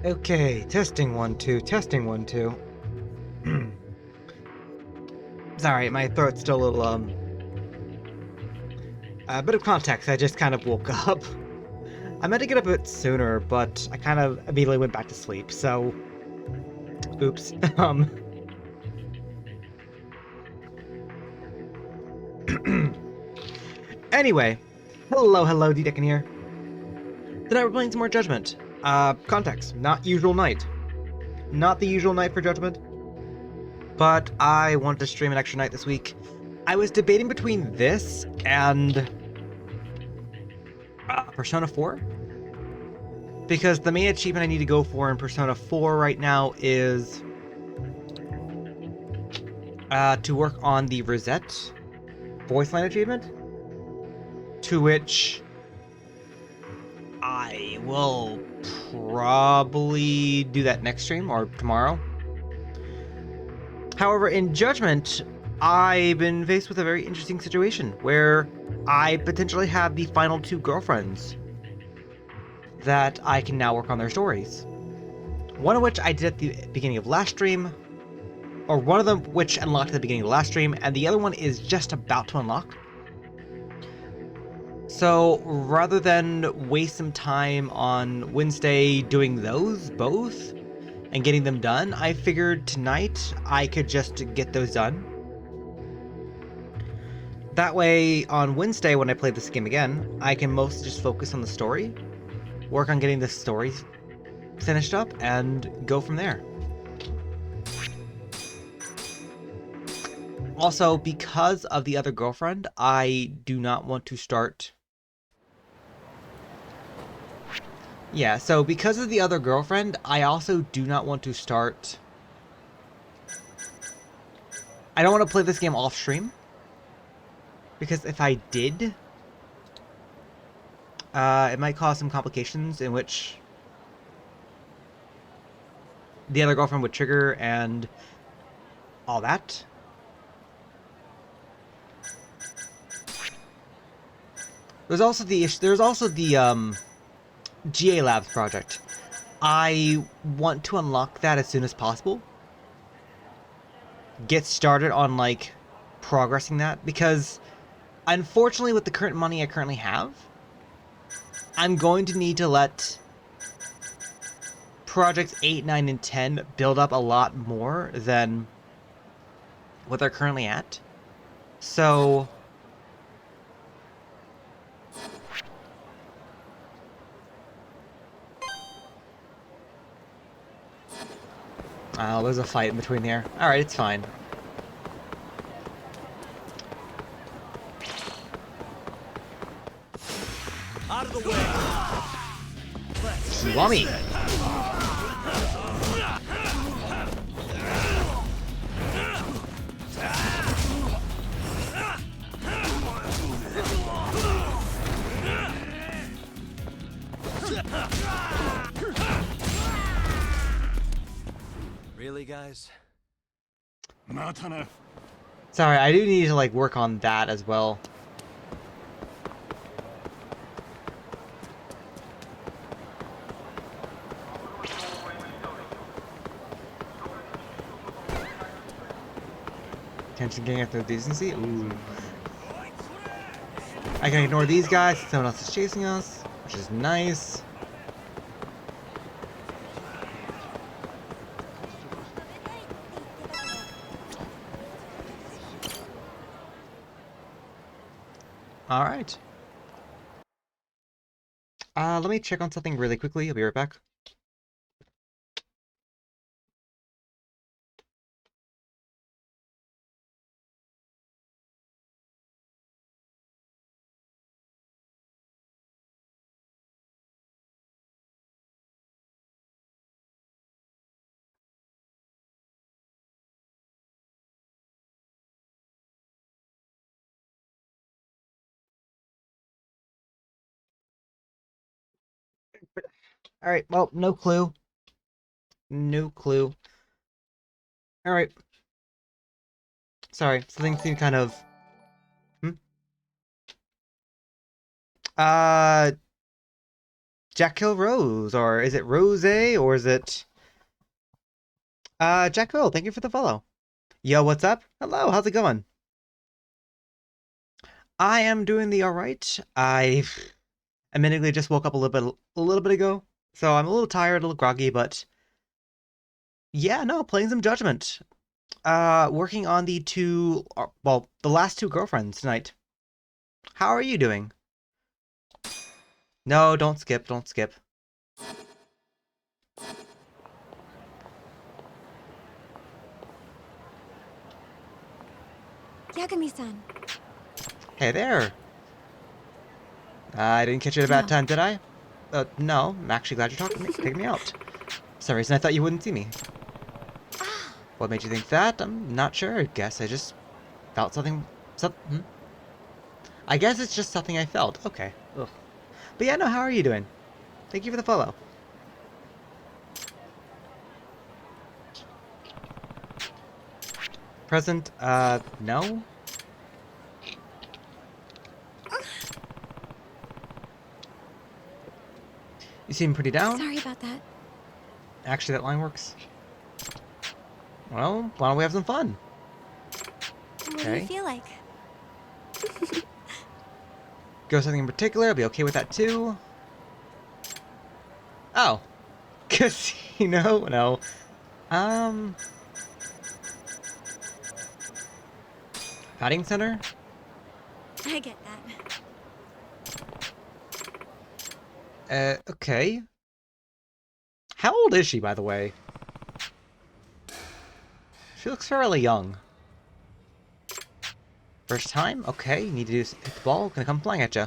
Okay, testing 1 2, testing 1 2. Sorry, my throat's still a little a bit of context. I just kind of woke up. I meant to get up a bit sooner, but I kind of immediately went back to sleep. So, oops. Anyway, hello, D-Decken here. Tonight we're playing some more Judgment. Context, not usual night. Not the usual night for Judgment, but I wanted to stream an extra night this week. I was debating between this and Persona 4, because the main achievement I need to go for in Persona 4 right now is to work on the Rosette voice line achievement, to which I will probably do that next stream or tomorrow. However, in Judgment, I've been faced with a very interesting situation where I potentially have the final 2 girlfriends that I can now work on their stories. One of which I did at the beginning of last stream, or one of them which unlocked at the beginning of the last stream, and the other one is just about to unlock. So rather than waste some time on Wednesday doing those both and getting them done, I figured tonight I could just get those done. That way, on Wednesday when I play this game again, I can mostly just focus on the story, work on getting the story finished up, and go from there. Also, because of the other girlfriend, I do not want to start... Yeah, so because of the other girlfriend, I also do not want to start... I don't want to play this game off stream, because if I did, it might cause some complications in which the other girlfriend would trigger and all that. There's also the GA Labs project. I want to unlock that as soon as possible. Get started on like progressing that, because unfortunately with the current money I currently have, I'm going to need to let projects 8, 9, and 10 build up a lot more than what they're currently at. So there's a fight in between here. Alright, it's fine. Out of the way! Swami! Really, guys? Sorry, I do need to like work on that as well. Attention getting after decency? Ooh. I can ignore these guys, someone else is chasing us, which is nice. Alright. Let me check on something really quickly, I'll be right back. Alright, well, no clue. No clue. Alright. Sorry, something seemed kind of... Hmm? Uh... Jack Hill Rose, or is it Rose, or is it... Jack Hill, thank you for the follow. Yo, what's up? Hello, how's it going? I am doing the alright. I admittedly just woke up a little bit ago, so I'm a little tired, a little groggy, but yeah, no, playing some Judgment. Working on the last two girlfriends tonight. How are you doing? No, don't skip, don't skip. Yagami-san. Hey there. I didn't catch you at a bad time, did I? No, I'm actually glad you're taking me out. For some reason I thought you wouldn't see me. What made you think that? I'm not sure. I guess I just felt something... I guess it's just something I felt. Okay. Ugh. But yeah, no, how are you doing? Thank you for the follow. Present, no? You seem pretty down. Sorry about that. Actually, that line works. Well, why don't we have some fun? What do you feel like? Go something in particular, I'll be okay with that too. Oh. Casino? No. Batting center? I get that. Okay. How old is she, by the way? She looks fairly young. First time? Okay, you need to hit the ball. Gonna come flying at you.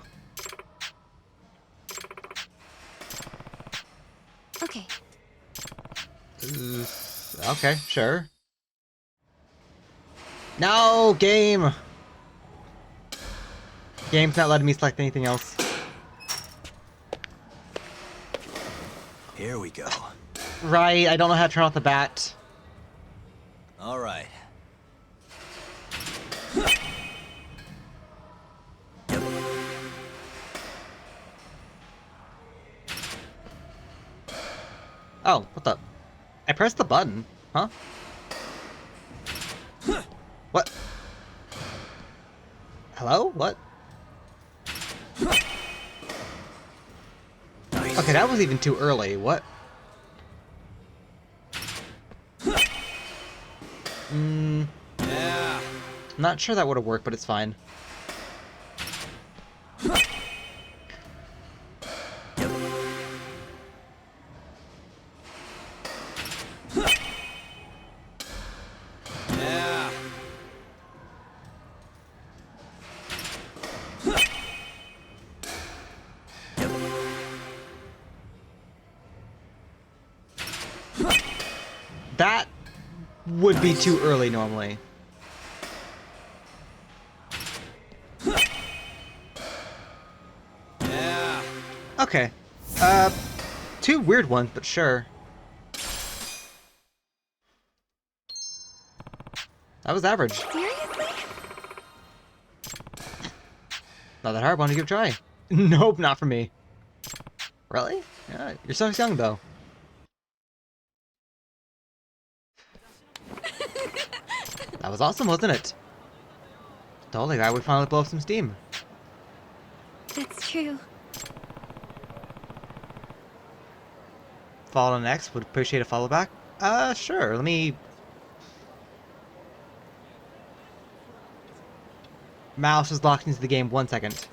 Okay. Okay, sure. No, game! Game's not letting me select anything else. Here we go. Right, I don't know how to turn off the bat. All right. Oh, what the? I pressed the button. Huh? What? Hello? What? Nice. Okay, that was even too early. What? Yeah. Not sure that would have worked, but it's fine. Yeah. That would be too early normally. Yeah. Okay. Two weird ones, but sure. That was average. Seriously? Not that hard. Why don't you give it a try? Nope, not for me. Really? Yeah, you're so young, though. That was awesome, wasn't it? Told the guy would finally blow up some steam. That's true. Follow next. Would appreciate a follow back. Sure. Let me... Mouse is locked into the game. 1 second.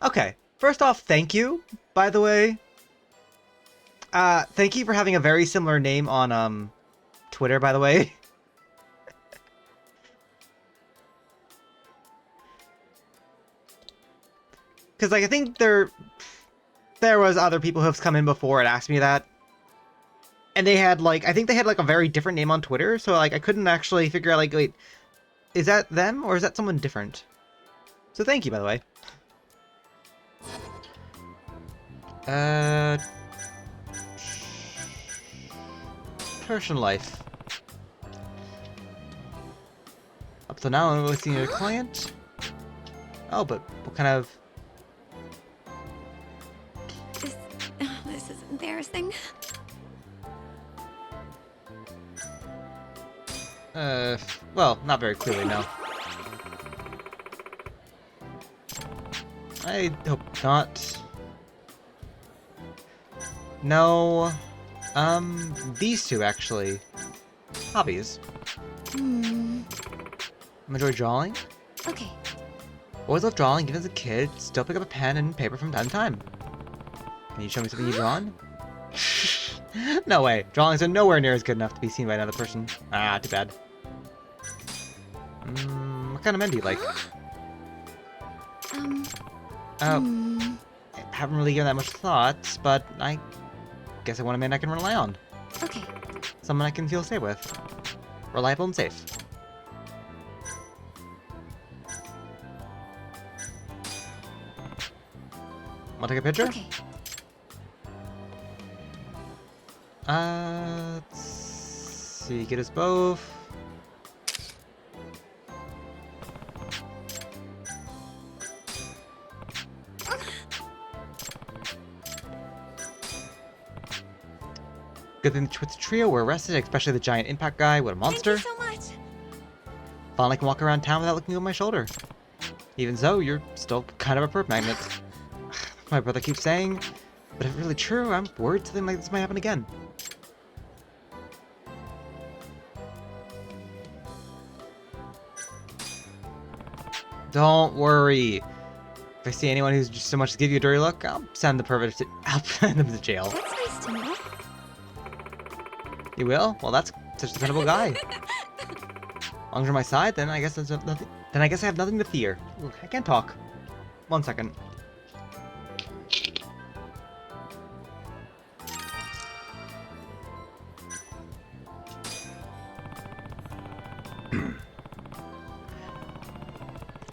Okay. First off, thank you, by the way. Thank you for having a very similar name on, Twitter, by the way. Because, like, I think there was other people who have come in before and asked me that. And they had, like, I think they had, like, a very different name on Twitter, so, like, I couldn't actually figure out, like, wait, is that them, or is that someone different? So thank you, by the way. Uh, Personal life. Up till now, I'm really seeing a client. Oh, but what kind of... This is embarrassing. Well, not very clearly, no. I hope not. No. These two, actually. Hobbies. Hmm. Enjoy drawing. Okay. Always loved drawing, even as a kid. Still pick up a pen and paper from time to time. Can you show me something you've drawn? No way. Drawings are nowhere near as good enough to be seen by another person. Ah, too bad. What kind of men do you like? Haven't really given that much thought, but I guess I want a man I can rely on. Okay. Someone I can feel safe with. Reliable and safe. Want to take a picture? Okay. Let's see. Get us both. Good thing with the trio were arrested, especially the giant impact guy. What a monster. Thank you so much. Finally can walk around town without looking over my shoulder. Even so, you're still kind of a perp magnet. My brother keeps saying, but if really true, I'm worried something like this might happen again. Don't worry. If I see anyone who's just so much to give you a dirty look, I'll send the pervert to I'll send them to jail. That's nice to know. You will? Well, that's such a dependable guy. As long as you're on my side, then I guess there's nothing. Then I guess I have nothing to fear. Ooh, I can't talk. 1 second.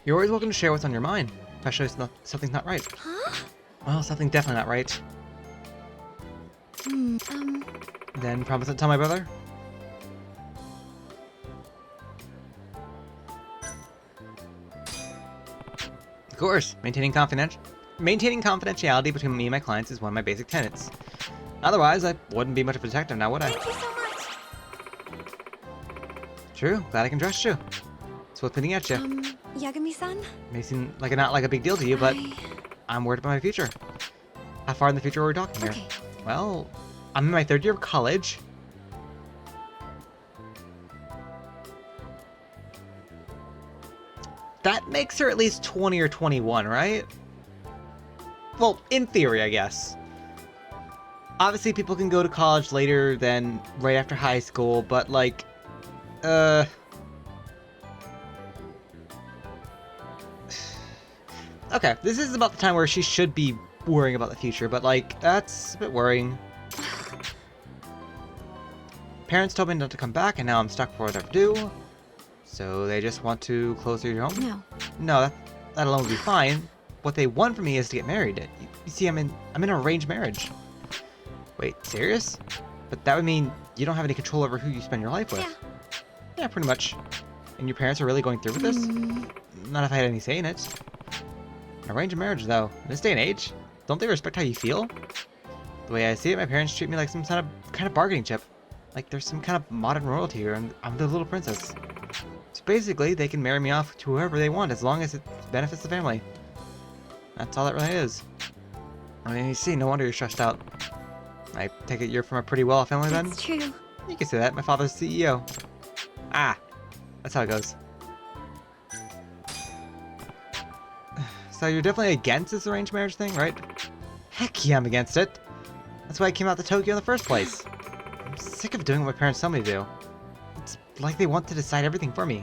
You're always welcome to share what's on your mind, especially if something's not right. Huh? Well, something's definitely not right. Then promise not to tell my brother? Of course, maintaining confidentiality between me and my clients is one of my basic tenets. Otherwise, I wouldn't be much of a detective now, would I? Thank you so much. True, glad I can trust you. It's worth putting at you. Yagami-san? May seem like not like a big deal to you, but I... I'm worried about my future. How far in the future are we talking here? Okay. Well, I'm in my 3rd year of college. That makes her at least 20 or 21, right? Well, in theory, I guess. Obviously, people can go to college later than right after high school, but like, okay, this is about the time where she should be worrying about the future, but like, that's a bit worrying. Parents told me not to come back, and now I'm stuck for whatever to do. So they just want to close your home? No. No, that alone would be fine. What they want from me is to get married. You see, I'm in an arranged marriage. Wait, serious? But that would mean you don't have any control over who you spend your life with. Yeah. Yeah, pretty much. And your parents are really going through with this? Not if I had any say in it. An arranged marriage, though. In this day and age, don't they respect how you feel? The way I see it, my parents treat me like some kind of bargaining chip. Like there's some kind of modern royalty here, and I'm the little princess. So basically, they can marry me off to whoever they want, as long as it benefits the family. That's all that really is. I mean, you see, no wonder you're stressed out. I take it you're from a pretty well-off family, then? That's true. You can say that. My father's CEO. Ah, that's how it goes. So you're definitely against this arranged marriage thing, right? Heck yeah, I'm against it. That's why I came out to Tokyo in the first place. I'm sick of doing what my parents tell me to do. It's like they want to decide everything for me.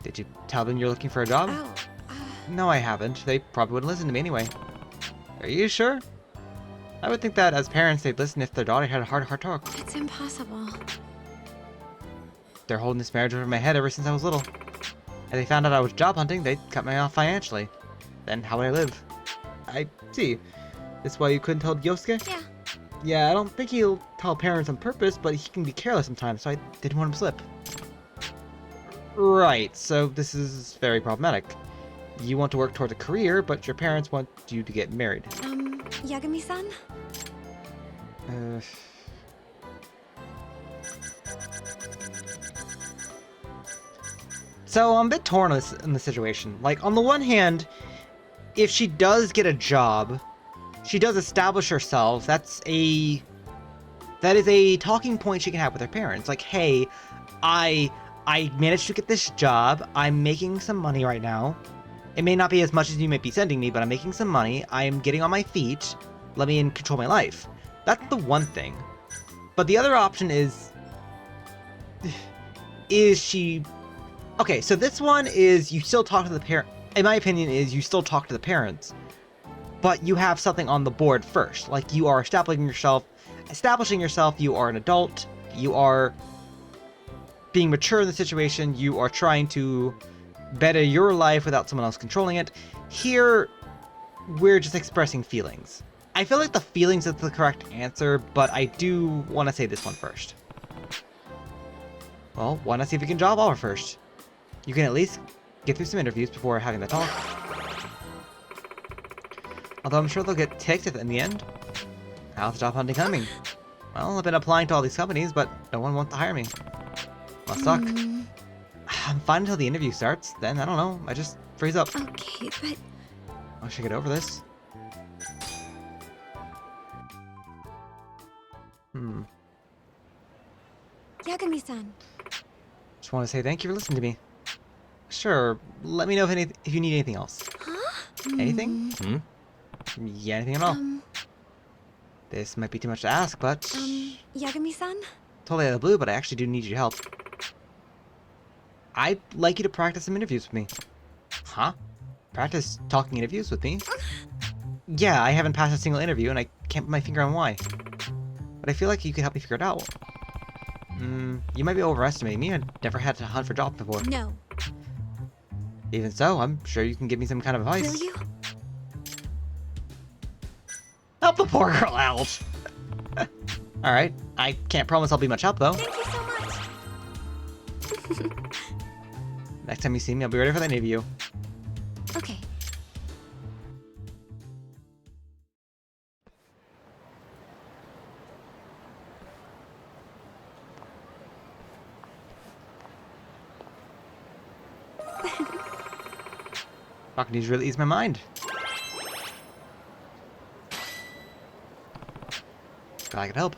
Did you tell them you're looking for a job? Oh, No, I haven't. They probably wouldn't listen to me anyway. Are you sure? I would think that as parents, they'd listen if their daughter had a heart talk. it's impossible. They're holding this marriage over my head ever since I was little. If they found out I was job hunting, they'd cut me off financially. Then how would I live? I see. This why you couldn't tell Yosuke? Yeah. Yeah, I don't think he'll tell parents on purpose, but he can be careless sometimes, so I didn't want him to slip. Right, so this is very problematic. You want to work towards a career, but your parents want you to get married. Yagami-san? So I'm a bit torn in this situation. Like, on the one hand, if she does get a job, she does establish herself, that is a talking point she can have with her parents. Like, hey, I managed to get this job, I'm making some money right now. It may not be as much as you might be sending me, but I'm making some money, I am getting on my feet, let me control my life. That's the one thing. But the other option is she... Okay, so this one is you still talk to the parent. In my opinion, is you still talk to the parents, but you have something on the board first. Like, you are establishing yourself. You are an adult. You are being mature in the situation. You are trying to better your life without someone else controlling it. Here, we're just expressing feelings. I feel like the feelings is the correct answer, but I do want to say this one first. Well, why not see if you can job offer first? You can at least get through some interviews before having the talk. Although I'm sure they'll get ticked in the end. How's job hunting coming? Well, I've been applying to all these companies, but no one wants to hire me. Must suck. I'm fine until the interview starts, then, I don't know, I just freeze up. Okay, but... I should get over this. Yagami-san. Just want to say thank you for listening to me. Sure, let me know if you need anything else. Huh? Anything? Yeah, anything at all. This might be too much to ask, but... Yagami-san? Totally out of the blue, but I actually do need your help. I'd like you to practice some interviews with me. Huh? Practice talking interviews with me? Yeah, I haven't passed a single interview, and I can't put my finger on why. But I feel like you could help me figure it out. You might be overestimating me. I've never had to hunt for jobs before. No. Even so, I'm sure you can give me some kind of advice. Will you? Help the poor girl out! Alright, I can't promise I'll be much help, though. Thank you so much. Next time you see me, I'll be ready for the interview. Okay. Talking to you really ease my mind. Glad I could help.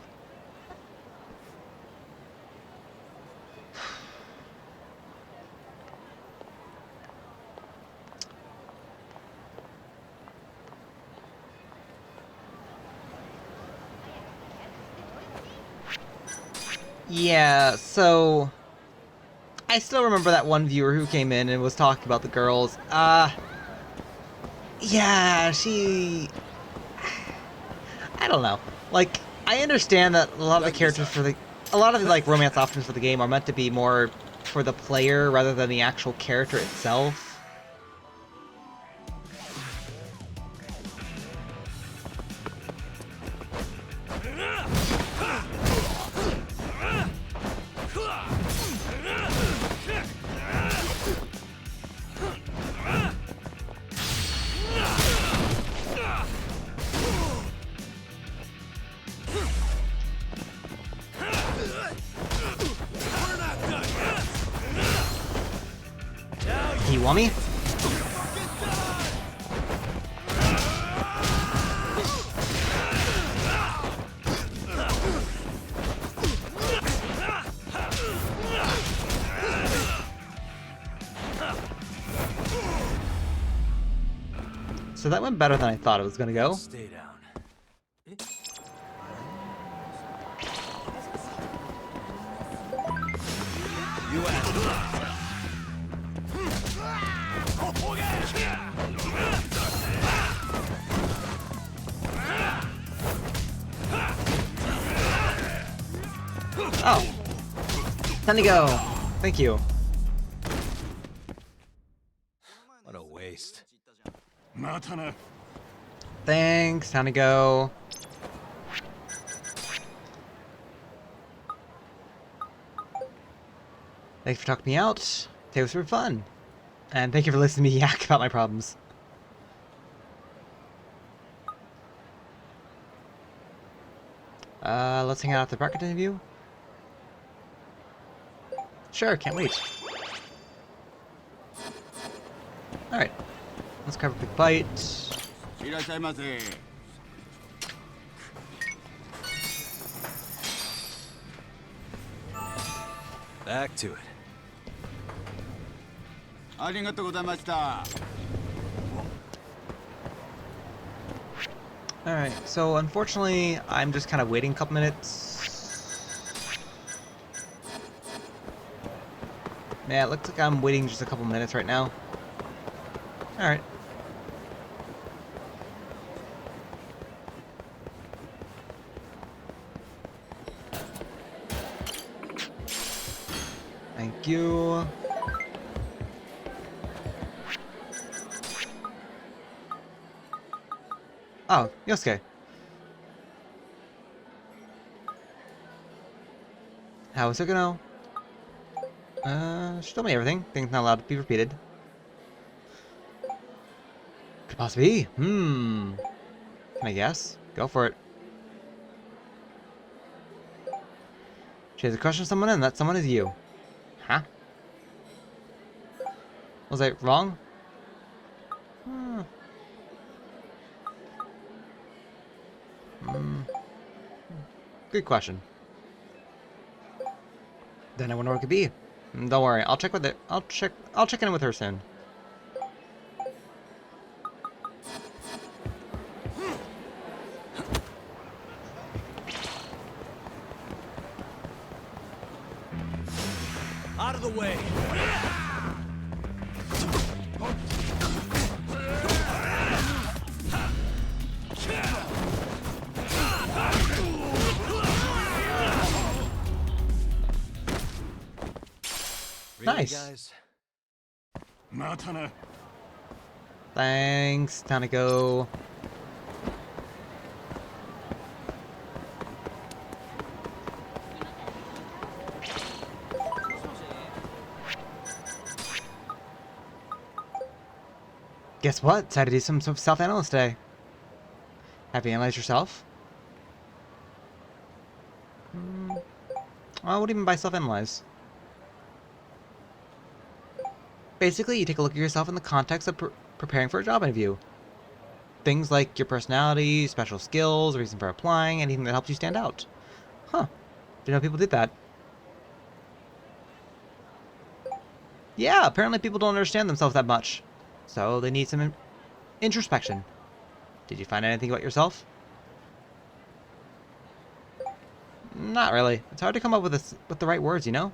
Yeah, so... I still remember that one viewer who came in and was talking about the girls. Yeah, she... I don't know. Like, I understand that a lot of the characters a lot of the, like, romance options for the game are meant to be more for the player rather than the actual character itself. You want me? So that went better than I thought it was gonna go. Stay down. You asked. Oh. Time to go. Thank you. What a waste. Thanks, time to go. Thanks for talking me out. Today was super fun. And thank you for listening to me yak about my problems. Let's hang out at the market interview. Sure, can't wait. Alright. Let's grab a quick bite. いらっしゃいませ。Back to it. ありがとうございました。Alright, so unfortunately, I'm just kind of waiting a couple minutes. Yeah, it looks like I'm waiting just a couple minutes right now. Alright. Thank you. Oh, Yosuke. How is it gonna? She told me everything. Things not allowed to be repeated. Could possibly be. Can I guess? Go for it. She has a crush on someone and that someone is you. Huh? Was I wrong? Good question. Then I wonder what it could be. Don't worry, I'll check with it. I'll check in with her soon. Out of the way. Nice. Matana. Thanks, time to go. Guess what? Decided to do some self-analysis today. Have you analyzed yourself? Well, what do you mean by self-analyze? Basically, you take a look at yourself in the context of preparing for a job interview. Things like your personality, special skills, reason for applying, anything that helps you stand out. Huh. Didn't know people did that. Yeah, apparently people don't understand themselves that much. So they need some introspection. Did you find anything about yourself? Not really. It's hard to come up with the right words, you know?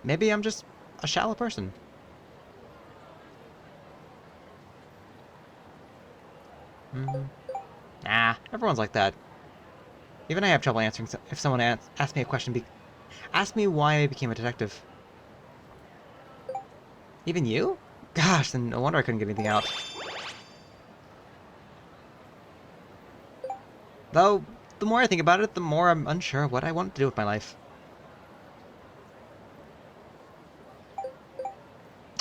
Maybe I'm just a shallow person. Nah, everyone's like that. Even I have trouble answering if someone asks me a question. Ask me why I became a detective. Even you? Gosh, then no wonder I couldn't get anything out. Though, the more I think about it, the more I'm unsure of what I want to do with my life.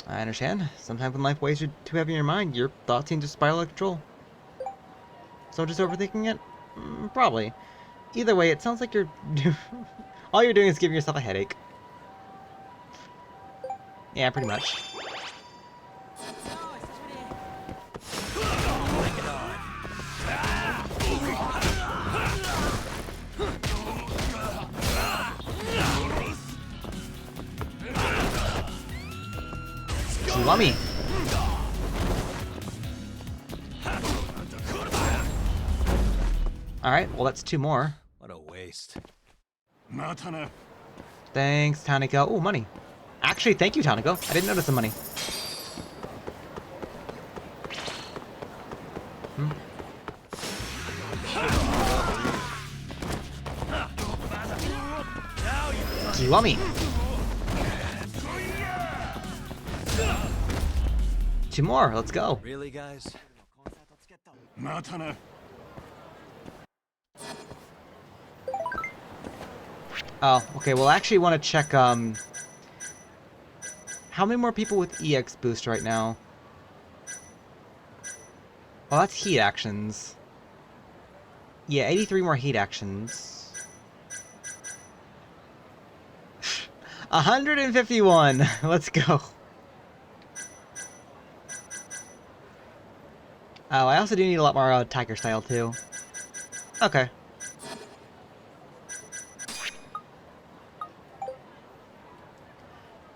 I understand. Sometimes when life weighs you too heavy in your mind, your thoughts seem to spiral out of control. So just overthinking it? Probably. Either way, it sounds like you're... all you're doing is giving yourself a headache. Yeah, pretty much. Lummy. Alright, well that's two more. What a waste. Thanks, Taniko. Oh, money. Actually, thank you, Taniko. I didn't notice the money. Lummy. Two more. Let's go. Really, guys? Oh, okay. Well, I actually want to check, how many more people with EX boost right now? Well, that's heat actions. Yeah, 83 more heat actions. 151! Let's go. Oh, I also do need a lot more Tiger Style, too. Okay.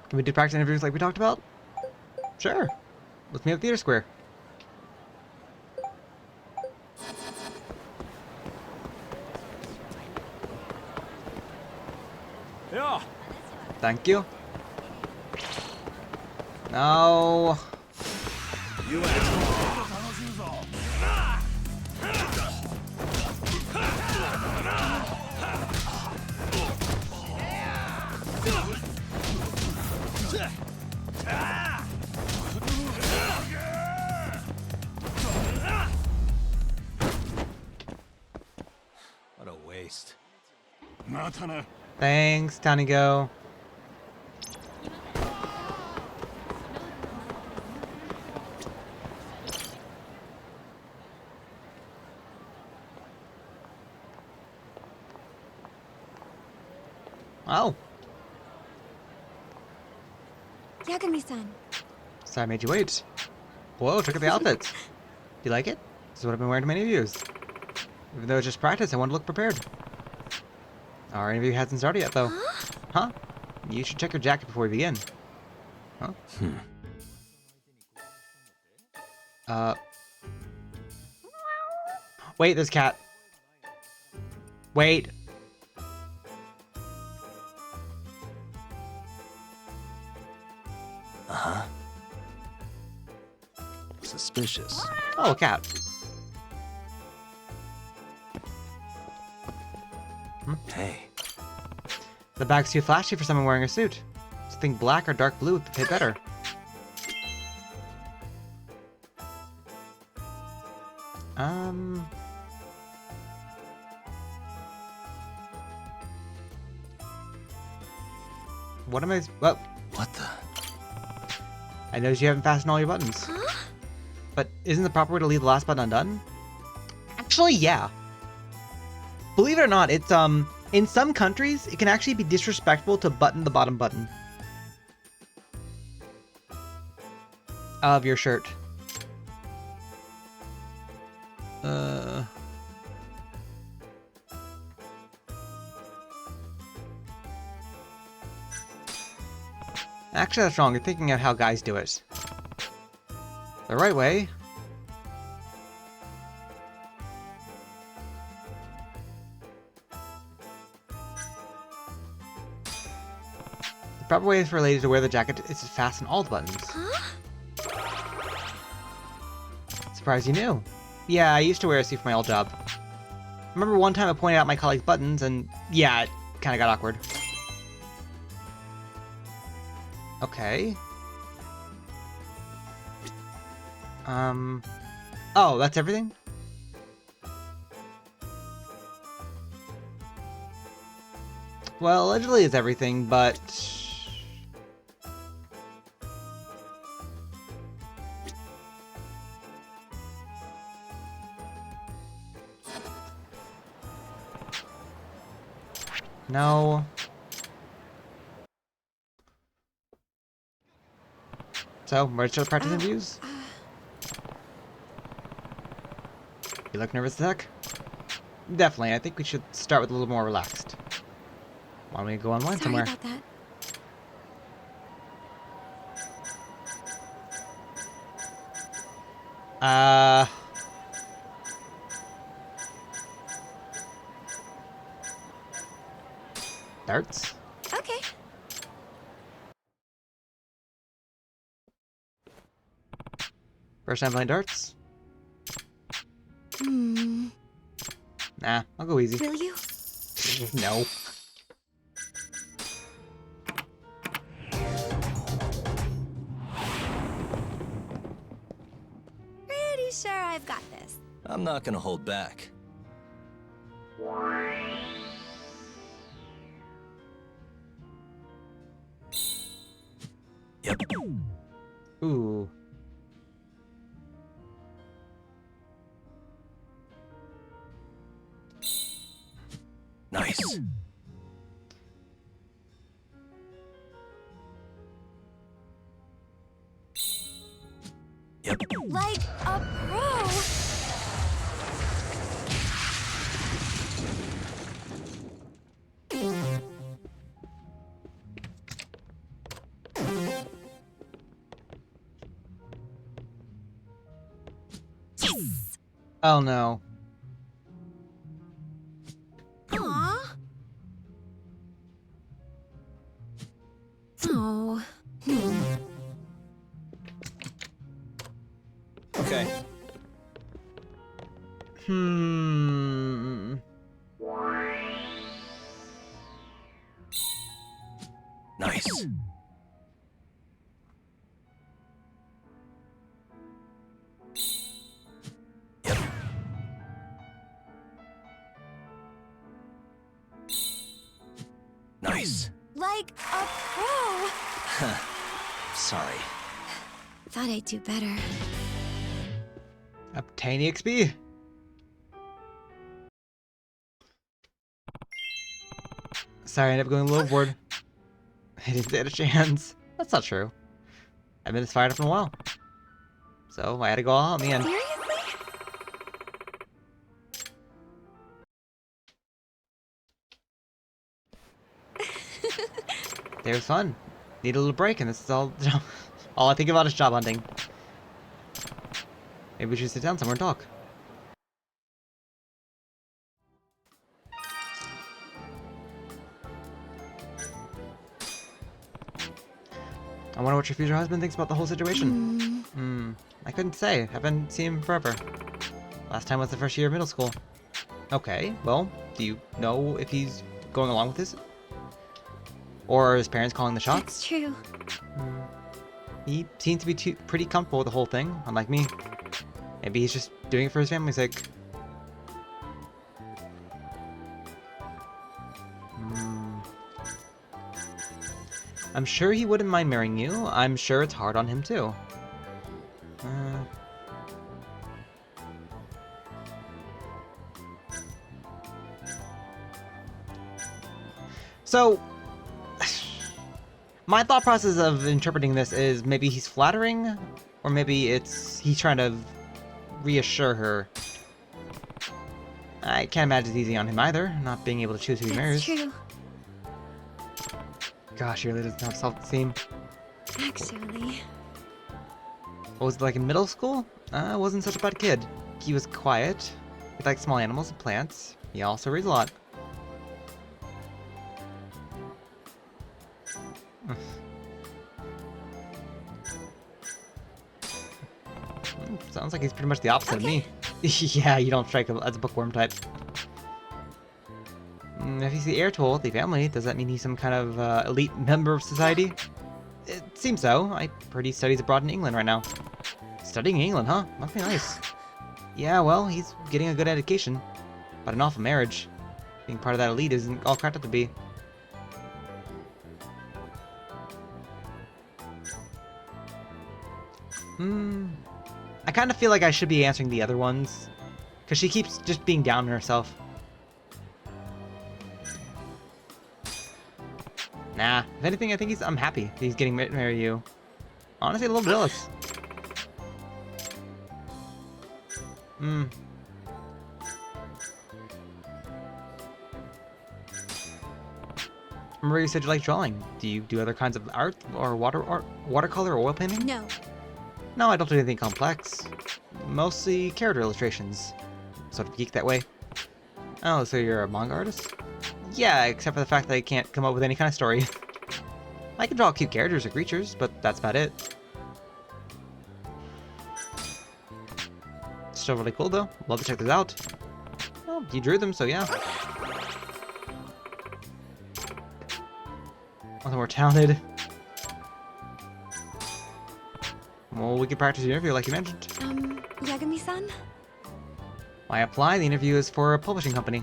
Can we do practice interviews like we talked about? Sure. Let's meet at Theater Square. Yeah. Thank you. No. You What a waste. Matana. Thanks, Tanigo. Oh, Yagami-san. sorry I made you wait. Whoa, check out the outfits. Do you like it? This is what I've been wearing to many interviews. Even though it's just practice, I want to look prepared. Our interview hasn't started yet, though. Huh? You should check your jacket before we begin. Huh? Wait, there's cat. Wait. Uh-huh. Suspicious. Oh, a cat. Hey. The bag's too flashy for someone wearing a suit. Something black or dark blue would fit better. What am I... Well, What the? I noticed you haven't fastened all your buttons. Huh? But isn't the proper way to leave the last button undone? Actually, yeah. Believe it or not, it's, in some countries, it can actually be disrespectful to button the bottom button of your shirt. Actually, that's wrong. You're thinking of how guys do it. The right way. The proper way is related to wear the jacket is to fasten all the buttons. Huh? Surprised you knew. Yeah, I used to wear a suit for my old job. Remember one time I pointed out my colleague's buttons and yeah, it kind of got awkward. Okay. Oh, that's everything? Well, allegedly it's everything, but... No. So, ready to start practice interviews? You look nervous as heck? Definitely, I think we should start with a little more relaxed. Why don't we go online Sorry somewhere? about that. Darts? Okay. First time playing darts? Hmm. Nah, I'll go easy. Will you? No. Pretty sure I've got this. I'm not gonna hold back. Ooh. Nice. Yep. Like a pro. Oh no. Aw. Oh. Okay. Hmm. Nice. Yep. Nice. Like a pro. Sorry. Thought I'd do better. Obtain EXP. Sorry, I ended up going a little bored. I didn't stand a chance. That's not true. I've been this fired up in a while. So I had to go all out in the end. Seriously? It was fun. Need a little break, and this is all all I think about is job hunting. Maybe we should sit down somewhere and talk. I wonder what your future husband thinks about the whole situation. I couldn't say. Haven't seen him forever. Last time was the first year of middle school. Okay, well, do you know if he's going along with this? Or are his parents calling the shots? That's true. He seems to be pretty comfortable with the whole thing, unlike me. Maybe he's just doing it for his family's sake. I'm sure he wouldn't mind marrying you. I'm sure it's hard on him too. So, my thought process of interpreting this is maybe he's flattering, or maybe he's trying to reassure her. I can't imagine it's easy on him either, not being able to choose who he marries. That's true. Gosh, he really doesn't have self-esteem. Actually. What was it like in middle school? Wasn't such a bad kid. He was quiet. He liked small animals and plants. He also reads a lot. Sounds like he's pretty much the opposite of me. Yeah, you don't strike as a bookworm type. If he's the heir to a wealthy family, does that mean he's some kind of elite member of society? It seems so. I heard he studies abroad in England right now. Studying in England, huh? Must be nice. Yeah, well, he's getting a good education. But an awful marriage. Being part of that elite isn't all cracked up to be. I kind of feel like I should be answering the other ones. Because she keeps just being down on herself. Nah, if anything, I think I'm happy that he's getting married to you. Honestly, a little jealous. Remember you said you like drawing. Do you do other kinds of art or watercolor or oil painting? No. No, I don't do anything complex. Mostly character illustrations. Sort of geek that way. Oh, so you're a manga artist? Yeah, except for the fact that I can't come up with any kind of story. I can draw cute characters or creatures, but that's about it. Still really cool though. Love to check this out. Well, you drew them, so yeah. Nothing more talented. Well, we could practice the interview like you mentioned. Yagami-san? Why apply? The interview is for a publishing company.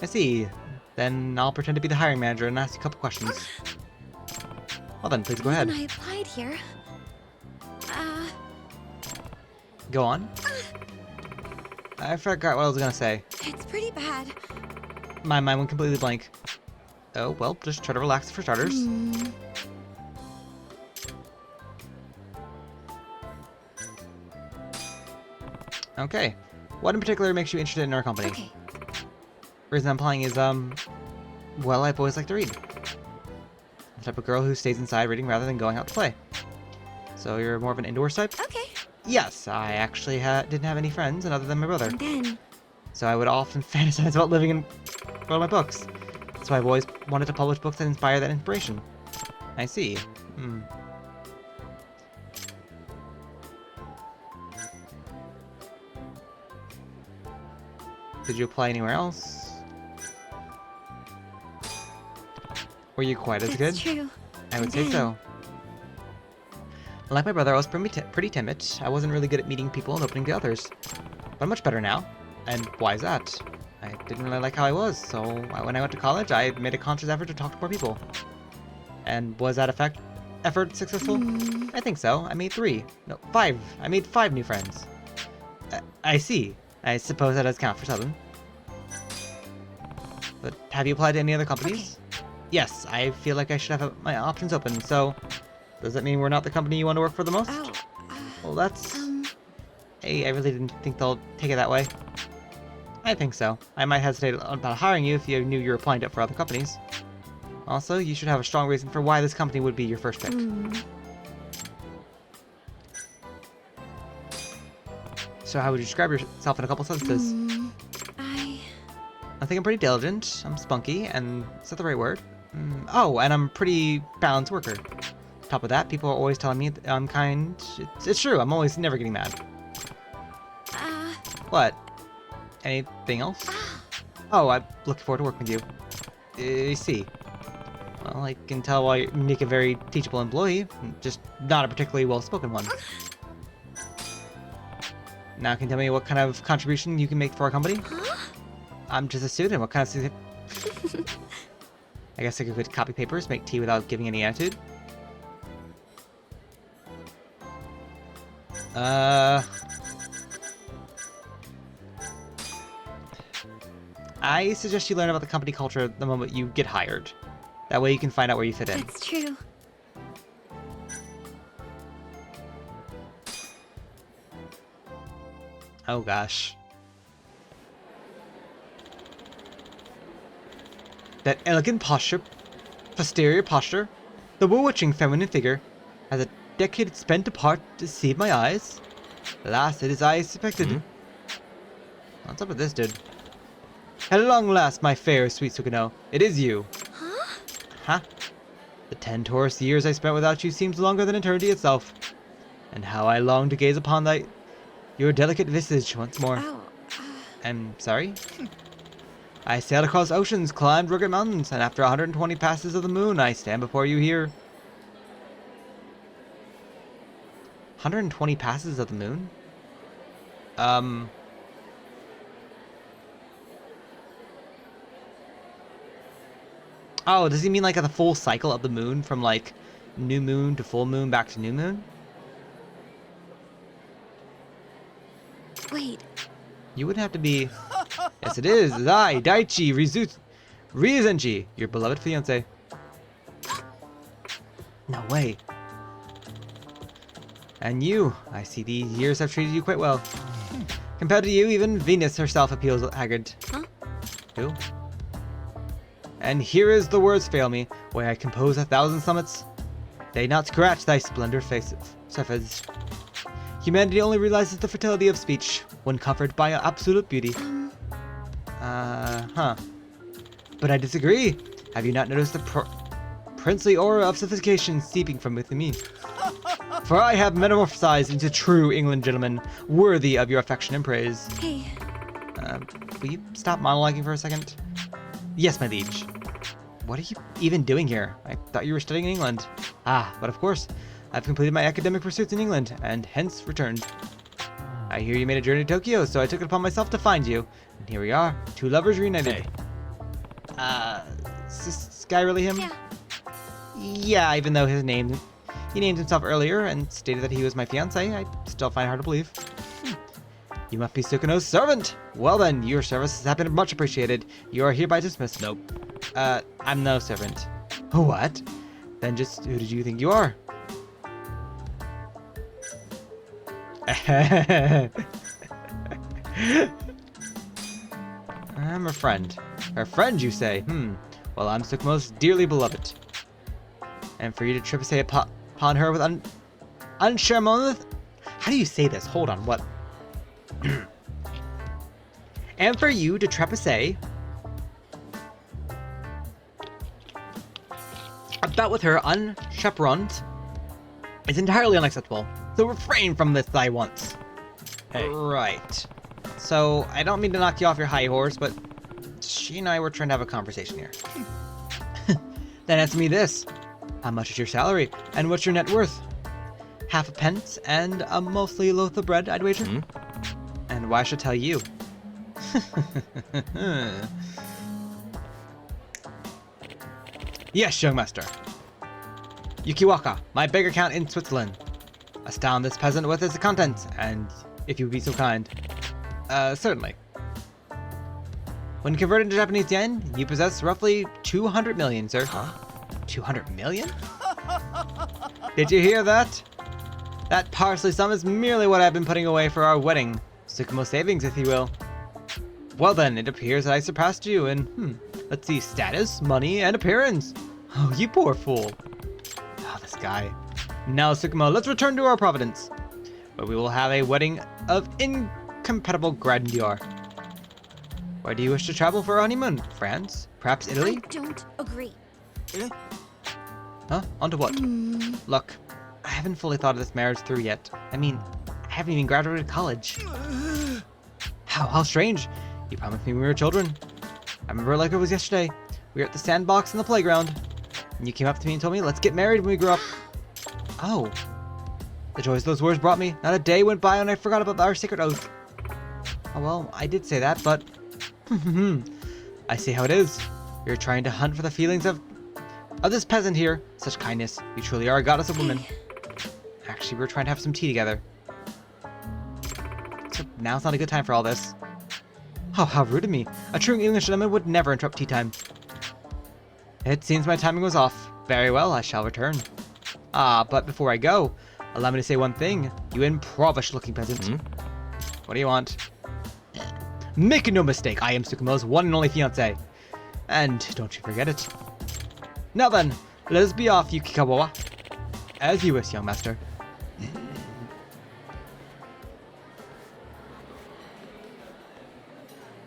I see. Then I'll pretend to be the hiring manager and ask you a couple questions. Well then, please go ahead. When I applied here, Go on. I forgot what I was gonna say. It's pretty bad. My mind went completely blank. Oh, well, just try to relax for starters. Hmm. Okay. What in particular makes you interested in our company? Okay. Reason I'm applying is, well, I've always liked to read. I'm the type of girl who stays inside reading rather than going out to play. So you're more of an indoors type? Okay. Yes, I actually didn't have any friends other than my brother. And then. So I would often fantasize about living in one of my books. So I've always wanted to publish books that inspire that inspiration. I see. Hmm. Did you apply anywhere else? Were you quite as good? That's true. I would say so. Like my brother, I was pretty timid. I wasn't really good at meeting people and opening to others. But I'm much better now. And why is that? I didn't really like how I was, so when I went to college, I made a conscious effort to talk to more people. And was that effort successful? Hmm. I think so. I made 5. I made 5 new friends. I see. I suppose that does count for 7. But have you applied to any other companies? Yes, I feel like I should have my options open, so does that mean we're not the company you want to work for the most? Oh. Well, that's... Hey, I really didn't think they'll take it that way. I think so. I might hesitate about hiring you if you knew you were applying to it for other companies. Also, you should have a strong reason for why this company would be your first pick. So how would you describe yourself in a couple sentences? I think I'm pretty diligent, I'm spunky, and is that the right word? Oh, and I'm a pretty balanced worker. Top of that, people are always telling me that I'm kind. It's true, I'm always never getting mad. What? Anything else? Oh, I'm looking forward to working with you. I see. Well, I can tell why you make a very teachable employee, just not a particularly well-spoken one. Now, can you tell me what kind of contribution you can make for our company? I'm just a student. What kind of student? I guess I could copy papers, make tea without giving any attitude. I suggest you learn about the company culture the moment you get hired. That way you can find out where you fit in. That's true. Oh gosh. That elegant posterior posture, the bewitching feminine figure, has a decade spent apart to deceive my eyes. Alas, it is I suspected. What's up with this dude? At long last, my fair, sweet Sukino, it is you. Huh? The 10 torus years I spent without you seems longer than eternity itself. And how I long to gaze upon your delicate visage once more. I'm sorry? I sailed across oceans, climbed rugged mountains, and after 120 passes of the moon, I stand before you here. 120 passes of the moon? Oh, does he mean like the full cycle of the moon from like new moon to full moon back to new moon? Wait. You would have to be... Yes, it is. I, Daichi Rizenji, your beloved fiancé. No way. And you, I see these years have treated you quite well. Compared to you, even Venus herself appeals haggard. Huh? Who? And here is the words fail me, where I compose 1,000 summits. They not scratch thy splendor surface. Humanity only realizes the fertility of speech when covered by absolute beauty. But I disagree. Have you not noticed the princely aura of sophistication seeping from within me? For I have metamorphosized into true England gentleman, worthy of your affection and praise. Hey. Will you stop monologuing for a second? Yes, my liege. What are you even doing here? I thought you were studying in England. Ah, but of course, I've completed my academic pursuits in England, and hence returned. I hear you made a journey to Tokyo, so I took it upon myself to find you. And here we are, 2 lovers reunited. Hey. Is this guy really him? Yeah. Yeah, even though he named himself earlier and stated that he was my fiancé, I still find it hard to believe. You must be Sukino's servant! Well then, your services have been much appreciated. You are hereby dismissed. Nope. I'm no servant. What? Then just who did you think you are? I'm a friend. A friend, you say? Well, I'm Sukumo's dearly beloved. And for you to trespass upon her with unceremonious... How do you say this? Hold on, what? And for you to trespass about with her unchaperoned is entirely unacceptable. So refrain from this thy once. Hey. Right. So, I don't mean to knock you off your high horse, but she and I were trying to have a conversation here. Then answer me this. How much is your salary, and what's your net worth? Half a pence, and a mostly loaf of bread, I'd wager? And why should I tell you? Yes, young master. Yukiwaka, my bank account in Switzerland. Astound this peasant with its contents, and if you would be so kind. Certainly. When converted to Japanese yen, you possess roughly 200 million, sir. Huh? 200 million? Did you hear that? That parsley sum is merely what I've been putting away for our wedding. Sukumo savings, if you will. Well then, it appears that I surpassed you in, let's see, status, money, and appearance. Oh, you poor fool. Oh, this guy. Now, Sukumo, let's return to our Providence, where we will have a wedding of incompatible grandeur. Where do you wish to travel for a honeymoon? France? Perhaps Italy? I don't agree. Huh? Onto what? Look, I haven't fully thought of this marriage through yet. I mean, I haven't even graduated college. How strange. You promised me when we were children. I remember it like it was yesterday. We were at the sandbox in the playground, and you came up to me and told me, let's get married when we grow up. Oh. The joys those words brought me. Not a day went by when I forgot about our sacred oath. Oh well, I did say that, but... I see how it is. You're trying to hunt for the feelings of this peasant here. Such kindness. You truly are a goddess of women. Actually, we're trying to have some tea together. So now's not a good time for all this. Oh, how rude of me. A true English gentleman would never interrupt tea time. It seems my timing was off. Very well, I shall return. Ah, but before I go, allow me to say one thing. You impoverished-looking peasant. What do you want? Make no mistake, I am Sukumo's one and only fiancé. And don't you forget it. Now then, let us be off, Yukikawa. As you wish, young master.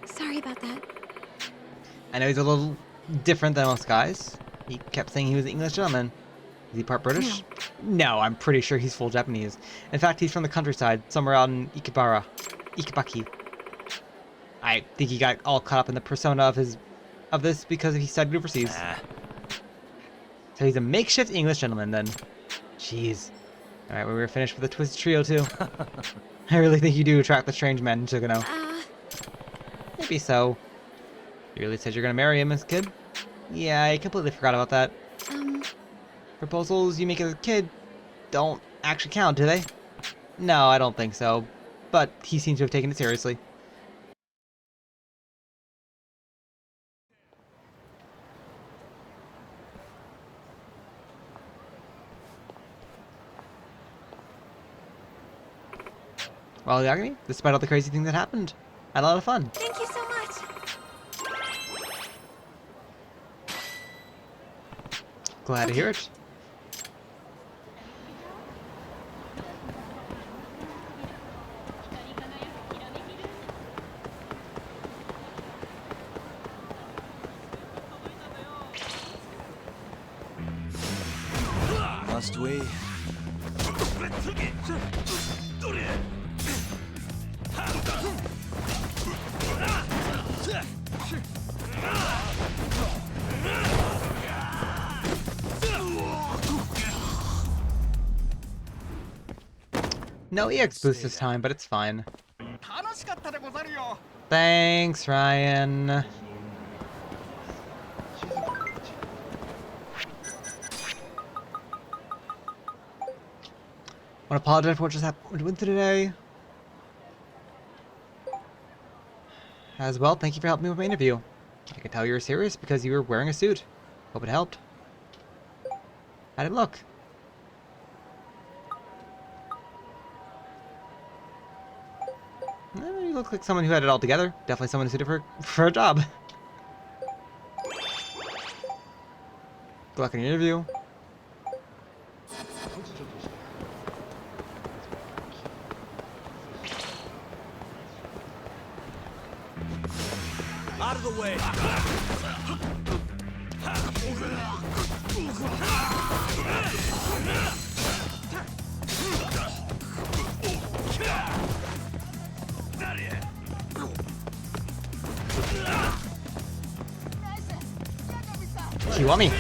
Sorry about that. I know he's a little different than most guys. He kept saying he was an English gentleman. Is he part British? No, I'm pretty sure he's full Japanese. In fact, he's from the countryside, somewhere out in Ikebaki. I think he got all caught up in the persona of this because he studied overseas. So he's a makeshift English gentleman then. Jeez. Alright, well, we're finished with the Twisted Trio too. I really think you do attract the strange man, Sugano. Maybe so. You really said you're gonna marry him as a kid? Yeah, I completely forgot about that. Proposals you make as a kid don't actually count, do they? No, I don't think so. But he seems to have taken it seriously. Well, Yagami, despite all the crazy things that happened, I had a lot of fun. Thank you so much. Glad to hear it. Must we? No EX boost this time, but it's fine. Thanks, Ryan. Want to apologize for what just happened with today. As well, thank you for helping me with my interview. I could tell you were serious because you were wearing a suit. Hope it helped. How did it look? You look like someone who had it all together. Definitely someone suited for a job. Good luck in your interview. Out of the way! You want me?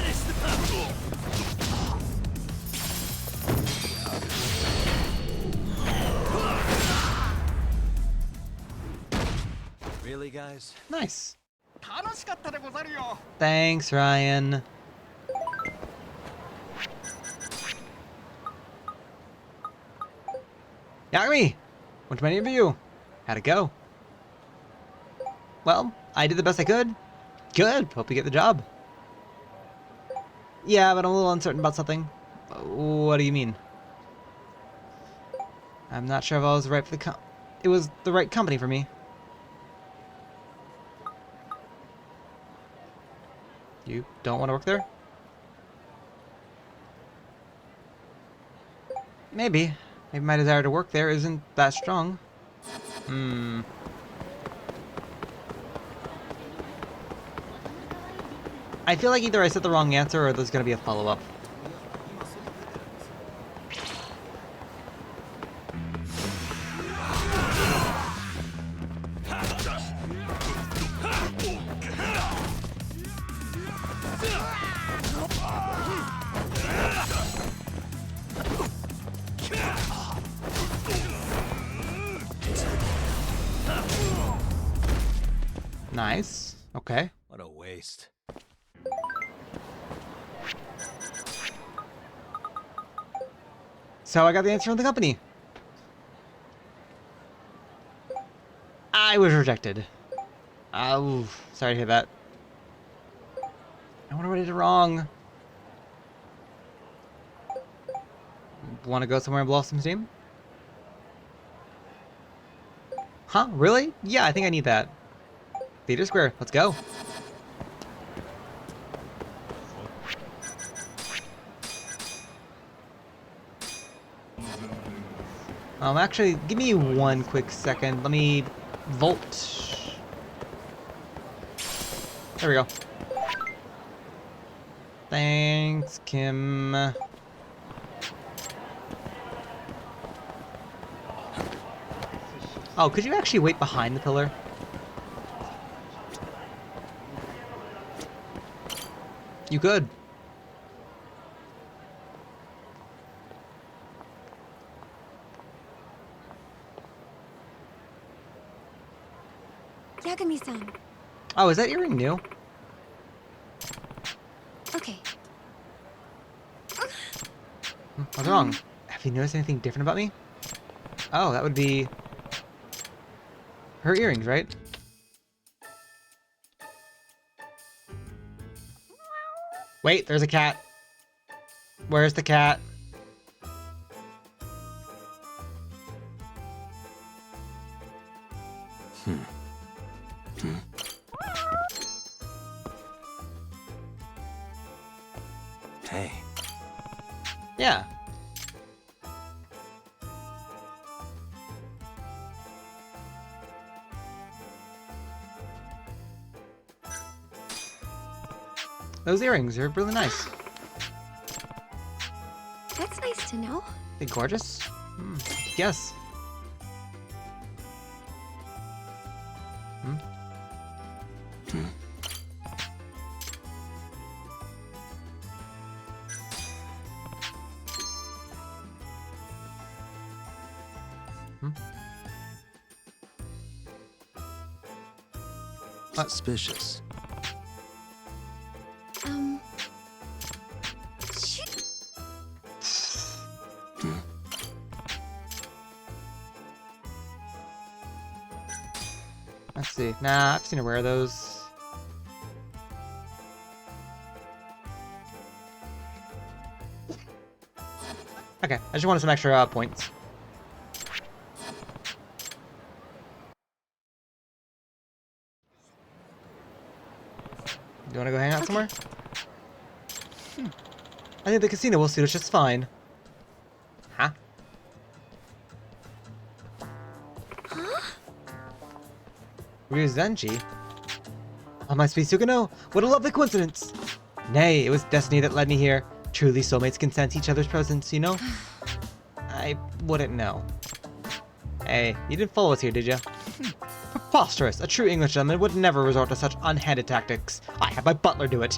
Really, guys? Nice. Thanks, Ryan. Yagami! Went to my interview. How'd it go? Well, I did the best I could. Good. Hope you get the job. Yeah, but I'm a little uncertain about something. What do you mean? I'm not sure if I was right for the it was the right company for me. You don't want to work there? Maybe. Maybe my desire to work there isn't that strong. I feel like either I said the wrong answer or there's gonna be a follow-up. Nice. Okay. What a waste. So I got the answer from the company. I was rejected. Oh, sorry to hear that. I wonder what I did wrong. Want to go somewhere and blow off some steam? Huh? Really? Yeah, I think I need that. Theater Square, let's go. Actually, give me one quick second. Let me Volt. There we go. Thanks, Kim. Oh, could you actually wait behind the pillar? You could. Yagami-san. Oh, is that earring new? Okay. What's wrong? Have you noticed anything different about me? Oh, that would be her earrings, right? Wait, there's a cat. Where's the cat? Hey. Yeah. Those earrings are really nice. That's nice to know. They gorgeous? Yes. Suspicious. Shit. Let's see. Nah, I've seen her wear those. Okay, I just wanted some extra points. You want to go hang out somewhere? I think the casino will suit us just fine. Huh? Ryuzenji? Oh, my sweet Sugano, what a lovely coincidence! Nay, it was destiny that led me here. Truly, soulmates can sense each other's presence, you know? I wouldn't know. Hey, you didn't follow us here, did you? Preposterous! A true English gentleman would never resort to such unhanded tactics. I had my butler do it.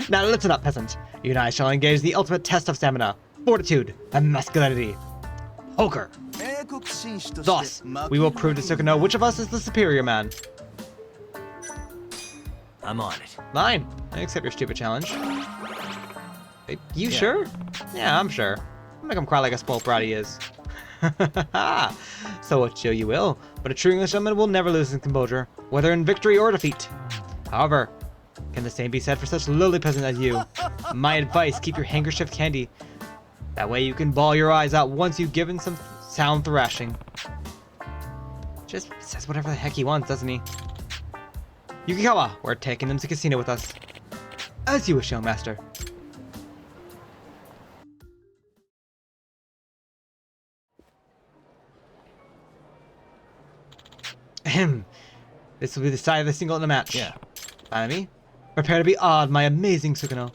Now listen up, peasant. You and I shall engage the ultimate test of stamina, fortitude, and masculinity. Poker. Thus, we will prove to Sukino which of us is the superior man. I'm on it. Fine. I accept your stupid challenge. You sure? Yeah, I'm sure. I'll make him cry like a spoiled brat he is. So what show you will, but a true English gentleman will never lose his composure, whether in victory or defeat. However, can the same be said for such lowly peasant as you? My advice, keep your handkerchief handy. That way you can bawl your eyes out once you've given some sound thrashing. Just says whatever the heck he wants, doesn't he? Yukikawa, we're taking them to casino with us. As you wish, young master. Ahem. This will be the side of the single in the match. Yeah. Enemy, prepare to be awed, my amazing Sukino.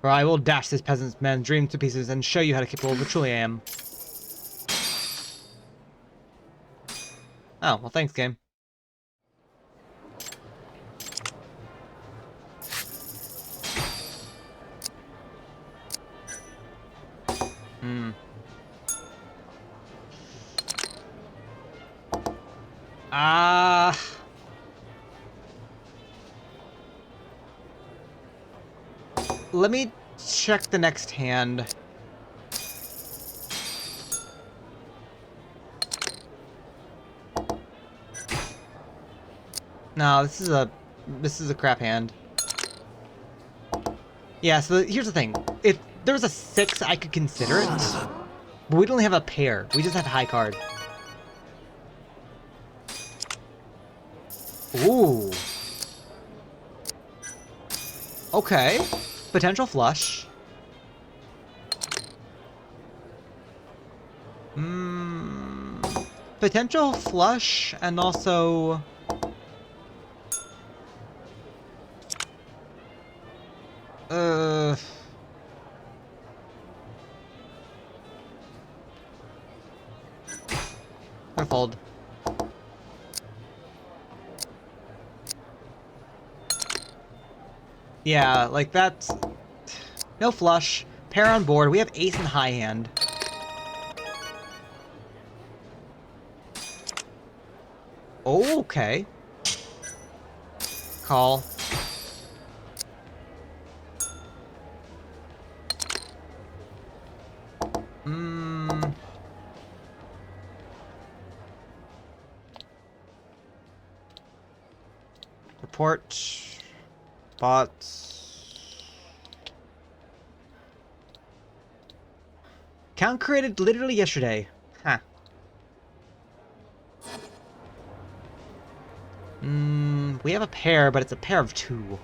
For I will dash this peasant's man's dream to pieces and show you how capable of a truly I am. Oh, well thanks, game. Let me check the next hand. No, this is a crap hand. Yeah, so here's the thing. If there was a 6, I could consider it. But we don't have a pair. We just have a high card. Ooh. Okay. Potential flush. Potential flush and also... I fold. Yeah, like that's... No flush. Pair on board. We have ace in high hand. Okay. Call. Report. Bots. Count created literally yesterday. Huh. We have a pair, but it's a pair of 2.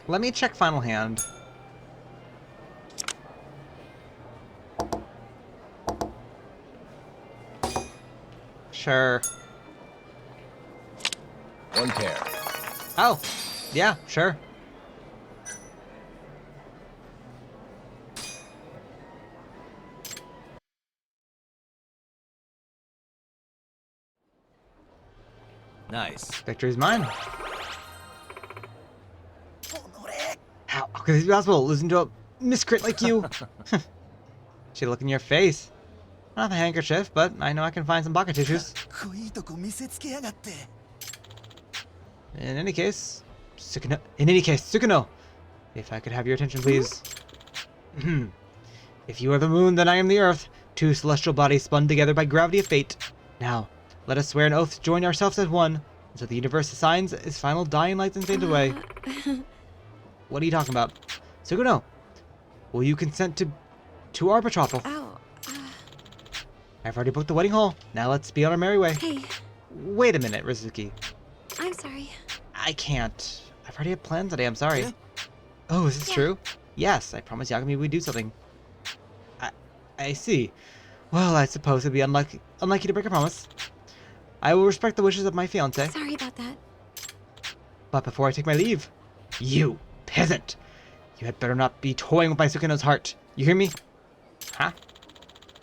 Let me check final hand. Sure. One pair. Oh, yeah, sure. Nice. Victory's mine. How could this be possible? Losing to a miscrit like you? Should look in your face. I don't have a handkerchief, but I know I can find some pocket tissues. In any case, Sukino. In any case, Sukino, if I could have your attention, please. If you are the moon, then I am the earth. Two celestial bodies spun together by gravity of fate. Now, let us swear an oath to join ourselves as one, until the universe assigns its final dying lights and fades away. What are you talking about? Sukino, will you consent to our betrothal? Oh, I've already booked the wedding hall. Now let's be on our merry way. hey, Wait a minute, Rizuki. I'm sorry. I can't. I've already had plans today, I'm sorry. Yeah? Oh, is this Yeah. true? Yes, I promised Yagami we'd do something. I see. Well, I suppose it'd be unlucky to break a promise. I will respect the wishes of my fiancé. Sorry about that. But before I take my leave, you peasant! You had better not be toying with my Sukino's heart. You hear me? Huh?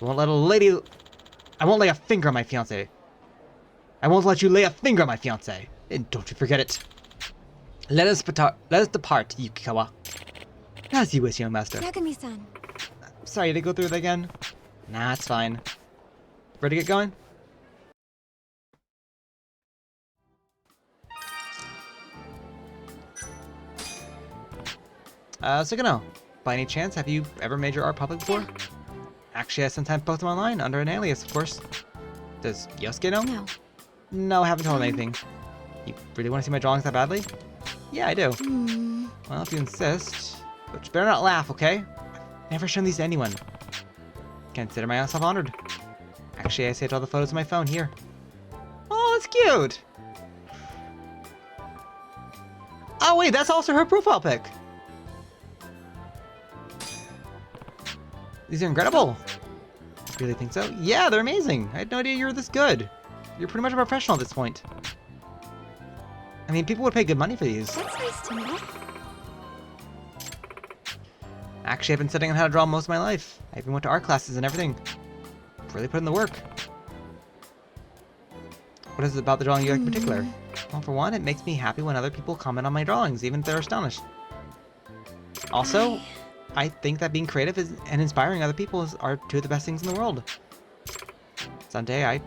I won't lay a finger on my fiancé. I won't let you lay a finger on my fiancé. And don't you forget it. Let us depart, Yukikawa. As you wish, young master. Yagami-san. Sorry to go through that again. Nah, it's fine. Ready to get going? Sukino, by any chance, have you ever made your art public before? Actually, I sometimes post them online, under an alias, of course. Does Yosuke know? No. No, I haven't told him anything. You really want to see my drawings that badly? Yeah, I do. Well, if you insist. But you better not laugh, okay? I've never shown these to anyone. Consider myself honored. Actually, I saved all the photos on my phone here. Oh, that's cute! Oh wait, that's also her profile pic! These are incredible! You really think so? Yeah, they're amazing! I had no idea you were this good. You're pretty much a professional at this point. I mean, people would pay good money for these. That's nice to know. Actually, I've been studying on how to draw most of my life. I even went to art classes and everything. Really put in the work. What is it about the drawing you like in particular? Well, for one, it makes me happy when other people comment on my drawings, even if they're astonished. Also, I think that being creative and inspiring other people are two of the best things in the world. Someday, I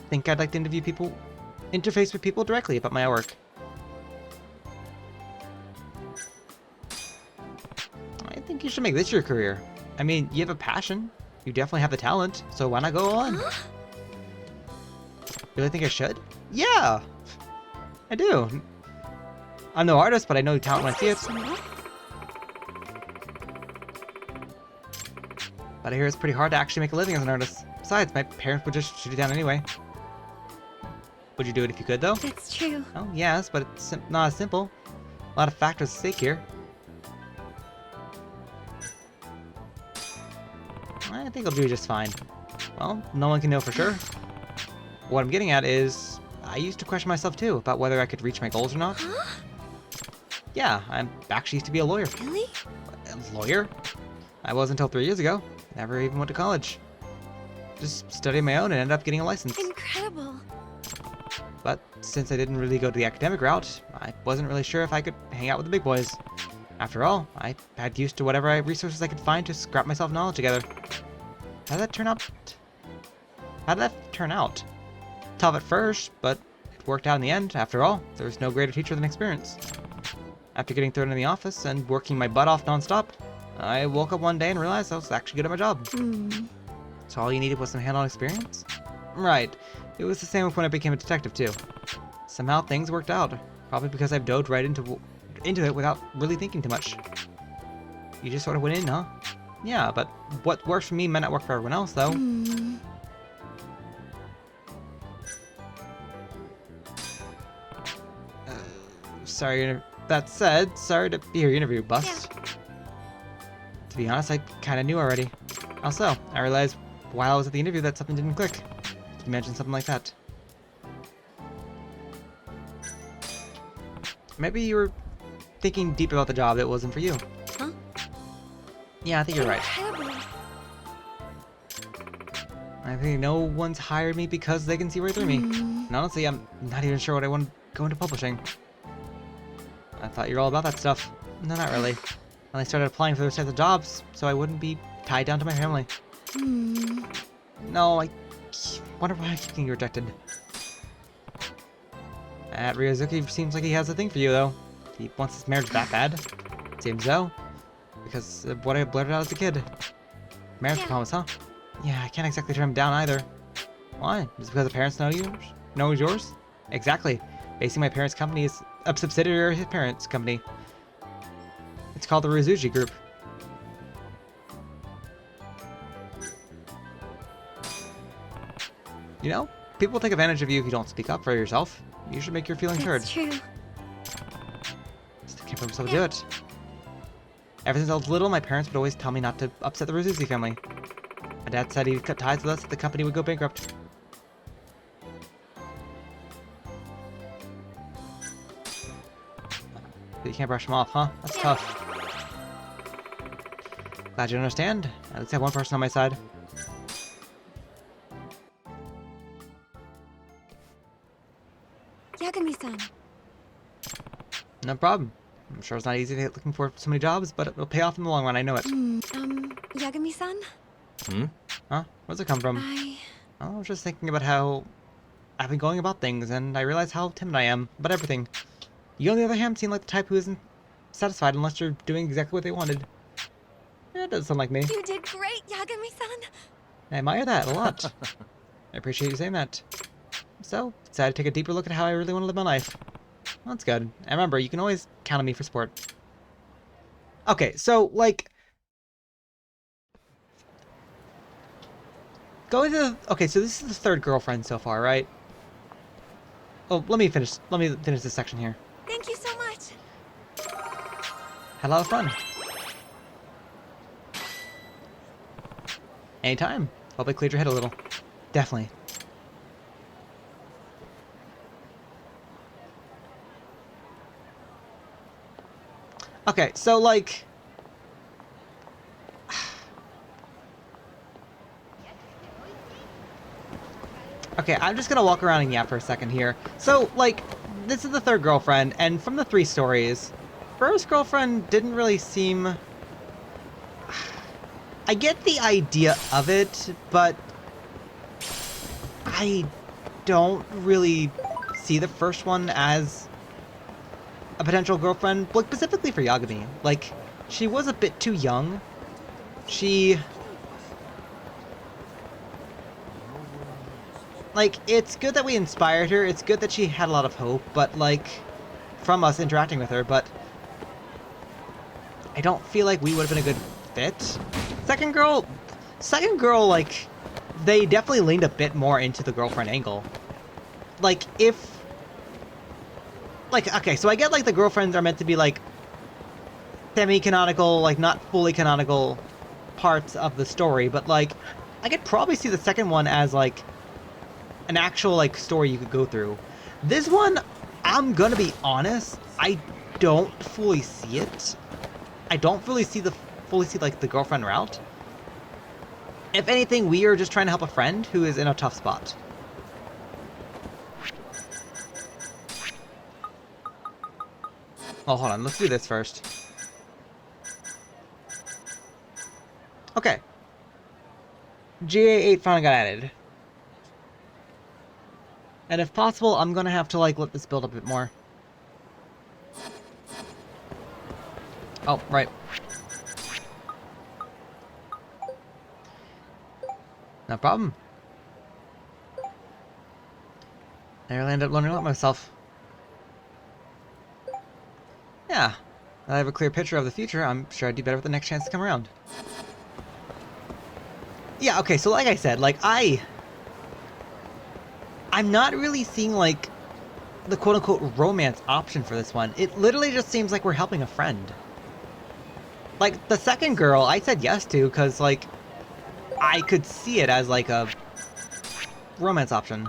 think I'd like to interface with people directly about my work. I think you should make this your career. I mean, you have a passion. You definitely have the talent, so why not go on? Really think I should? Yeah! I do. I'm no artist, but I know talent when I see it. Nice to know. But I hear it's pretty hard to actually make a living as an artist. Besides, my parents would just shoot it down anyway. Would you do it if you could, though? That's true. Oh, yes, but it's not as simple. A lot of factors at stake here. I think I'll do just fine. Well, no one can know for sure. What I'm getting at is, I used to question myself too about whether I could reach my goals or not. Huh? Yeah, I actually used to be a lawyer. Really? A lawyer? I was until 3 years ago. Never even went to college. Just studied my own and ended up getting a license. Incredible. But since I didn't really go the academic route, I wasn't really sure if I could hang out with the big boys. After all, I had used to whatever resources I could find to scrap myself knowledge together. How did that turn out? How did that turn out? Tough at first, but it worked out in the end. After all, there's no greater teacher than experience. After getting thrown in the office and working my butt off nonstop, I woke up one day and realized I was actually good at my job. So all you needed was some hands-on experience? Right. It was the same with when I became a detective too. Somehow things worked out. Probably because I've dove right into it without really thinking too much. You just sort of went in, huh? Yeah, but what worked for me may not work for everyone else, though. Sorry, that said, sorry to be your interview bust. To be honest, I kind of knew already. Also, I realized while I was at the interview that something didn't click. You mentioned something like that. Maybe you were thinking deep about the job that wasn't for you. Huh? Yeah, I think you're right. Incredible. I think no one's hired me because they can see right through me. And honestly, I'm not even sure what I want to go into publishing. I thought you were all about that stuff. No, not really. I only started applying for those types of jobs, so I wouldn't be tied down to my family. No, I wonder why I keep getting rejected. That Ryozuki seems like he has a thing for you, though. He wants this marriage that bad? Seems so. Because of what I blurted out as a kid. Marriage promise, huh? Yeah, I can't exactly turn him down either. Why? Just because the parents know is yours? Exactly. Basically, my parents' company is a subsidiary of his parents' company. It's called the Rizuji Group. You know, people take advantage of you if you don't speak up for yourself. You should make your feelings heard. That's true. Just can't bring myself to do it. Ever since I was little, my parents would always tell me not to upset the Rizuzi family. My dad said he'd cut ties with us if the company would go bankrupt. You can't brush them off, huh? That's tough. Glad you understand. At least I have one person on my side. Yagami-san. No problem. I'm sure it's not easy looking for so many jobs, but it'll pay off in the long run, I know it. Yagami-san? Huh? Where's it come from? I was just thinking about how I've been going about things, and I realized how timid I am about everything. You, on the other hand, seem like the type who isn't satisfied unless you're doing exactly what they wanted. Yeah, it does sound like me. You did great, Yagami-san! I admire that a lot. I appreciate you saying that. So, decided to take a deeper look at how I really want to live my life. Well, that's good. And remember, you can always count on me for support. Okay, so, like... Going to the... Okay, so this is the third girlfriend so far, right? Oh, let me finish this section here. Thank you so much! Had a lot of fun. Anytime. Hope I cleared your head a little. Definitely. Okay, so like... Okay, I'm just gonna walk around and yap for a second here. So, like, this is the third girlfriend, and from the 3 stories, first girlfriend didn't really seem... I get the idea of it, but I don't really see the first one as a potential girlfriend, like specifically for Yagami. Like, she was a bit too young. Like, it's good that we inspired her, it's good that she had a lot of hope, but like, from us interacting with her, but I don't feel like we would have been a good fit. Second girl, like, they definitely leaned a bit more into the girlfriend angle. Like, if... Like, okay, so I get, like, the girlfriends are meant to be, like, semi-canonical, like, not fully canonical parts of the story, but, like, I could probably see the second one as, like, an actual, like, story you could go through. This one, I'm gonna be honest, I don't fully see it. I don't fully see, like, the girlfriend route. If anything, we are just trying to help a friend who is in a tough spot. Oh, hold on. Let's do this first. Okay. GA8 finally got added. And if possible, I'm gonna have to, like, let this build up a bit more. Oh, right. No problem. I really ended up learning a lot myself. Yeah. Now that I have a clear picture of the future, I'm sure I'd do better with the next chance to come around. Yeah, okay, so like I said, like, I'm not really seeing, like, the quote-unquote romance option for this one. It literally just seems like we're helping a friend. Like, the second girl, I said yes to, because, like, I could see it as, like, a romance option.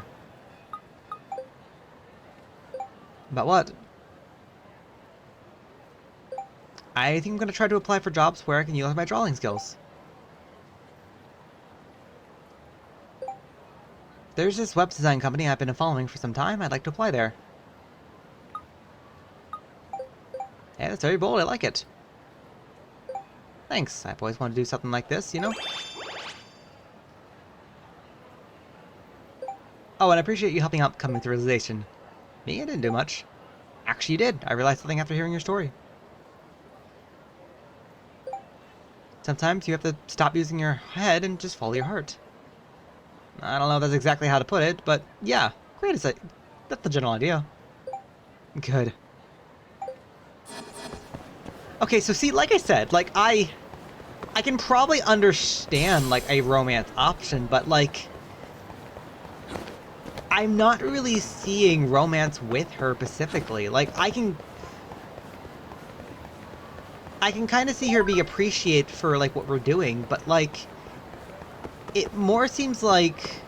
But what? I think I'm going to try to apply for jobs where I can utilize my drawing skills. There's this web design company I've been following for some time. I'd like to apply there. Yeah, that's very bold. I like it. Thanks. I've always wanted to do something like this, you know? Oh, and I appreciate you helping out coming to realization. Me, I didn't do much. Actually, you did. I realized something after hearing your story. Sometimes you have to stop using your head and just follow your heart. I don't know if that's exactly how to put it, but yeah, great insight. That's the general idea. Good. Okay, so see, like I said, like I can probably understand like a romance option, but like I'm not really seeing romance with her specifically. Like I can kind of see her be appreciated for like what we're doing, but like it more seems like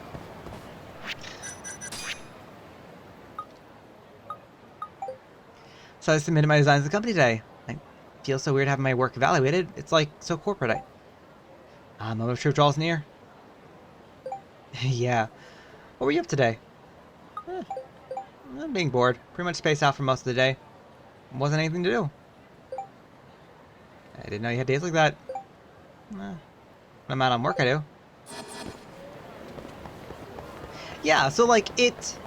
so I submitted my designs to the company today. I feel so weird having my work evaluated. It's like so corporate. Moment of truth draws near. Yeah. What were you up today? Eh, I'm being bored. Pretty much spaced out for most of the day. Wasn't anything to do. I didn't know you had days like that. When I'm out on work, I do. Yeah, so like this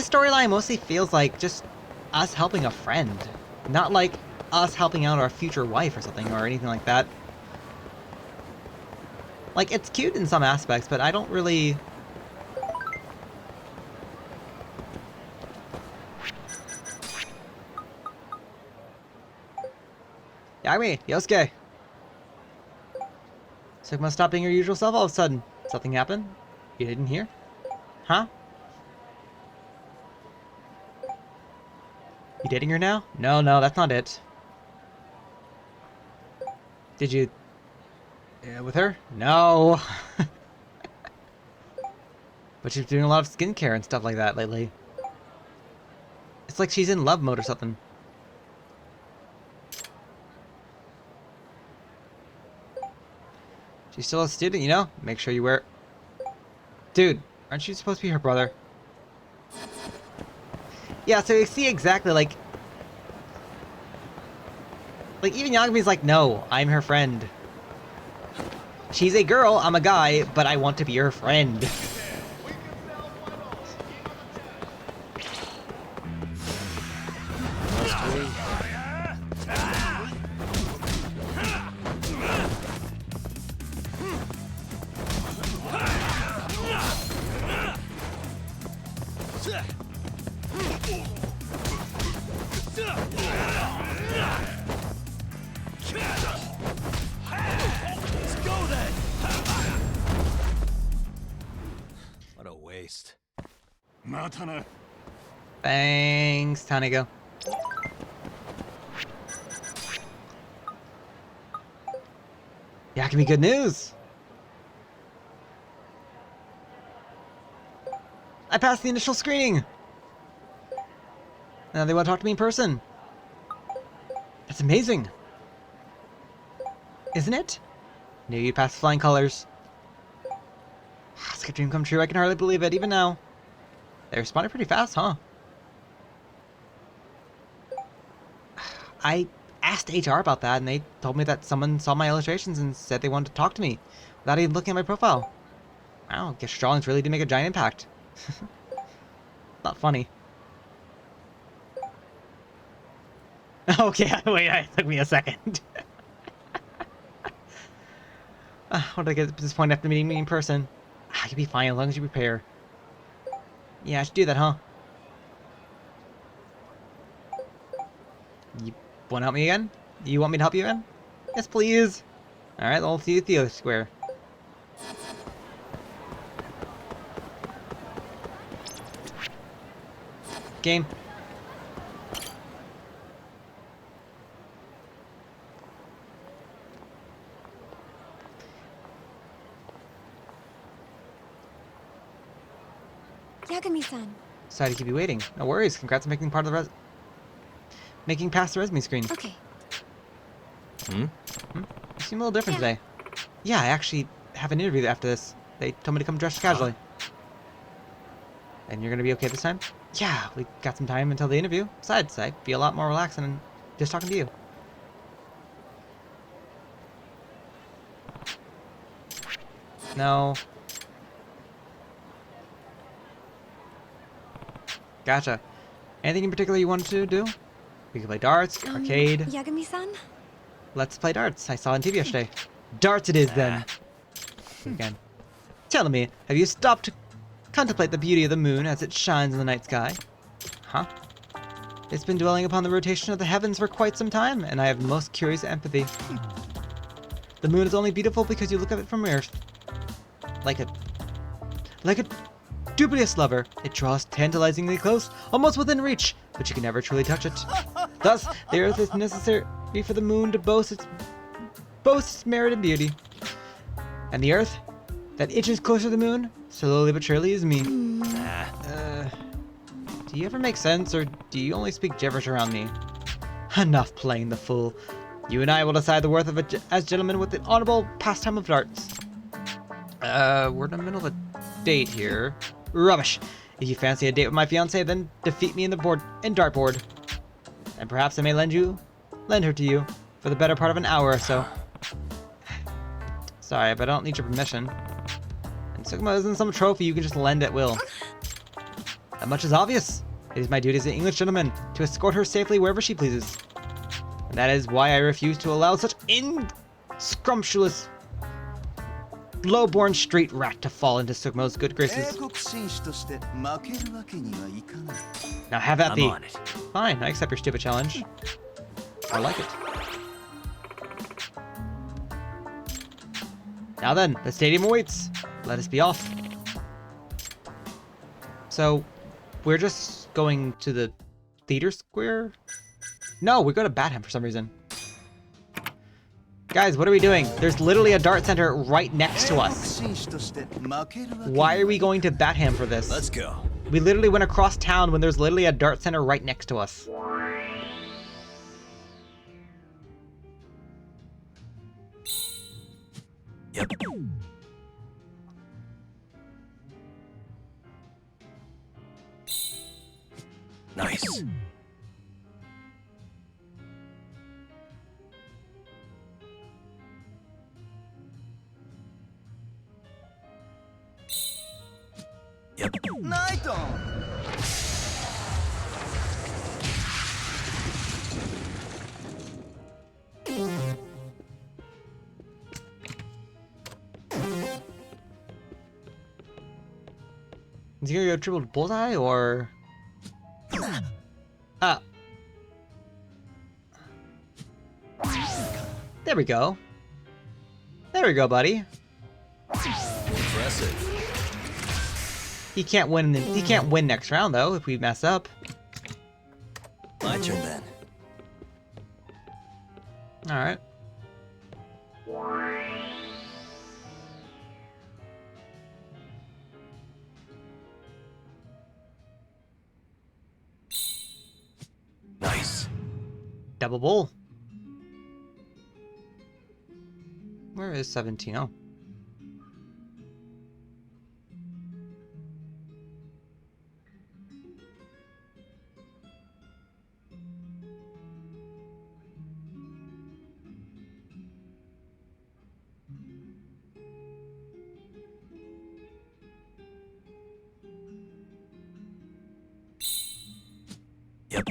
storyline mostly feels like just us helping a friend. Not like us helping out our future wife or something or anything like that. Like, it's cute in some aspects, but I don't really... Yagami, Yosuke. So you must stop being your usual self all of a sudden. Something happened? You didn't hear? Huh? You dating her now? No, that's not it. Did you... with her? No. But she's doing a lot of skincare and stuff like that lately. It's like she's in love mode or something. She's still a student, you know? Make sure you wear... Dude, aren't you supposed to be her brother? Yeah, so you see exactly, like... Like, even Yagami's like, no, I'm her friend. She's a girl, I'm a guy, but I want to be her friend. What a waste. Thanks, Tanigo. Yeah, can be good news. I passed the initial screening. Now they want to talk to me in person. That's amazing. Isn't it? Knew you'd pass flying colors. It's a dream come true. I can hardly believe it, even now. They responded pretty fast, huh? I asked HR about that, and they told me that someone saw my illustrations and said they wanted to talk to me without even looking at my profile. Wow, guess your drawings really do make a giant impact. Not funny. Okay, wait, it took me a second. What did I get at this point after meeting me in person? You'll be fine as long as you prepare. Yeah, I should do that, huh? You want to help me again? You want me to help you again? Yes, please. Alright, I'll see you at the square. Game. Yagami-san. Sorry to keep you waiting. No worries. Congrats on making part of the making past the resume screen. Okay. You seem a little different today. Yeah, I actually have an interview after this. They told me to come dressed casually. And you're gonna be okay this time? Yeah, we got some time until the interview. Besides, I feel a lot more relaxed than just talking to you. No. Gotcha. Anything in particular you wanted to do? We could play darts, arcade. Yagami-san? Let's play darts. I saw on TV yesterday. Darts it is then. Again. Tell me, have you stopped to contemplate the beauty of the moon as it shines in the night sky? Huh? It's been dwelling upon the rotation of the heavens for quite some time, and I have most curious empathy. The moon is only beautiful because you look at it from Earth. Like a dubious lover, it draws tantalizingly close, almost within reach, but you can never truly touch it. Thus, the Earth is necessary for the moon to boast its merit and beauty. And the Earth, that inches closer to the moon, slowly but surely is me. Do you ever make sense, or do you only speak gibberish around me? Enough playing the fool. You and I will decide the worth of it as gentlemen with the honorable pastime of darts. We're in the middle of a date here. Rubbish. If you fancy a date with my fiancée, then defeat me in the dartboard. And perhaps I may lend her to you for the better part of an hour or so. Sorry, but I don't need your permission. And Sugima isn't some trophy you can just lend at will. That much is obvious. It is my duty as an English gentleman to escort her safely wherever she pleases. And that is why I refuse to allow such scrumptious, low-born street rat to fall into Sugumo's good graces. Now have at thee. Fine, I accept your stupid challenge. I like it. Now then, the stadium awaits. Let us be off. So, we're just going to the theater square? No, we go to Batham for some reason. Guys, what are we doing? There's literally a dart center right next to us. Why are we going to Batham for this? Let's go. We literally went across town when there's literally a dart center right next to us. Yep. Nice. Yep. Is he gonna go triple bullseye or? Ah. There we go. There we go, buddy. Impressive. He can't win. He can't win next round though if we mess up. My turn then. All right. Nice. Double bull. Where is 17? Oh. Yep.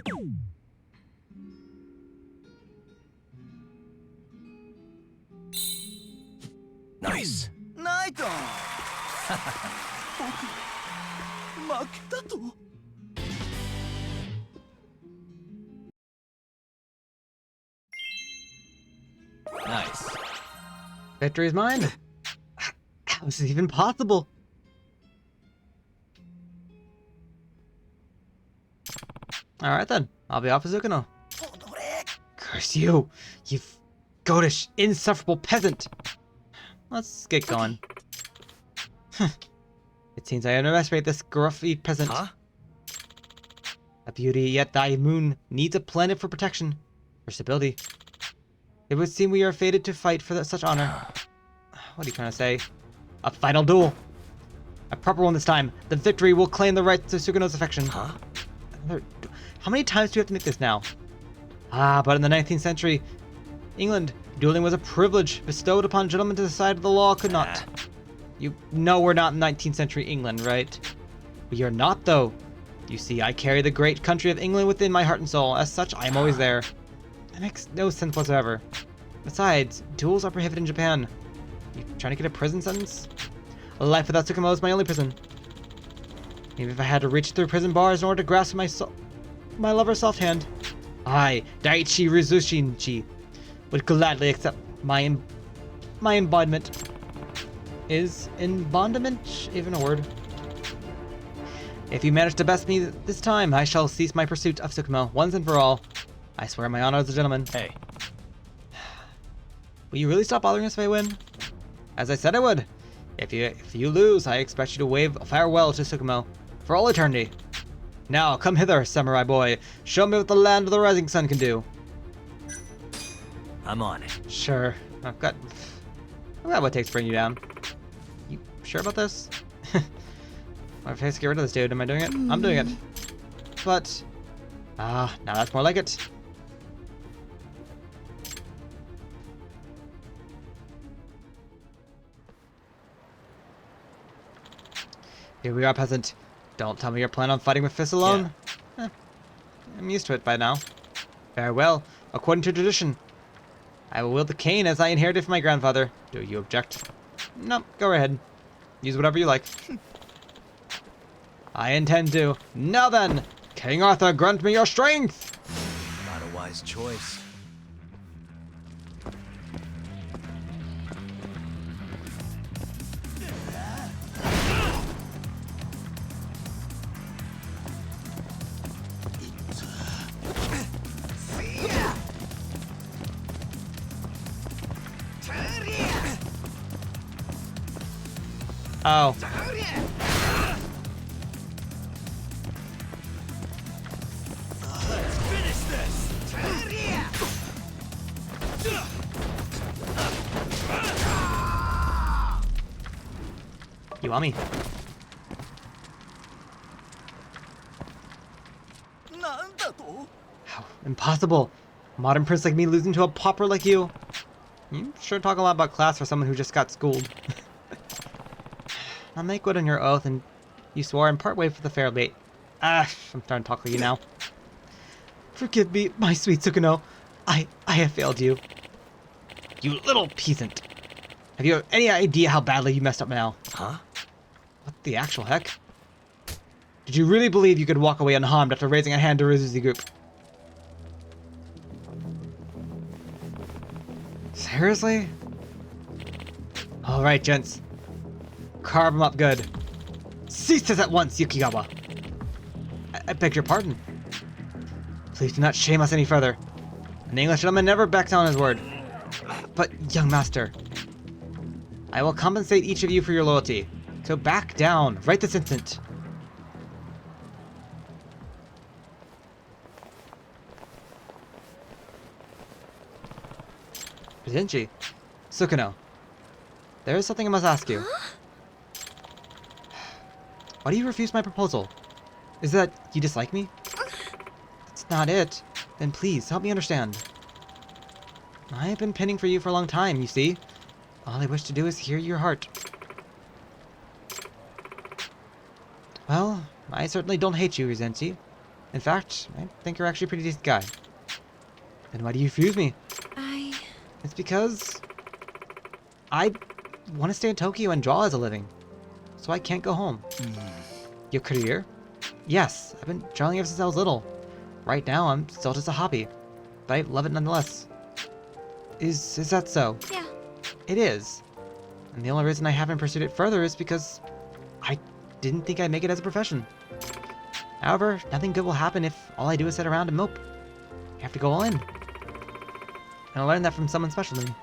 Nice. Nice. Victory is mine. How is this even possible? Alright then, I'll be off Azukuno. Curse you, you goatish, insufferable peasant! Let's get going. It seems I underestimate this gruffy peasant. Huh? A beauty, yet thy moon needs a planet for protection, for stability. It would seem we are fated to fight for such honor. What are you trying to say? A final duel! A proper one this time. The victory will claim the right to Suguno's affection. Huh? How many times do we have to make this now? Ah, but in the 19th century, England, dueling was a privilege bestowed upon gentlemen to the side of the law could not. You know we're not in 19th century England, right? We are not, though. You see, I carry the great country of England within my heart and soul. As such, I am always there. That makes no sense whatsoever. Besides, duels are prohibited in Japan. You trying to get a prison sentence? A life without Tsukumo is my only prison. Maybe if I had to reach through prison bars in order to grasp my lover's soft hand, I, Daiichi Rizushinchi, would gladly accept my embodiment. Is embodiment even a word? If you manage to best me this time, I shall cease my pursuit of Tsukumo once and for all. I swear my honor as a gentleman. Hey. Will you really stop bothering us if I win? As I said I would. If you lose, I expect you to wave farewell to Tsukumo for all eternity. Now, come hither, samurai boy. Show me what the land of the rising sun can do. I'm on it. Sure. I've got what it takes to bring you down. You sure about this? What if I have to get rid of this dude? Am I doing it? I'm doing it. But, now that's more like it. Here we are, peasant. Don't tell me you're planning on fighting with fists alone. Yeah. I'm used to it by now. Very well. According to tradition, I will wield the cane as I inherited from my grandfather. Do you object? No, go ahead. Use whatever you like. I intend to. Now then, King Arthur, grant me your strength! Not a wise choice. Oh. Let's finish this. You want me? How impossible. A modern prince like me losing to a pauper like you. You sure talk a lot about class for someone who just got schooled. Now make good on your oath, and you swore and part way for the fair bait. I'm starting to talk like you now. Forgive me, my sweet Tsukuno. I have failed you. You little peasant. Have you any idea how badly you messed up now? Huh? What the actual heck? Did you really believe you could walk away unharmed after raising a hand to Rizuzi group? Seriously? Alright, gents. Carve him up good. Cease this at once, Yukigawa. I beg your pardon. Please do not shame us any further. An English gentleman never backs down his word. But, young master, I will compensate each of you for your loyalty. So back down, right this instant. Zenji, Tsukuno, there is something I must ask you. Why do you refuse my proposal? Is that you dislike me? That's not it. Then please, help me understand. I have been pinning for you for a long time, you see. All I wish to do is hear your heart. Well, I certainly don't hate you, Zenji. In fact, I think you're actually a pretty decent guy. Then why do you refuse me? It's because I want to stay in Tokyo and draw as a living. So I can't go home. Your career? Yes, I've been drawing ever since I was little. Right now, I'm still just a hobby. But I love it nonetheless. Is that so? Yeah. It is. And the only reason I haven't pursued it further is because I didn't think I'd make it as a profession. However, nothing good will happen if all I do is sit around and mope. You have to go all in. And I learned that from someone special to me.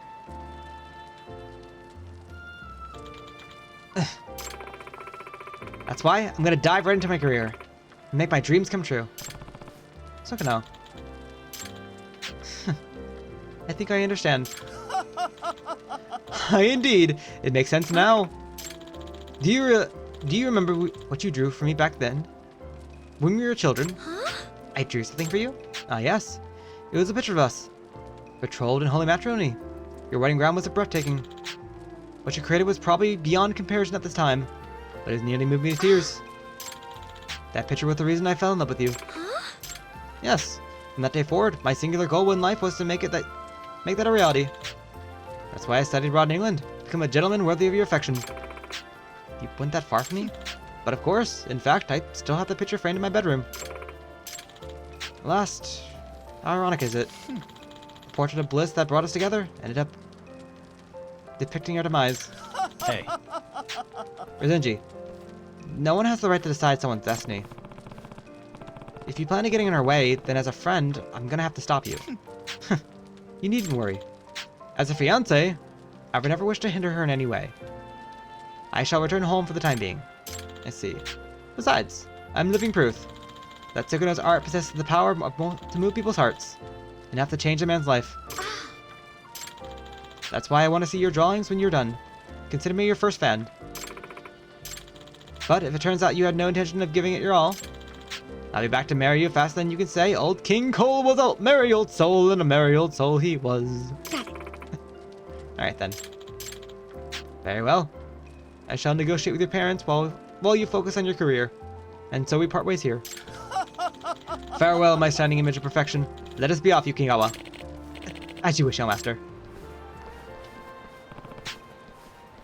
That's why I'm gonna dive right into my career and make my dreams come true. Tsukuno. I think I understand. Indeed, it makes sense now. Do you remember what you drew for me back then? When we were children? Huh? I drew something for you? Ah, yes. It was a picture of us. Betrothed in holy matrimony. Your wedding gown was breathtaking. What you created was probably beyond comparison at this time, but it nearly moved me to tears. That picture was the reason I fell in love with you. Huh? Yes. From that day forward, my singular goal in life was to make that a reality. That's why I studied abroad in England. Become a gentleman worthy of your affection. You went that far for me? But of course, in fact, I still have the picture framed in my bedroom. Last, how ironic is it? The portrait of bliss that brought us together ended up depicting our demise. Hey, Rizenji, no one has the right to decide someone's destiny. If you plan on getting in our way, then as a friend, I'm gonna have to stop you. You needn't worry. As a fiancé, I would never wish to hinder her in any way. I shall return home for the time being. I see. Besides, I'm living proof that Sugino's art possesses the power to move people's hearts, enough to change a man's life. That's why I want to see your drawings when you're done. Consider me your first fan. But if it turns out you had no intention of giving it your all, I'll be back to marry you faster than you can say, old King Cole was a merry old soul, and a merry old soul he was. Got it. Alright then. Very well. I shall negotiate with your parents while you focus on your career. And so we part ways here. Farewell, my shining image of perfection. Let us be off, Yukigawa. As you wish, young master.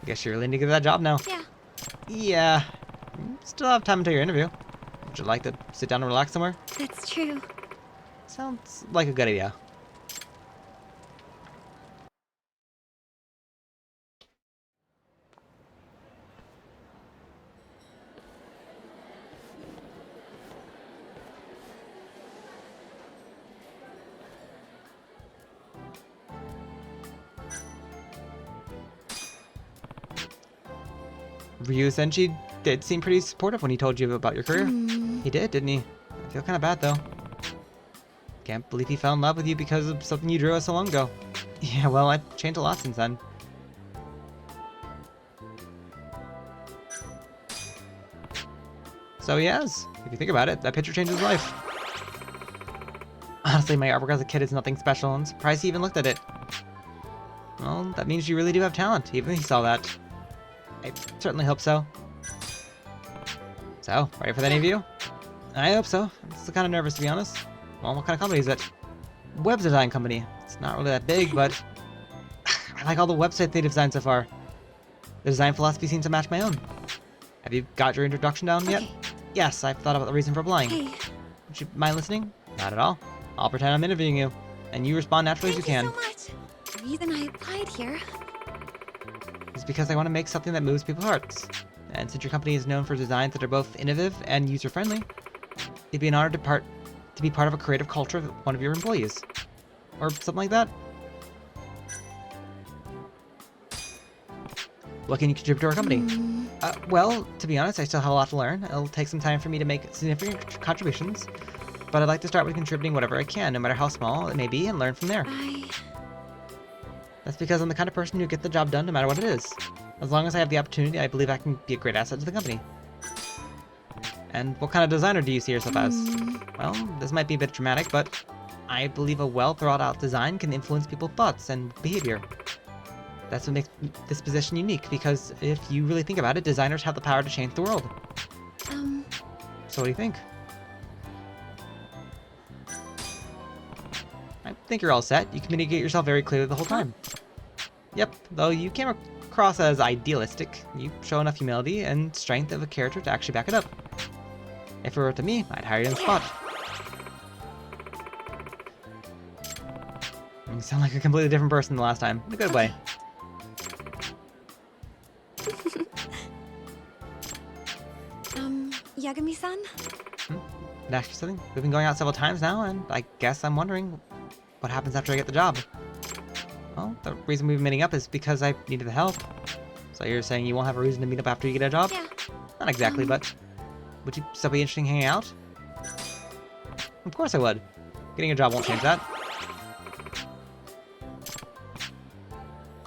Guess you're really into get that job now. Yeah. Yeah. Still have time until your interview. Would you like to sit down and relax somewhere? That's true. Sounds like a good idea. Ryu Senshi did seem pretty supportive when he told you about your career. He did, didn't he? I feel kind of bad, though. Can't believe he fell in love with you because of something you drew us so long ago. Yeah, well, I've changed a lot since then. So he has. If you think about it, that picture changed his life. Honestly, my artwork as a kid is nothing special. I'm surprised he even looked at it. Well, that means you really do have talent, even if he saw that. I certainly hope so. So, ready for the interview? I hope so. I'm still kind of nervous, to be honest. Well, what kind of company is it? Web design company. It's not really that big, but I like all the websites they designed so far. The design philosophy seems to match my own. Have you got your introduction down yet? Okay. Yes, I've thought about the reason for applying. Hey. Would you mind listening? Not at all. I'll pretend I'm interviewing you, and you respond naturally as you can. Thank you so much. The reason I applied here. Is because I want to make something that moves people's hearts. And since your company is known for designs that are both innovative and user-friendly, it'd be an honor to be part of a creative culture of one of your employees. Or something like that. What can you contribute to our company? Well, to be honest, I still have a lot to learn. It'll take some time for me to make significant contributions, but I'd like to start with contributing whatever I can, no matter how small it may be, and learn from there. That's because I'm the kind of person who gets the job done no matter what it is. As long as I have the opportunity, I believe I can be a great asset to the company. And what kind of designer do you see yourself as? Well, this might be a bit dramatic, but I believe a well thought out design can influence people's thoughts and behavior. That's what makes this position unique, because if you really think about it, designers have the power to change the world. So what do you think? I think you're all set. You communicate yourself very clearly the whole time. Yep, though you came across as idealistic, you show enough humility and strength of a character to actually back it up. If it were up to me, I'd hire you on the spot. You sound like a completely different person than last time, in a good way. Yagami-san? Can I ask you something? We've been going out several times now, and I guess I'm wondering what happens after I get the job. Well, the reason we've been meeting up is because I needed the help. So you're saying you won't have a reason to meet up after you get a job? Yeah. Not exactly, but would you still be interested in hanging out? Of course I would. Getting a job won't change that.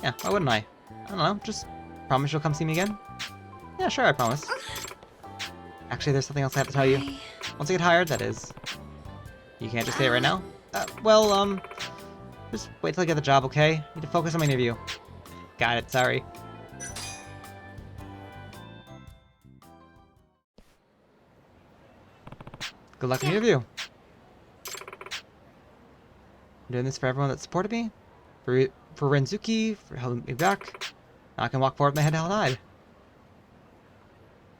Yeah, why wouldn't I? I don't know, just promise you'll come see me again? Yeah, sure, I promise. Actually, there's something else I have to tell you. Once I get hired, that is. You can't just say it right now? Well, just wait till I get the job, okay? Need to focus on my interview. Got it, sorry. Good luck in the Yeah. interview. I'm doing this for everyone that supported me. For Renzuki, for helping me back. Now I can walk forward with my head held high.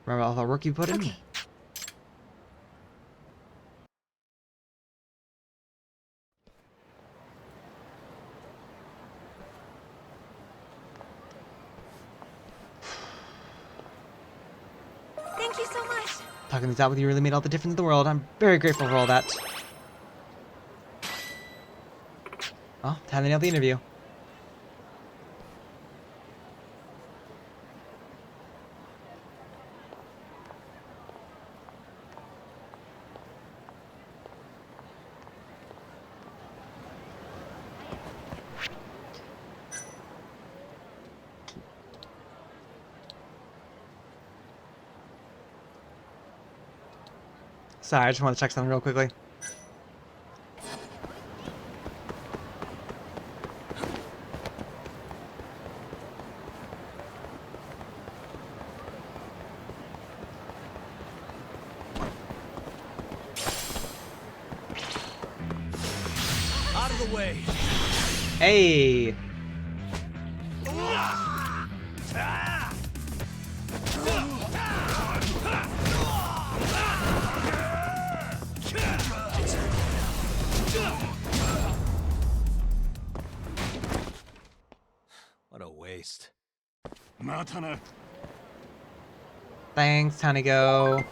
Remember all the work you put in? Okay. Thank you so much. Talking this out with you really made all the difference in the world. I'm very grateful for all that. Well, time to nail the interview. Sorry, I just want to check something real quickly. Out of the way. Hey! What a waste. Thanks, Tanigo.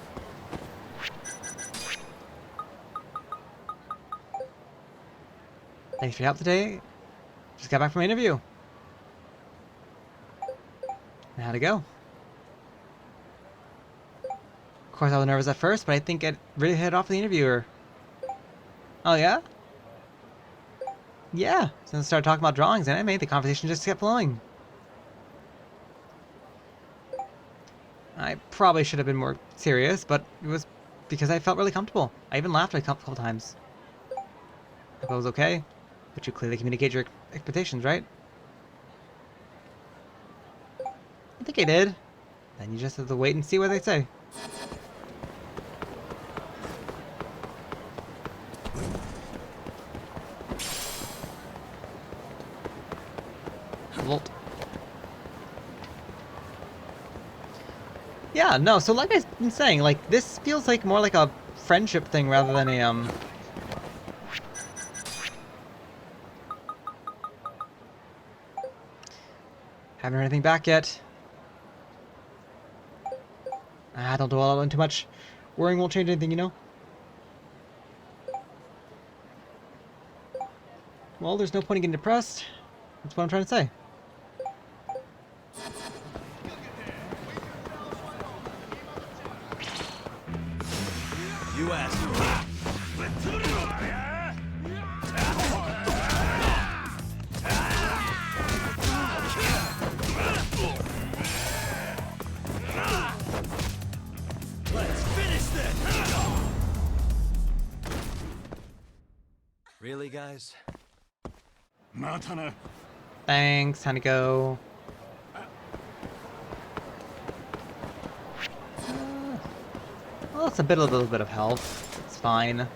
Thanks for your help today. Just got back from my interview. And how'd it go? Of course, I was nervous at first, but I think it really hit off the interviewer. Oh, yeah? Yeah. Since I started talking about drawings and anime, the conversation just kept flowing. I probably should have been more serious, but it was because I felt really comfortable. I even laughed a couple times. Hope I was okay. But you clearly communicate your expectations, right? I think I did. Then you just have to wait and see what they say. Volt. Yeah, no, so like I've been saying, like, this feels like more like a friendship thing rather than a, Haven't heard anything back yet. Don't dwell on too much. Worrying won't change anything, you know? Well, there's no point in getting depressed. That's what I'm trying to say. You asked for it. Let's finish this. Really, guys? Thanks, Tanigo. Well, it's a little bit of health. It's fine. I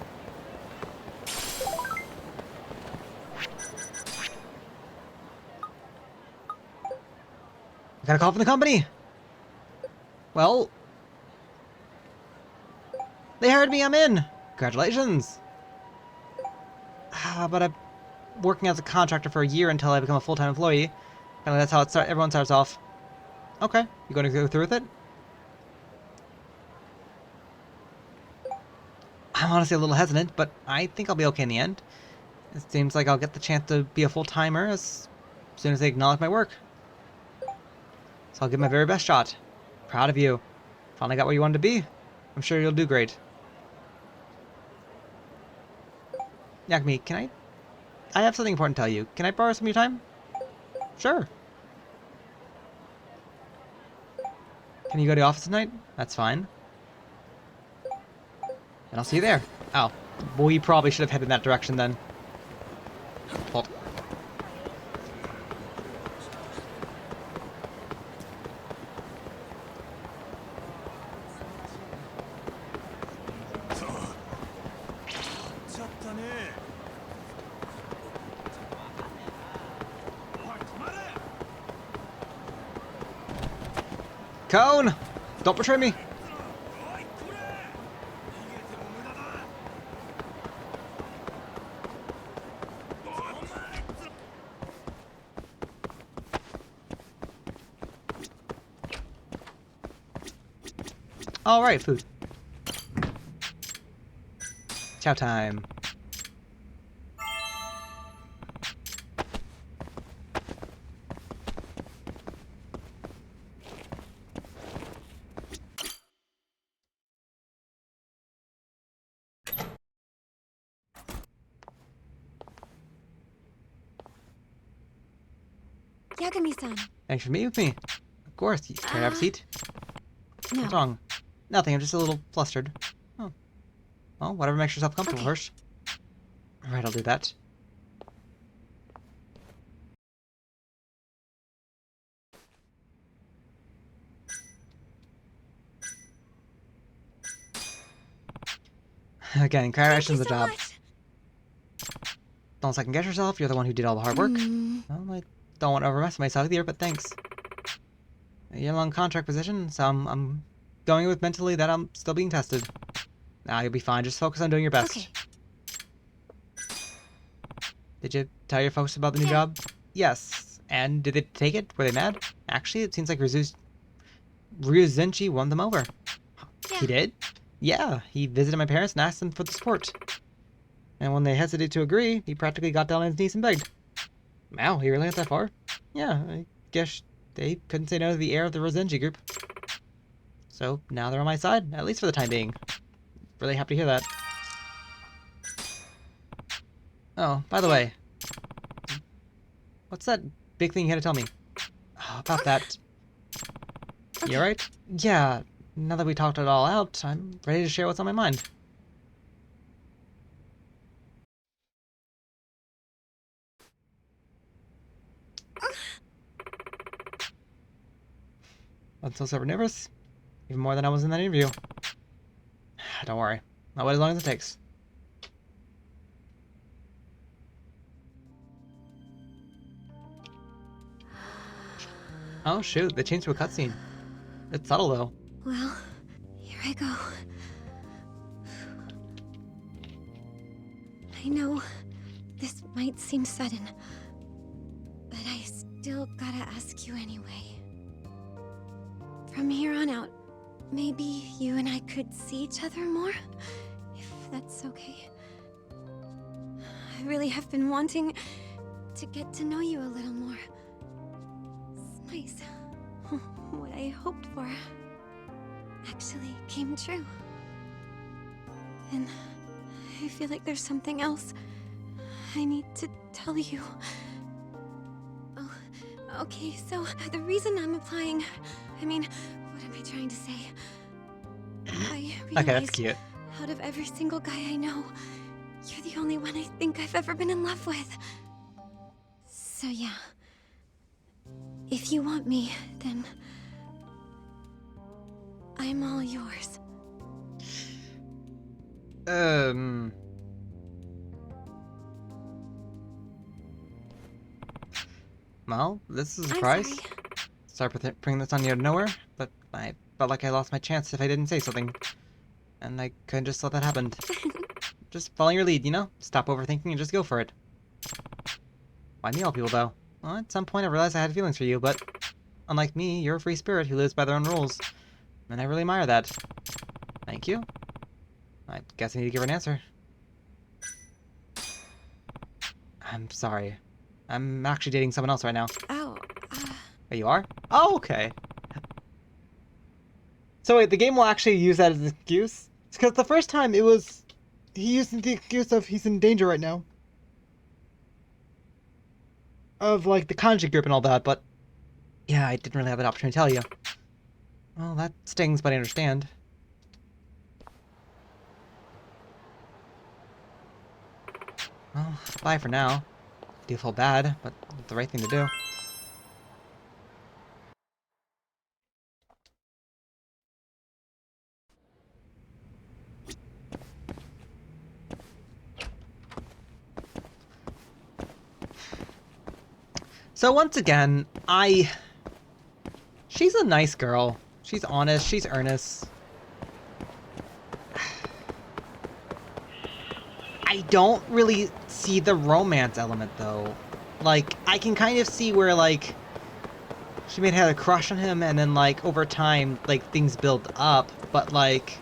got a call from the company. Well, they hired me. I'm in. Congratulations. But I'm working as a contractor for a year until I become a full-time employee. And that's how everyone starts off. Okay, you going to go through with it? I'm honestly a little hesitant, but I think I'll be okay in the end. It seems like I'll get the chance to be a full-timer as soon as they acknowledge my work. So I'll give my very best shot. Proud of you. Finally got what you wanted to be. I'm sure you'll do great. Yakumi, can I have something important to tell you. Can I borrow some of your time? Sure. Can you go to the office tonight? That's fine. And I'll see you there. Oh. Well, we probably should have headed in that direction then. Hold. Cone! Don't betray me! Alright, food. Chow time. Yagami-san. Thanks for meeting with me. Of course. Can I have a seat? No. What's wrong? Nothing. I'm just a little flustered. Oh. Well, whatever makes yourself comfortable Okay. first. Alright, I'll do that. Again, congratulations on the job. Don't second guess yourself. You're the one who did all the hard work. Well, I don't want to overmess myself either, but thanks. A year-long contract position, so I'm going with mentally that I'm still being tested. Nah, you'll be fine. Just focus on doing your best. Okay. Did you tell your folks about the new Yeah. job? Yes. And did they take it? Were they mad? Actually, it seems like Ryuzenchi won them over. Yeah. He did? Yeah, he visited my parents and asked them for the support. And when they hesitated to agree, he practically got down on his knees and begged. Wow, he really went that far? Yeah, I guess they couldn't say no to the heir of the Ryuzenchi group. So now they're on my side, at least for the time being. Really happy to hear that. Oh, by the way. What's that big thing you had to tell me? Oh, about that. You alright? Yeah, now that we talked it all out, I'm ready to share what's on my mind. I'm so super nervous. Even more than I was in that interview. Don't worry. I'll wait as long as it takes. Oh shoot, they changed to a cutscene. It's subtle though. Well, here I go. I know this might seem sudden, but I still gotta ask you anyway. From here on out, maybe you and I could see each other more, if that's okay. I really have been wanting to get to know you a little more. It's nice. What I hoped for actually came true. And I feel like there's something else I need to tell you. Oh, okay, so the reason I'm applying, I mean, what am I trying to say? I realized Okay, that's cute. out of every single guy I know, you're the only one I think I've ever been in love with. So yeah, if you want me, then I'm all yours. Well, this is a I'm surprise. sorry. Sorry for bringing this on you out of nowhere, but I felt like I lost my chance if I didn't say something. And I couldn't just let that happen. Just follow your lead, you know? Stop overthinking and just go for it. Why me all people, though? Well, at some point I realized I had feelings for you, but unlike me, you're a free spirit who lives by their own rules. And I really admire that. Thank you. I guess I need to give her an answer. I'm sorry. I'm actually dating someone else right now. Oh, Oh, you are? Oh, okay. So wait, the game will actually use that as an excuse? It's because the first time it was... He used the excuse of he's in danger right now. Of, like, the kanji group and all that, but... Yeah, I didn't really have an opportunity to tell you. Well, that stings, but I understand. Well, bye for now. Do feel bad, but it's the right thing to do. So once again, she's a nice girl. She's honest, she's earnest. I don't really see the romance element, though. Like, I can kind of see where, like, she may have had a crush on him, and then, like, over time, like, things build up, but, like...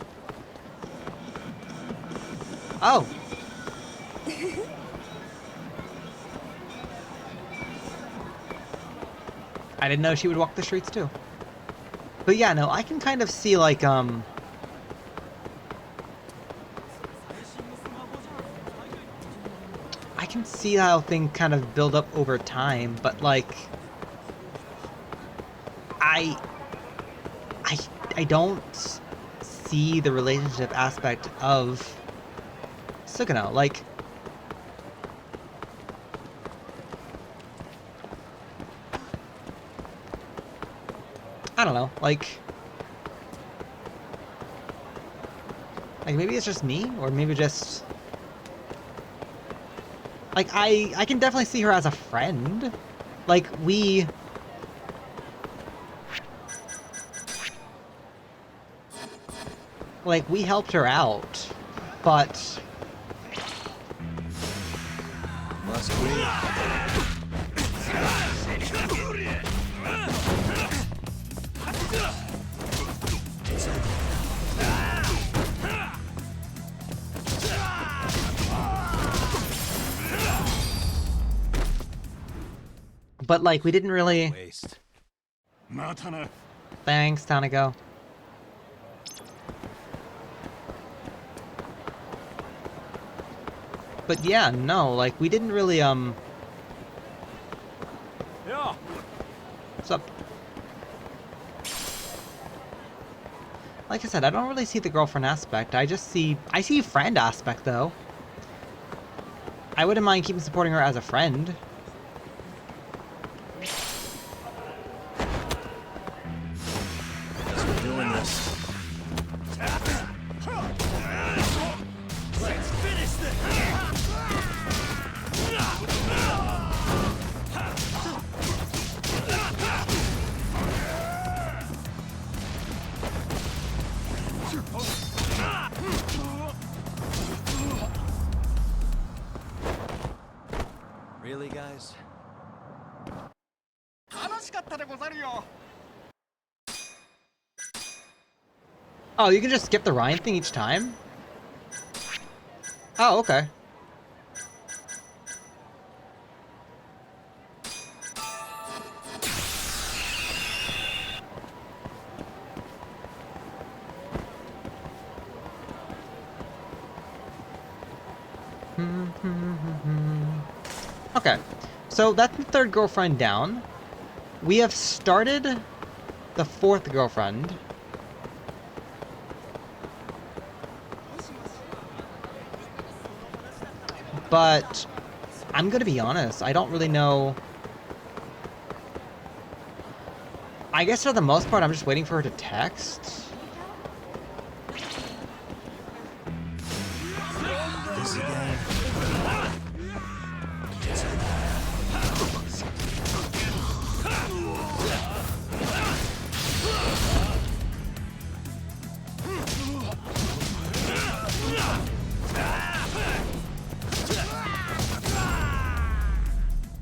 Oh! I didn't know she would walk the streets, too. But yeah, no, I can kind of see, like, I can see how things kind of build up over time, but, like... I don't see the relationship aspect of Sugano. Like, I don't know, like maybe it's just me, or maybe just like I can definitely see her as a friend. Like we helped her out, but Must we? but like we didn't really. Waste. Thanks, Tanago. But yeah, no, like we didn't really Yeah. What's up? Like I said, I don't really see the girlfriend aspect. I see friend aspect though. I wouldn't mind keeping supporting her as a friend. Guess we're doing this. Let's finish this. Really, guys? Oh, you can just skip the Ryan thing each time? Oh, okay. Okay, so that's the third girlfriend down. We have started the fourth girlfriend. But I'm gonna be honest, I don't really know. I guess for the most part, I'm just waiting for her to text. This again.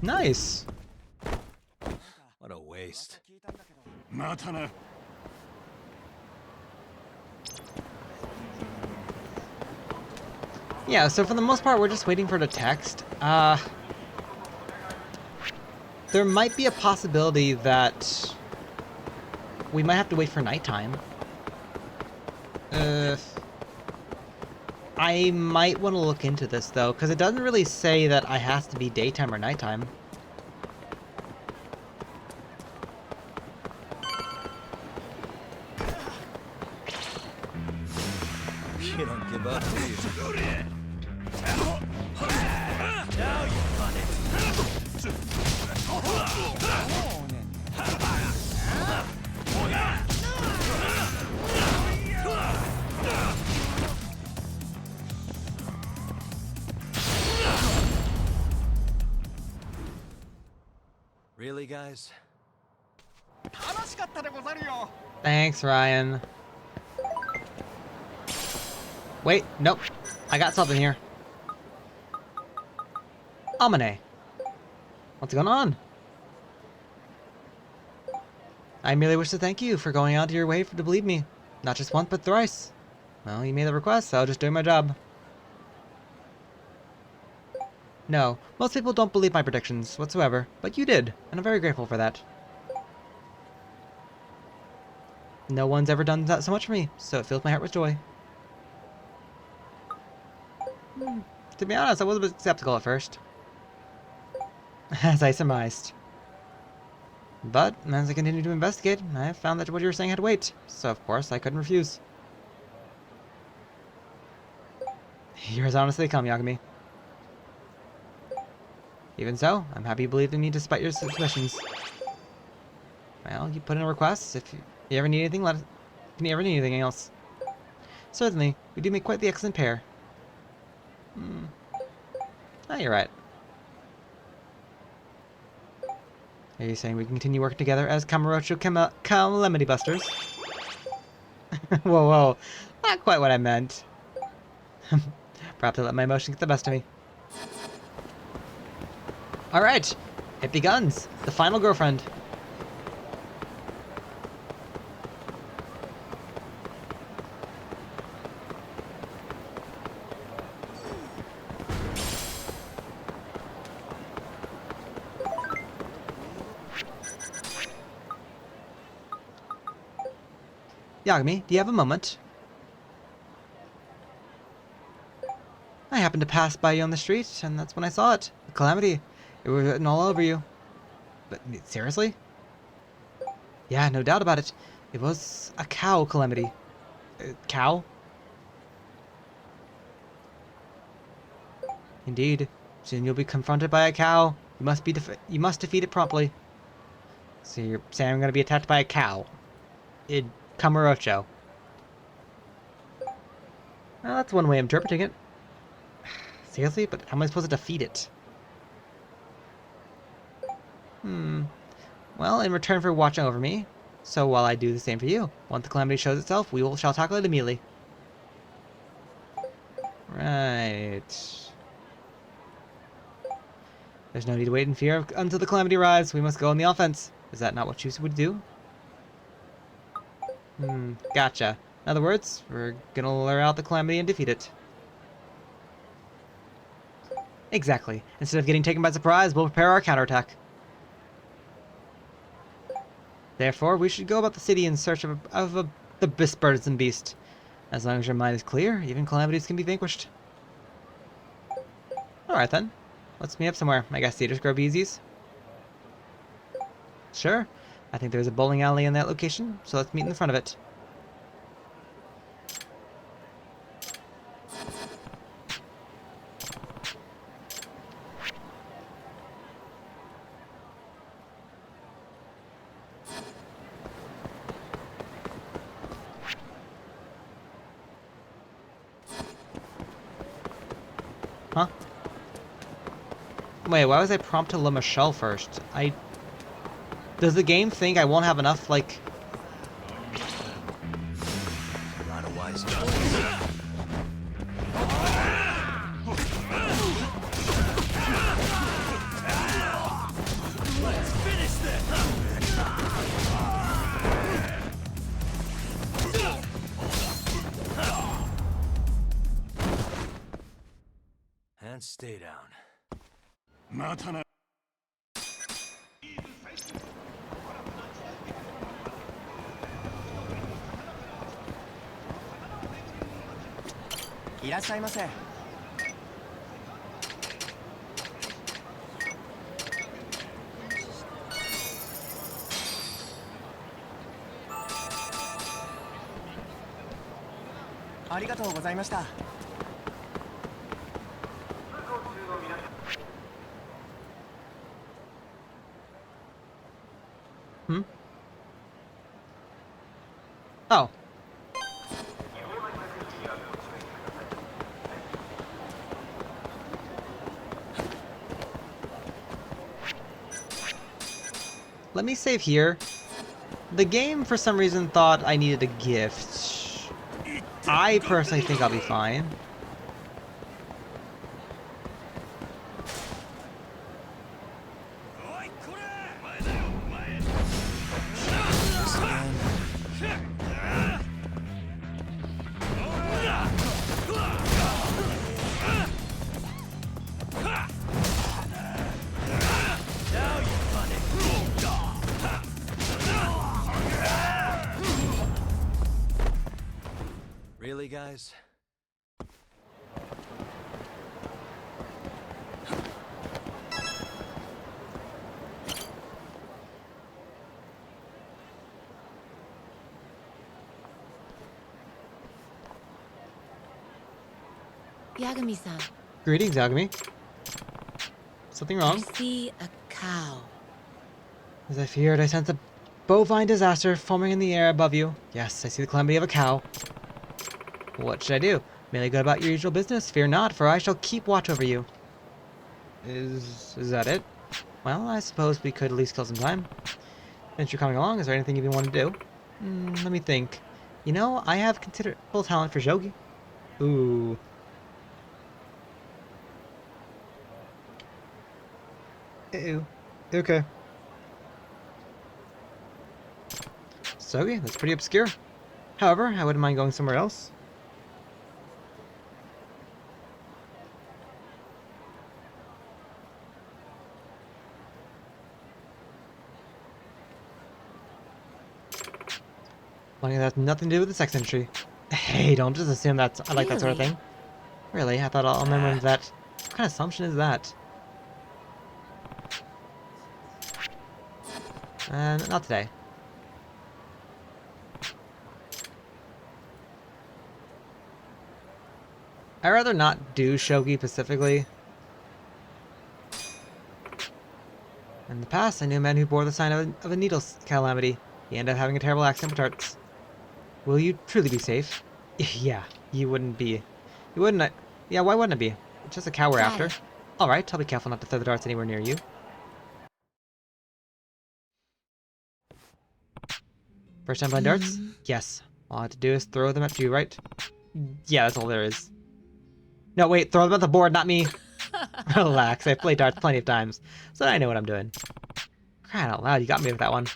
Nice. What a waste. Yeah, so for the most part, we're just waiting for her to text. There might be a possibility that we might have to wait for nighttime. I might want to look into this, though, because it doesn't really say that I has to be daytime or nighttime. You don't give up, do you? Now you've done it. Really, guys? Thanks, Ryan. Wait, nope. I got something here. Amane. What's going on? I merely wish to thank you for going out of your way to believe me. Not just once, but thrice. Well, you made the request, so I'll just do my job. No, most people don't believe my predictions whatsoever, but you did, and I'm very grateful for that. No one's ever done that so much for me, so it fills my heart with joy. To be honest, I was a bit skeptical at first. As I surmised. But, as I continued to investigate, I found that what you were saying had weight, so of course I couldn't refuse. You're as honest as they come, Yagami. Even so, I'm happy you believed in me despite your suspicions. Well, you put in a request. If you ever need anything, if you ever need anything else. Certainly, we do make quite the excellent pair. Ah, you're right. Are you saying we can continue working together as Kamurocho Calamity Busters? Whoa, whoa. Not quite what I meant. Perhaps I let my emotion get the best of me. Alright, it begins. The final girlfriend. Yagami, do you have a moment? I happened to pass by you on the street, and that's when I saw it. The calamity. It was written all over you. But, seriously? Yeah, no doubt about it. It was a cow calamity. Cow? Indeed. Soon you'll be confronted by a cow. You must defeat it promptly. So you're saying I'm going to be attacked by a cow? In Kamurocho. Well, that's one way of interpreting it. Seriously? But how am I supposed to defeat it? Well, in return for watching over me, so while I do the same for you, once the calamity shows itself, shall tackle it immediately. Right. There's no need to wait in fear until the calamity arrives. We must go on the offense. Is that not what you would do? Gotcha. In other words, we're gonna lure out the calamity and defeat it. Exactly. Instead of getting taken by surprise, we'll prepare our counterattack. Therefore, we should go about the city in search of the burdensome beast. As long as your mind is clear, even calamities can be vanquished. Alright then. Let's meet up somewhere. I guess Cedars Grove Easies? Sure. I think there's a bowling alley in that location, so let's meet in the front of it. Huh? Wait, why was I prompted to Le Michelle first? Does the game think I won't have enough, like... Not a wise choice. Let's finish this! And stay down. いらっしゃいませ。ありがとうございました。Oh. Let me save here. The game, for some reason, thought I needed a gift. I personally think I'll be fine. Really, guys? Yagami-san, Greetings, Yagami. Something wrong? I see a cow. As I feared, I sense a bovine disaster forming in the air above you. Yes, I see the calamity of a cow. What should I do? Merely go about your usual business. Fear not, for I shall keep watch over you. Is that it? Well, I suppose we could at least kill some time. Since you're coming along, is there anything you even want to do? Let me think. You know, I have considerable talent for shogi. Ooh. Ew. Okay. Shogi? That's pretty obscure. However, I wouldn't mind going somewhere else. Funny, that's nothing to do with the sex industry. Hey, don't just assume that's I like that sort of Really? thing. Really? I thought I'll remember that. What kind of assumption is that? Not today. I'd rather not do shogi specifically. In the past, I knew a man who bore the sign of a needle calamity. He ended up having a terrible accident with darts. Will you truly be safe? Yeah, you wouldn't be. You wouldn't. Yeah, why wouldn't it be? It's just a cow we're Got after. it. Alright, I'll be careful not to throw the darts anywhere near you. First time playing darts? Yes. All I have to do is throw them at you, right? Yeah, that's all there is. No, wait, throw them at the board, not me. Relax, I've played darts plenty of times, so I know what I'm doing. Crying out loud, you got me with that one.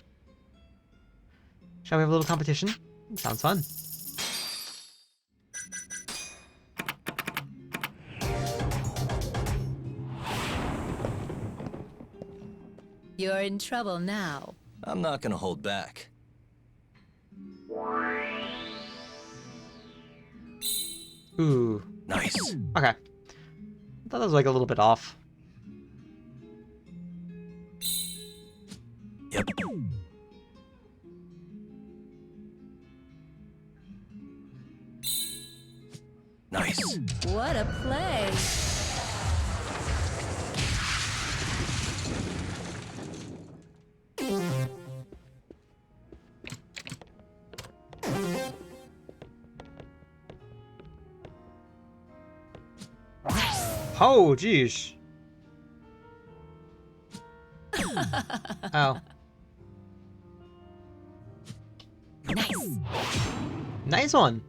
Shall we have a little competition? Sounds fun. You're in trouble now. I'm not gonna hold back. Ooh. Nice. Okay. I thought that was like a little bit off. Yep. Nice. What a play. Oh, jeez. Oh. Nice. Nice one.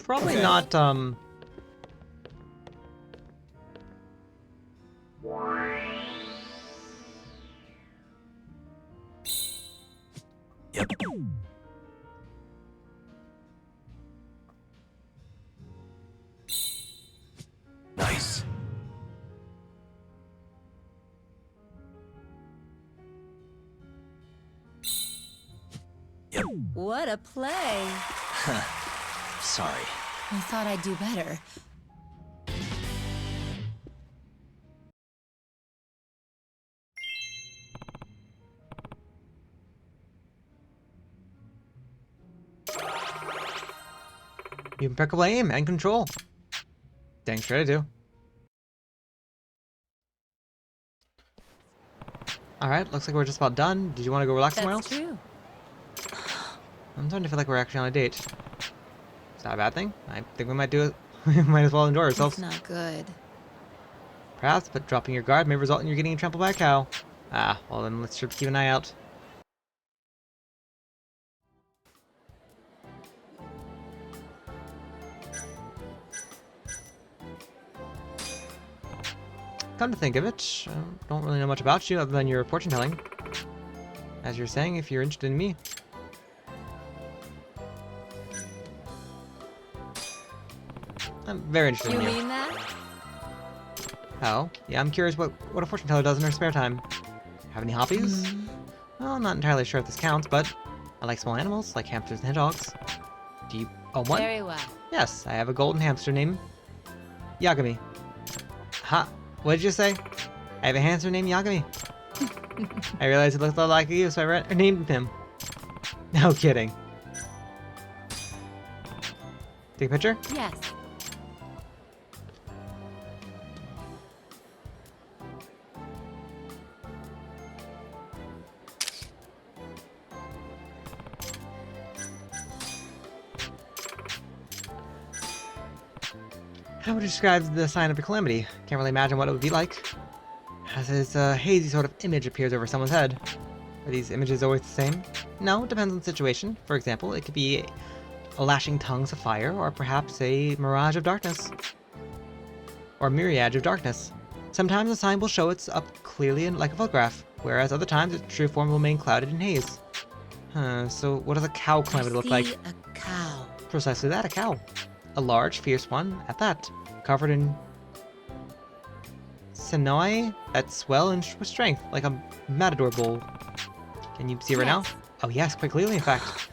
Probably Okay. not, Yep. Nice. Yep. What a play. Sorry. I thought I'd do better. impeccable aim and control. Dang straight I do. Alright, looks like we're just about done. Did you want to go relax somewhere That's else? true. I'm starting to feel like we're actually on a date. Is that a bad thing? I think we might do it. We might as well enjoy ourselves. That's not good. Perhaps, but dropping your guard may result in you getting trampled by a cow. Ah, well then let's sure keep an eye out. Come to think of it, I don't really know much about you other than your fortune telling. As you're saying, if you're interested in me. I'm very interested You in you. mean that? Oh, yeah, I'm curious what a fortune teller does in her spare time. Have any hobbies? Well, I'm not entirely sure if this counts, but I like small animals, like hamsters and hedgehogs. Do you own one? Very well. Yes, I have a golden hamster named Yagami. Ha! What did you say? I have a hamster named Yagami. I realized it looked a lot like you, so I named him. No kidding. Take a picture? Yes. How would you describe the sign of a calamity? Can't really imagine what it would be like. As this hazy sort of image appears over someone's head. Are these images always the same? No, it depends on the situation. For example, it could be a lashing tongues of fire, or perhaps a mirage of darkness. Or a myriad of darkness. Sometimes the sign will show it's up clearly like a photograph, whereas other times its true form will remain clouded in haze. So what does a cow calamity look like? A cow. Precisely that, a cow. A large, fierce one, at that, covered in Ch9 that swell with strength, like a matador bull. Can you see right now? Yes. Oh yes, quite clearly in fact.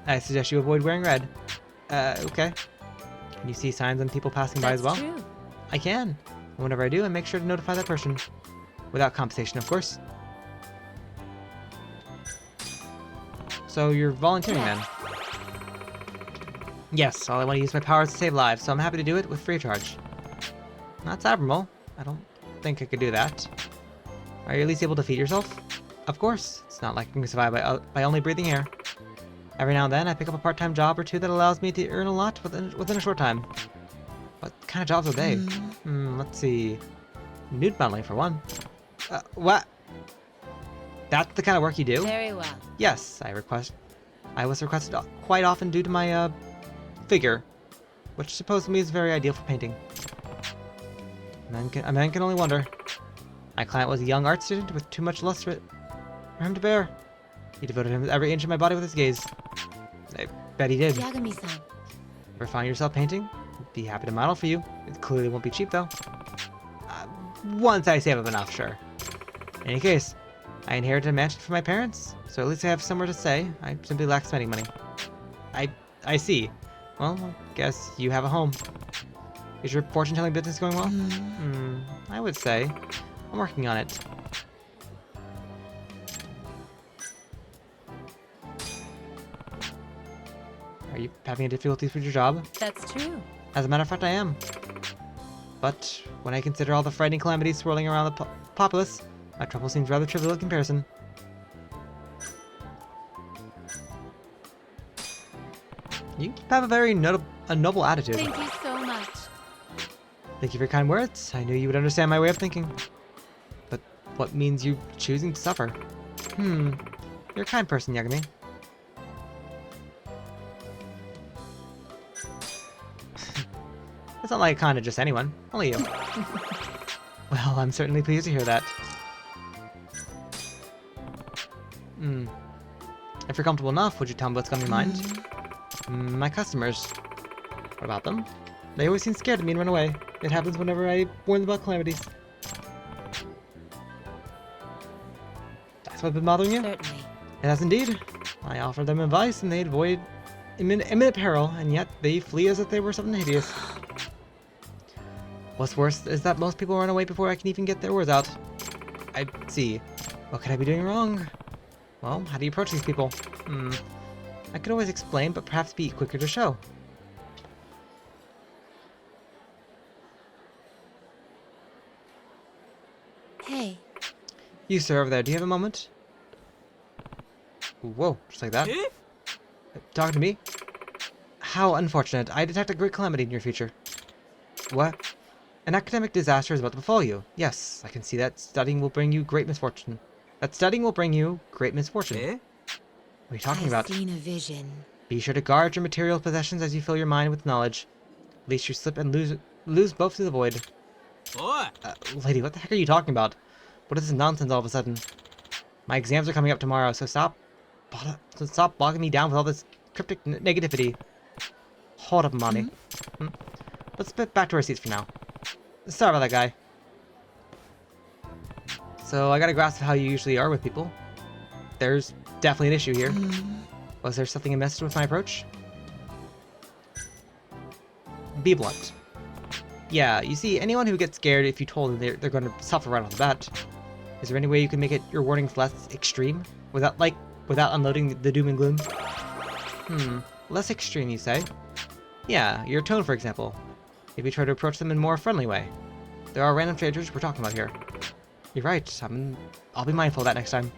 I suggest you avoid wearing red. Okay. Can you see signs on people passing by as well? True. I can. And whenever I do, I make sure to notify that person. Without compensation, of course. So you're volunteering then? Yes, all I want to use my powers to save lives, so I'm happy to do it with free of charge. That's admirable. I don't think I could do that. Are you at least able to feed yourself? Of course. It's not like I can survive by only breathing air. Every now and then, I pick up a part-time job or two that allows me to earn a lot within a short time. What kind of jobs are they? Let's see. Nude modeling, for one. What? That's the kind of work you do? Very well. Yes, I was requested quite often due to my, figure, which supposedly is very ideal for painting. A man can only wonder. My client was a young art student with too much lust for him to bear. He devoted him every inch of my body with his gaze. I bet he did. Yagami-san. Ever find yourself painting? Be happy to model for you. It clearly won't be cheap, though. Once I save up enough, sure. In any case, I inherited a mansion from my parents, so at least I have somewhere to stay. I simply lack spending money. I see. Well, I guess you have a home. Is your fortune-telling business going well? I would say. I'm working on it. Are you having any difficulties with your job? That's true. As a matter of fact, I am. But when I consider all the frightening calamities swirling around the populace, my trouble seems rather trivial in comparison. You have a very noble attitude. Thank you so much. Thank you for your kind words. I knew you would understand my way of thinking. But what means you choosing to suffer? You're a kind person, Yagami. It's not like kind of just anyone. Only you. Well, I'm certainly pleased to hear that. If you're comfortable enough, would you tell me what's on your mind? My customers. What about them? They always seem scared of me and run away. It happens whenever I warn them about calamities. That's what's been bothering you? Certainly. It has indeed. I offer them advice and they avoid imminent peril, and yet they flee as if they were something hideous. What's worse is that most people run away before I can even get their words out. I see. What could I be doing wrong? Well, how do you approach these people? I could always explain, but perhaps be quicker to show. Hey. You, sir, over there, do you have a moment? Whoa, just like that. Talking to me? How unfortunate. I detect a great calamity in your future. What? An academic disaster is about to befall you. Yes, I can see that. Studying will bring you great misfortune. that studying will bring you great misfortune. Eh? What are you talking I've about? seen a vision. Be sure to guard your material possessions as you fill your mind with knowledge. Lest you slip and lose both to the void. Oi! Lady, what the heck are you talking about? What is this nonsense all of a sudden? My exams are coming up tomorrow, so stop bogging me down with all this cryptic negativity. Hold up, Amani. Let's get back to our seats for now. Sorry about that, guy. So I got a grasp of how you usually are with people. There's definitely an issue here. Was there something amiss with my approach? Be blunt. Yeah, you see, anyone who gets scared if you told them they're going to suffer right off the bat. Is there any way you can make it your warnings less extreme? Without unloading the doom and gloom? Less extreme, you say? Yeah, your tone, for example. Maybe try to approach them in a more friendly way. There are random strangers we're talking about here. You're right, I'll be mindful of that next time.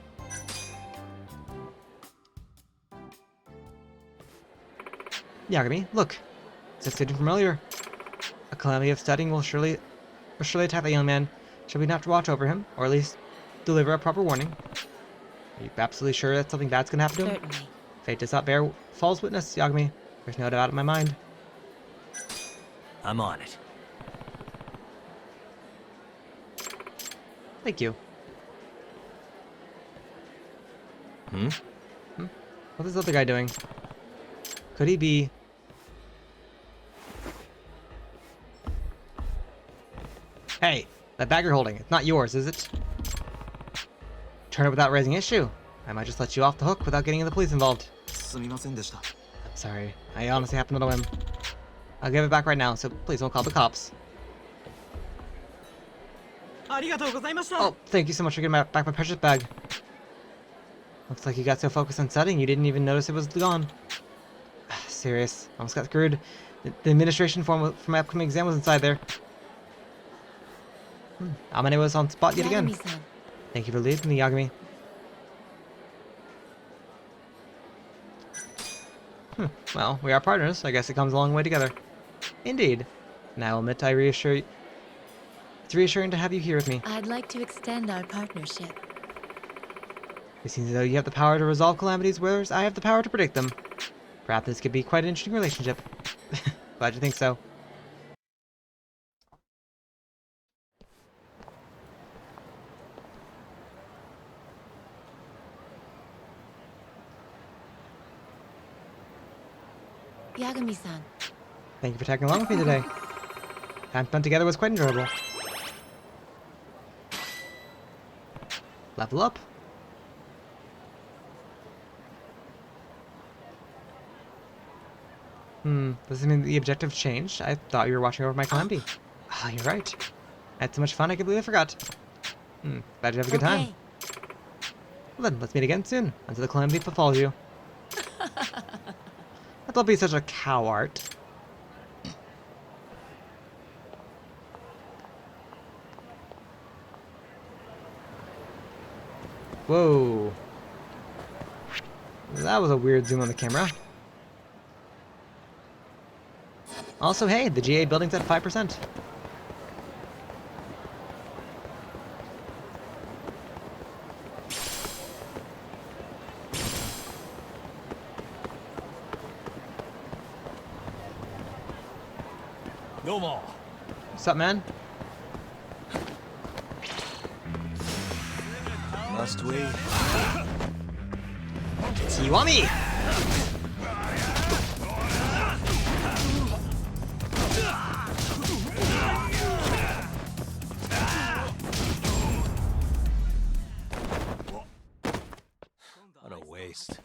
Yagami, look. Is this getting familiar? A calamity of studying will surely attack that young man. Shall we not watch over him, or at least deliver a proper warning? Are you absolutely sure that something bad's gonna happen to him? Certainly. Fate does not bear false witness, Yagami. There's no doubt in my mind. I'm on it. Thank you. What's this other guy doing? Could he be... Hey, that bag you're holding, it's not yours, is it? Turn it without raising issue. I might just let you off the hook without getting the police involved. すみませんでした。 Sorry, I honestly happen to know him. I'll give it back right now, so please don't call the cops. ありがとうございました。 Oh, thank you so much for getting back my precious bag. Looks like you got so focused on studying you didn't even notice it was gone. Serious, almost got screwed. The administration form for my upcoming exam was inside there. Amane was on spot yet again. Yagami-san. Thank you for leading me, Yagami. Well, we are partners. I guess it comes a long way together. Indeed. And I will admit it's reassuring to have you here with me. I'd like to extend our partnership. It seems as though you have the power to resolve calamities, whereas I have the power to predict them. Perhaps this could be quite an interesting relationship. Glad you think so. Yagami-san. Thank you for tagging along with me today. Time spent together was quite enjoyable. Level up. Does this mean the objective changed? I thought you were watching over my calamity. Ah, you're right. I had so much fun I completely forgot. Glad you have a good time. Okay. Well then, let's meet again soon, until the calamity befalls you. Don't be such a coward. Whoa. That was a weird zoom on the camera. Also, hey, the GA building's at 5%. What's up, man? Must we? You want me? What a waste.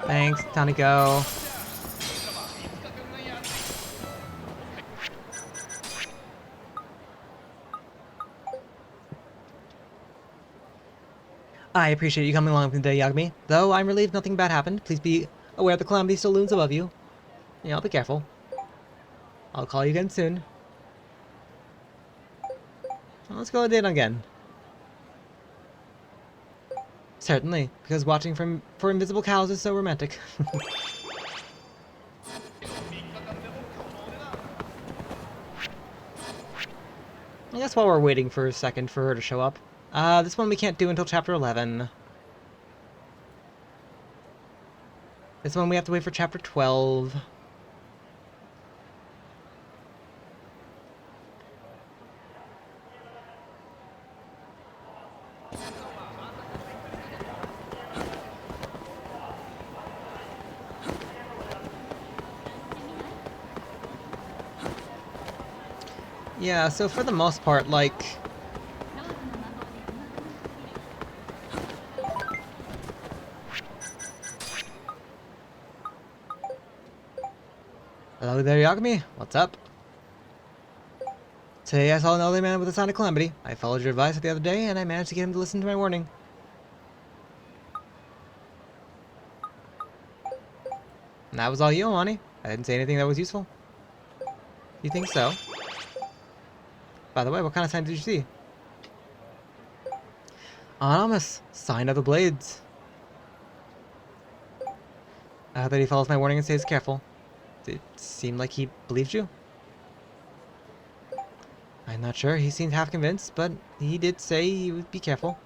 Thanks, time to go. I appreciate you coming along with me today, Yagami. Though I'm relieved nothing bad happened, please be aware the calamity still looms above you. Yeah, I'll be careful. I'll call you again soon. Let's go a date again. Certainly, because watching for invisible cows is so romantic. guess while we're waiting for a second for her to show up, this one we can't do until chapter 11. This one we have to wait for chapter 12. Yeah, so for the most part, like... Hello there, Yagami. What's up? Today I saw an elderly man with a sign of calamity. I followed your advice the other day, and I managed to get him to listen to my warning. And that was all you, Amani. I didn't say anything that was useful. You think so? By the way, what kind of sign did you see? Anonymous. Sign of the Blades. I hope that he follows my warning and stays careful. It seemed like he believed you. I'm not sure. He seemed half convinced, but he did say he would be careful.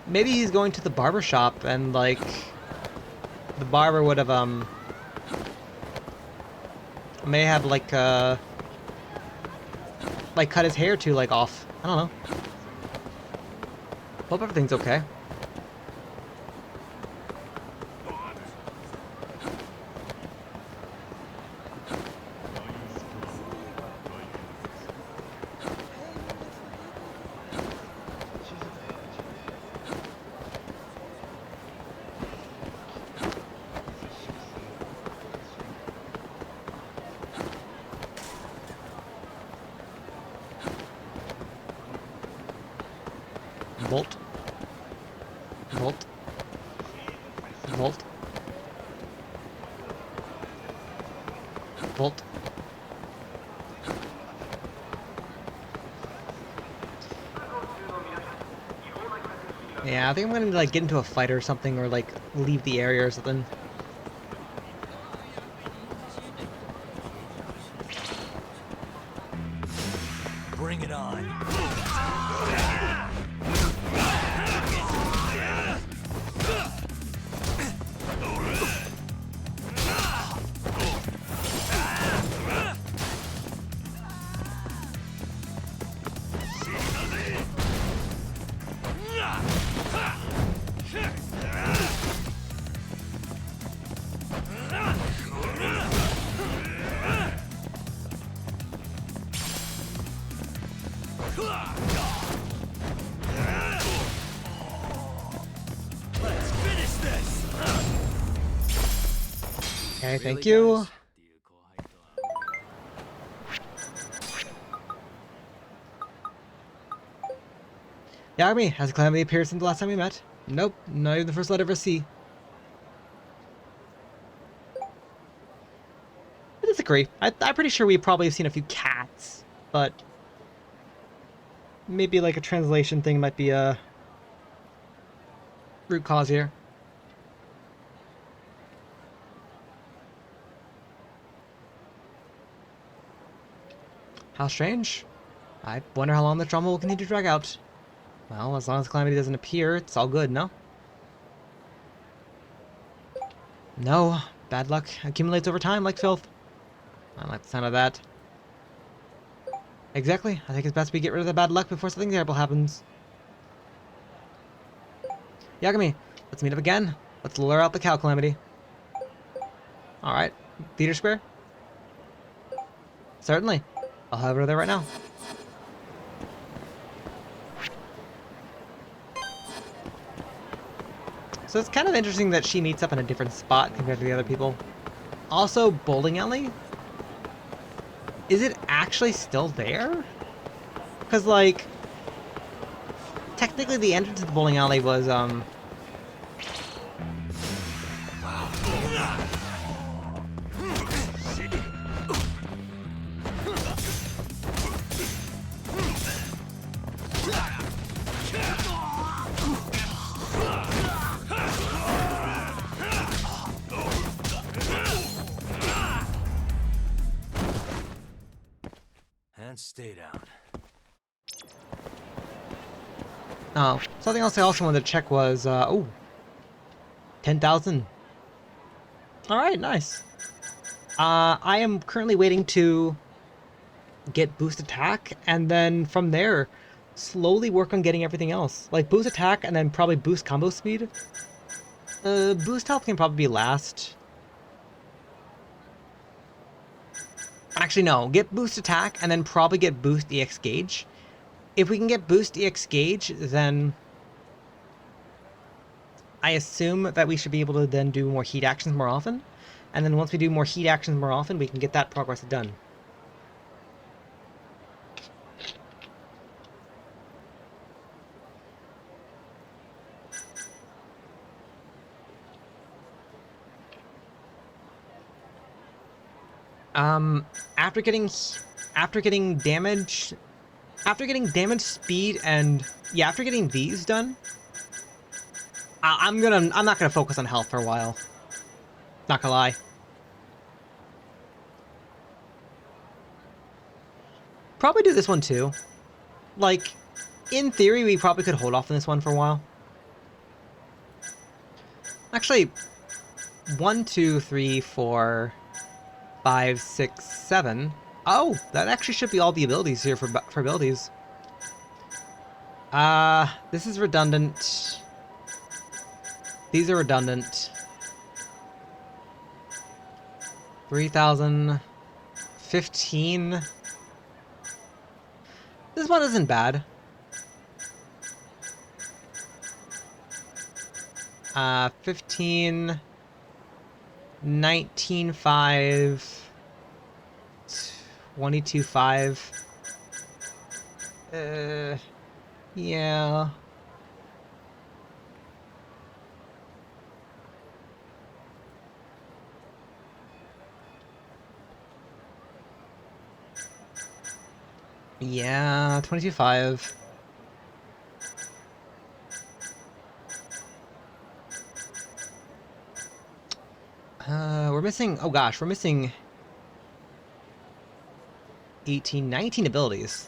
Maybe he's going to the barber shop and, like, the barber would have, may have, like, cut his hair too, like, off. I don't know. Hope everything's okay. Volt. Volt. Volt. Volt. Yeah, I think I'm gonna like get into a fight or something, or like leave the area or something. Bring it on. Let's finish this. Okay, thank you. Yagami, has Calamity appeared since the last time we met? Nope, not even the first letter of a C. I disagree. I'm pretty sure we've probably seen a few cats, but maybe like a translation thing might be a root cause here. How strange. I wonder how long the drama will continue to drag out. Well, as long as Calamity doesn't appear, it's all good, no? No, bad luck accumulates over time like filth. I don't like the sound of that. Exactly. I think it's best we get rid of the bad luck before something terrible happens. Yagami, let's meet up again. Let's lure out the cow, Calamity. Alright. Theater Square? Certainly. I'll have her there right now. So it's kind of interesting that she meets up in a different spot compared to the other people. Also, bowling alley? Is it actually still there? Because, like, technically the entrance to the bowling alley was, And stay down. Oh, something else I also wanted to check was, 10,000. Alright, nice. I am currently waiting to get boost attack, and then from there, slowly work on getting everything else. Like boost attack, and then probably boost combo speed. Boost health can probably be last. Actually, no. Get boost attack, and then probably get boost EX gauge. If we can get boost EX gauge, then I assume that we should be able to then do more heat actions more often. And then once we do more heat actions more often, we can get that progress done. After getting damage speed and yeah, after getting these done, I'm not gonna focus on health for a while. Not gonna lie. Probably do this one too. Like, in theory, we probably could hold off on this one for a while. Actually, 1, 2, 3, 4, 5, 6, 7. Oh, that actually should be all the abilities here for abilities. This is redundant. These are redundant. 3,000. 15. This one isn't bad. 15. 19.5. 22.5. Yeah. Yeah, 22.5. We're missing, oh gosh, we're missing 18, 19 abilities.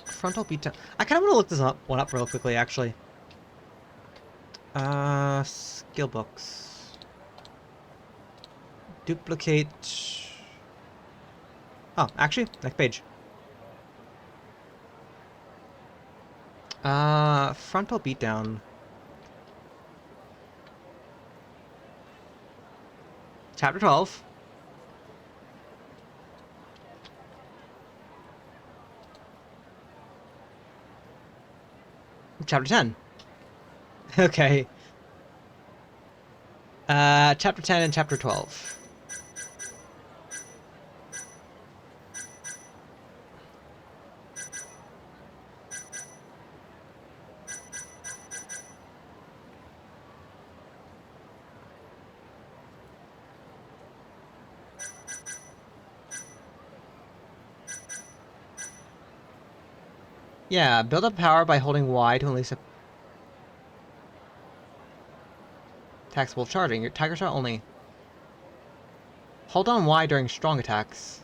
Frontal beatdown. I kind of want to look this one up real quickly, actually. Skill books. Duplicate. Oh, actually, next page. Frontal beatdown. Chapter 12. Chapter 10. Okay. Chapter 10 and Chapter 12. Yeah, build up power by holding Y to unleash a attacks while charging. Your tiger shot only. Hold on Y during strong attacks.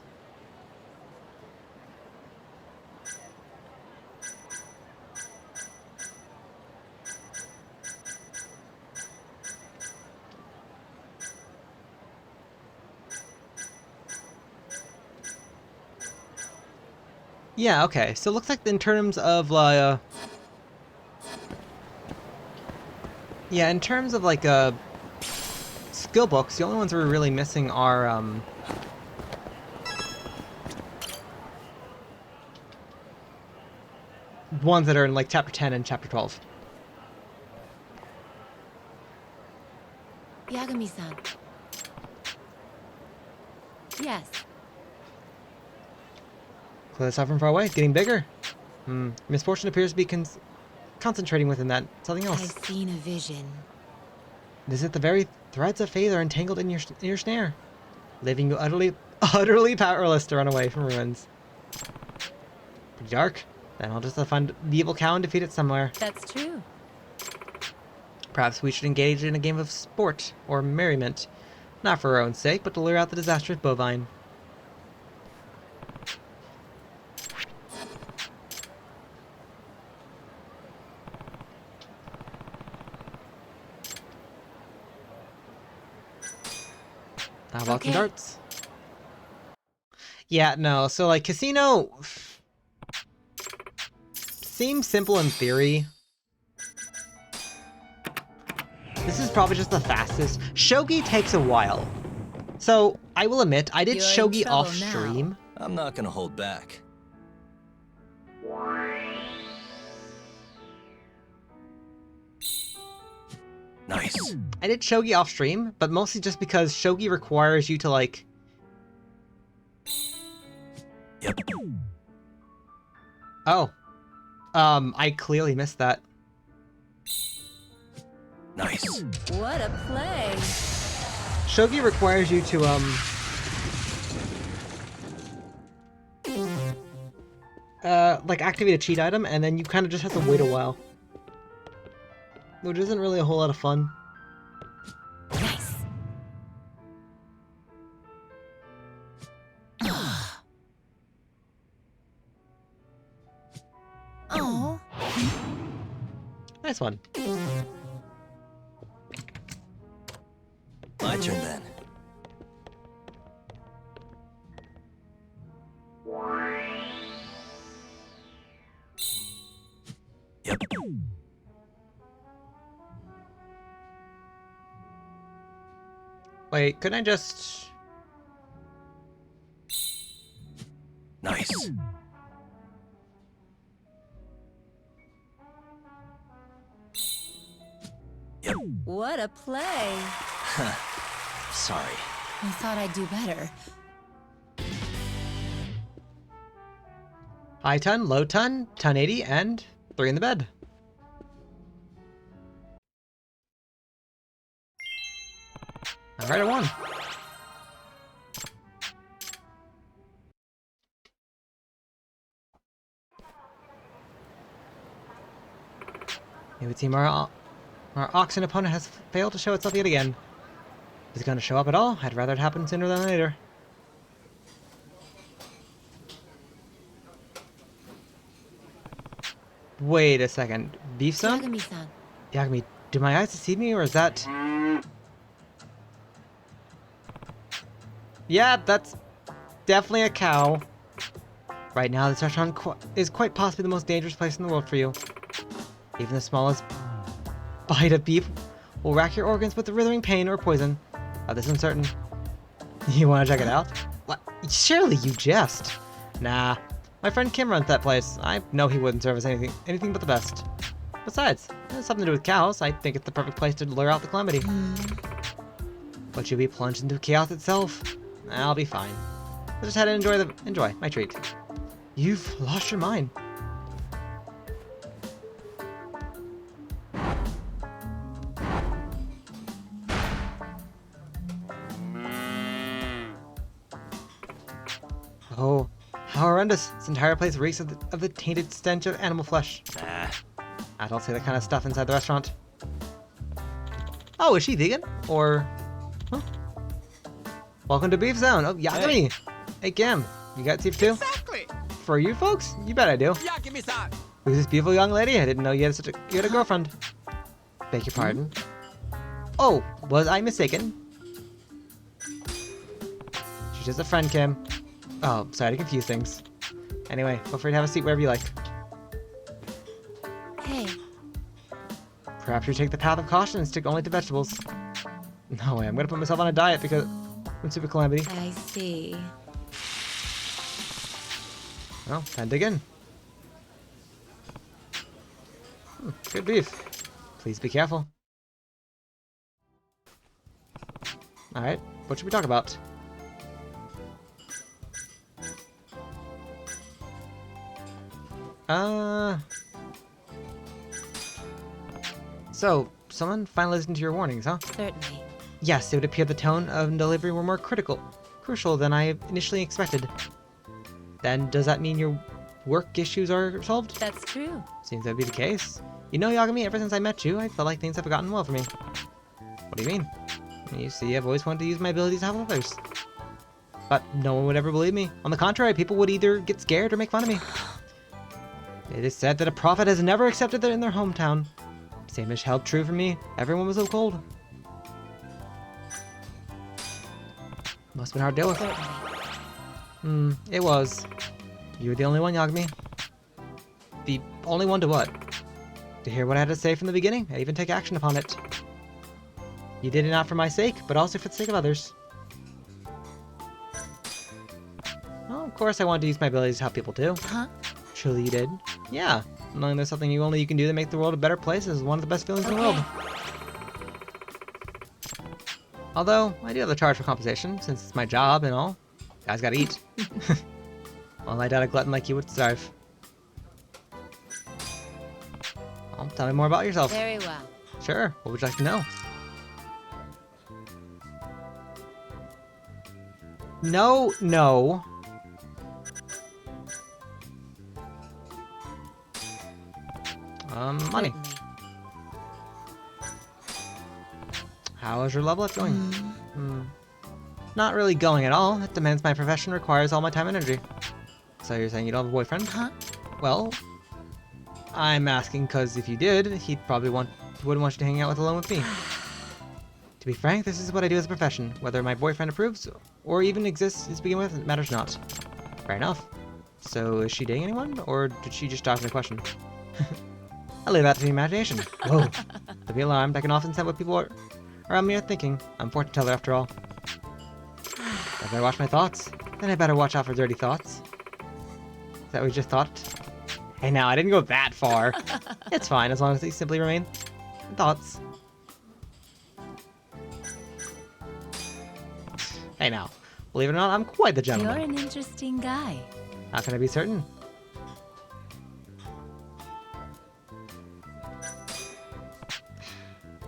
Yeah, okay. So it looks like in terms of yeah, in terms of like skill books, the only ones we're really missing are ones that are in like Chapter 10 and Chapter 12. Yagami-san. Yes. Clear this out from far away. It's getting bigger. Misfortune appears to be concentrating within that. Something else. I've seen a vision. This is the very threads of fate are entangled in your snare, leaving you utterly powerless to run away from ruins. Pretty dark. Then I'll just have to find the evil cow and defeat it somewhere. That's true. Perhaps we should engage in a game of sport or merriment, not for our own sake, but to lure out the disastrous bovine. How about some Okay. darts? Yeah, no, so like casino seems simple in theory. This is probably just the fastest. Shogi takes a while. So I will admit, I did You're in shogi trouble off now. stream. I'm not gonna hold back. Nice. I did shogi off stream, but mostly just because shogi requires you to like. Yep. Oh, I clearly missed that. Nice. What a play. Shogi requires you to like activate a cheat item, and then you kind of just have to wait a while, which isn't really a whole lot of fun. Nice. Oh. Nice one. My turn then. Yep. Wait, couldn't I just? Nice. Yep. What a play. Sorry. I thought I'd do better. High ton, low ton, ton 80, and 3 in the bed. Alright, I won. It would seem our oxen opponent has failed to show itself yet again. Is it going to show up at all? I'd rather it happen sooner than later. Wait a second. Beef-san? Yagami-san. Yagami, do my eyes deceive me, or is that... Yeah, that's definitely a cow. Right now, this restaurant is quite possibly the most dangerous place in the world for you. Even the smallest bite of beef will rack your organs with withering pain or poison. Of this I'm certain. You want to check it out? What? Surely you jest. Nah. My friend Kim runs that place. I know he wouldn't serve us anything but the best. Besides, it has something to do with cows. I think it's the perfect place to lure out the calamity. But you'll be plunged into chaos itself. I'll be fine. Let's just head and enjoy my treat. You've lost your mind. Oh, how horrendous. This entire place reeks of the tainted stench of animal flesh. Nah. I don't see that kind of stuff inside the restaurant. Oh, is she vegan? Or... Huh? Welcome to Beef Zone. Oh, Yagami! Hey, Kim. You got seats too? Exactly. For you folks? You bet I do. Yagami-san. Who's this beautiful young lady? I didn't know you had a girlfriend. Beg your pardon. Oh, was I mistaken? She's just a friend, Kim. Oh, sorry to confuse things. Anyway, feel free to have a seat wherever you like. Hey. Perhaps you take the path of caution and stick only to vegetables. No way, I'm gonna put myself on a diet because I'm super calamity. I see. Well, time to dig in. Good beef. Please be careful. Alright, what should we talk about? So, someone finally listened to your warnings, huh? Certainly. Yes, it would appear the tone of delivery were more crucial than I initially expected. Then, does that mean your work issues are solved? That's true. Seems that would be the case. You know, Yagami, ever since I met you, I felt like things have gotten well for me. What do you mean? You see, I've always wanted to use my abilities to help others. But no one would ever believe me. On the contrary, people would either get scared or make fun of me. It is said that a prophet has never accepted that in their hometown. Same as held true for me. Everyone was so cold. Must have been hard to deal with. Certainly. It was. You were the only one, Yagami. The only one to what? To hear what I had to say from the beginning, and even take action upon it. You did it not for my sake, but also for the sake of others. Well, of course I wanted to use my abilities to help people too. Huh? Truly you did. Yeah, knowing there's something you can do to make the world a better place is one of the best feelings in the world. Although, I do have the charge for compensation, since it's my job and all. Guys gotta eat. Well, I doubt a glutton like you would starve. Well, tell me more about yourself. Very well. Sure, what would you like to know? No. Money. Certainly. How is your love life going? Not really going at all. It demands my profession, requires all my time and energy. So you're saying you don't have a boyfriend? Huh? Well, I'm asking because if you did, he'd probably wouldn't want you to hang out alone with me. To be frank, this is what I do as a profession. Whether my boyfriend approves or even exists to begin with, it matters not. Fair enough. So is she dating anyone, or did she just dodge my question? I leave that to the imagination. Whoa. Don't be alarmed. I can often sense what people around me are thinking. I'm a fortune teller after all. I better watch my thoughts. Then I better watch out for dirty thoughts. Is that what you just thought? Hey, now, I didn't go that far. It's fine, as long as they simply remain thoughts. Hey, now. Believe it or not, I'm quite the You're gentleman. an interesting guy. How can I be certain?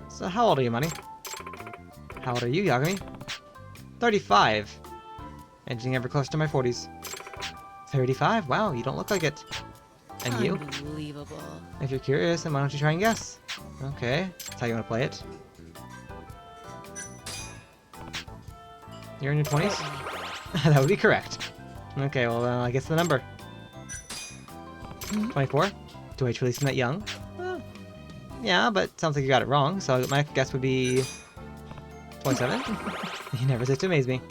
So how old are you, Money? How old are you, Yagami? 35. Edging ever closer to my 40s. 35? Wow, you don't look like it. And you? Unbelievable. If you're curious, then why don't you try and guess? Okay, that's how you want to play it. You're in your 20s? Certainly. That would be correct. Okay, well, I guess the number. 24? Do I truly seem that young? Yeah, but sounds like you got it wrong, so my guess would be 27? You never cease to amaze me.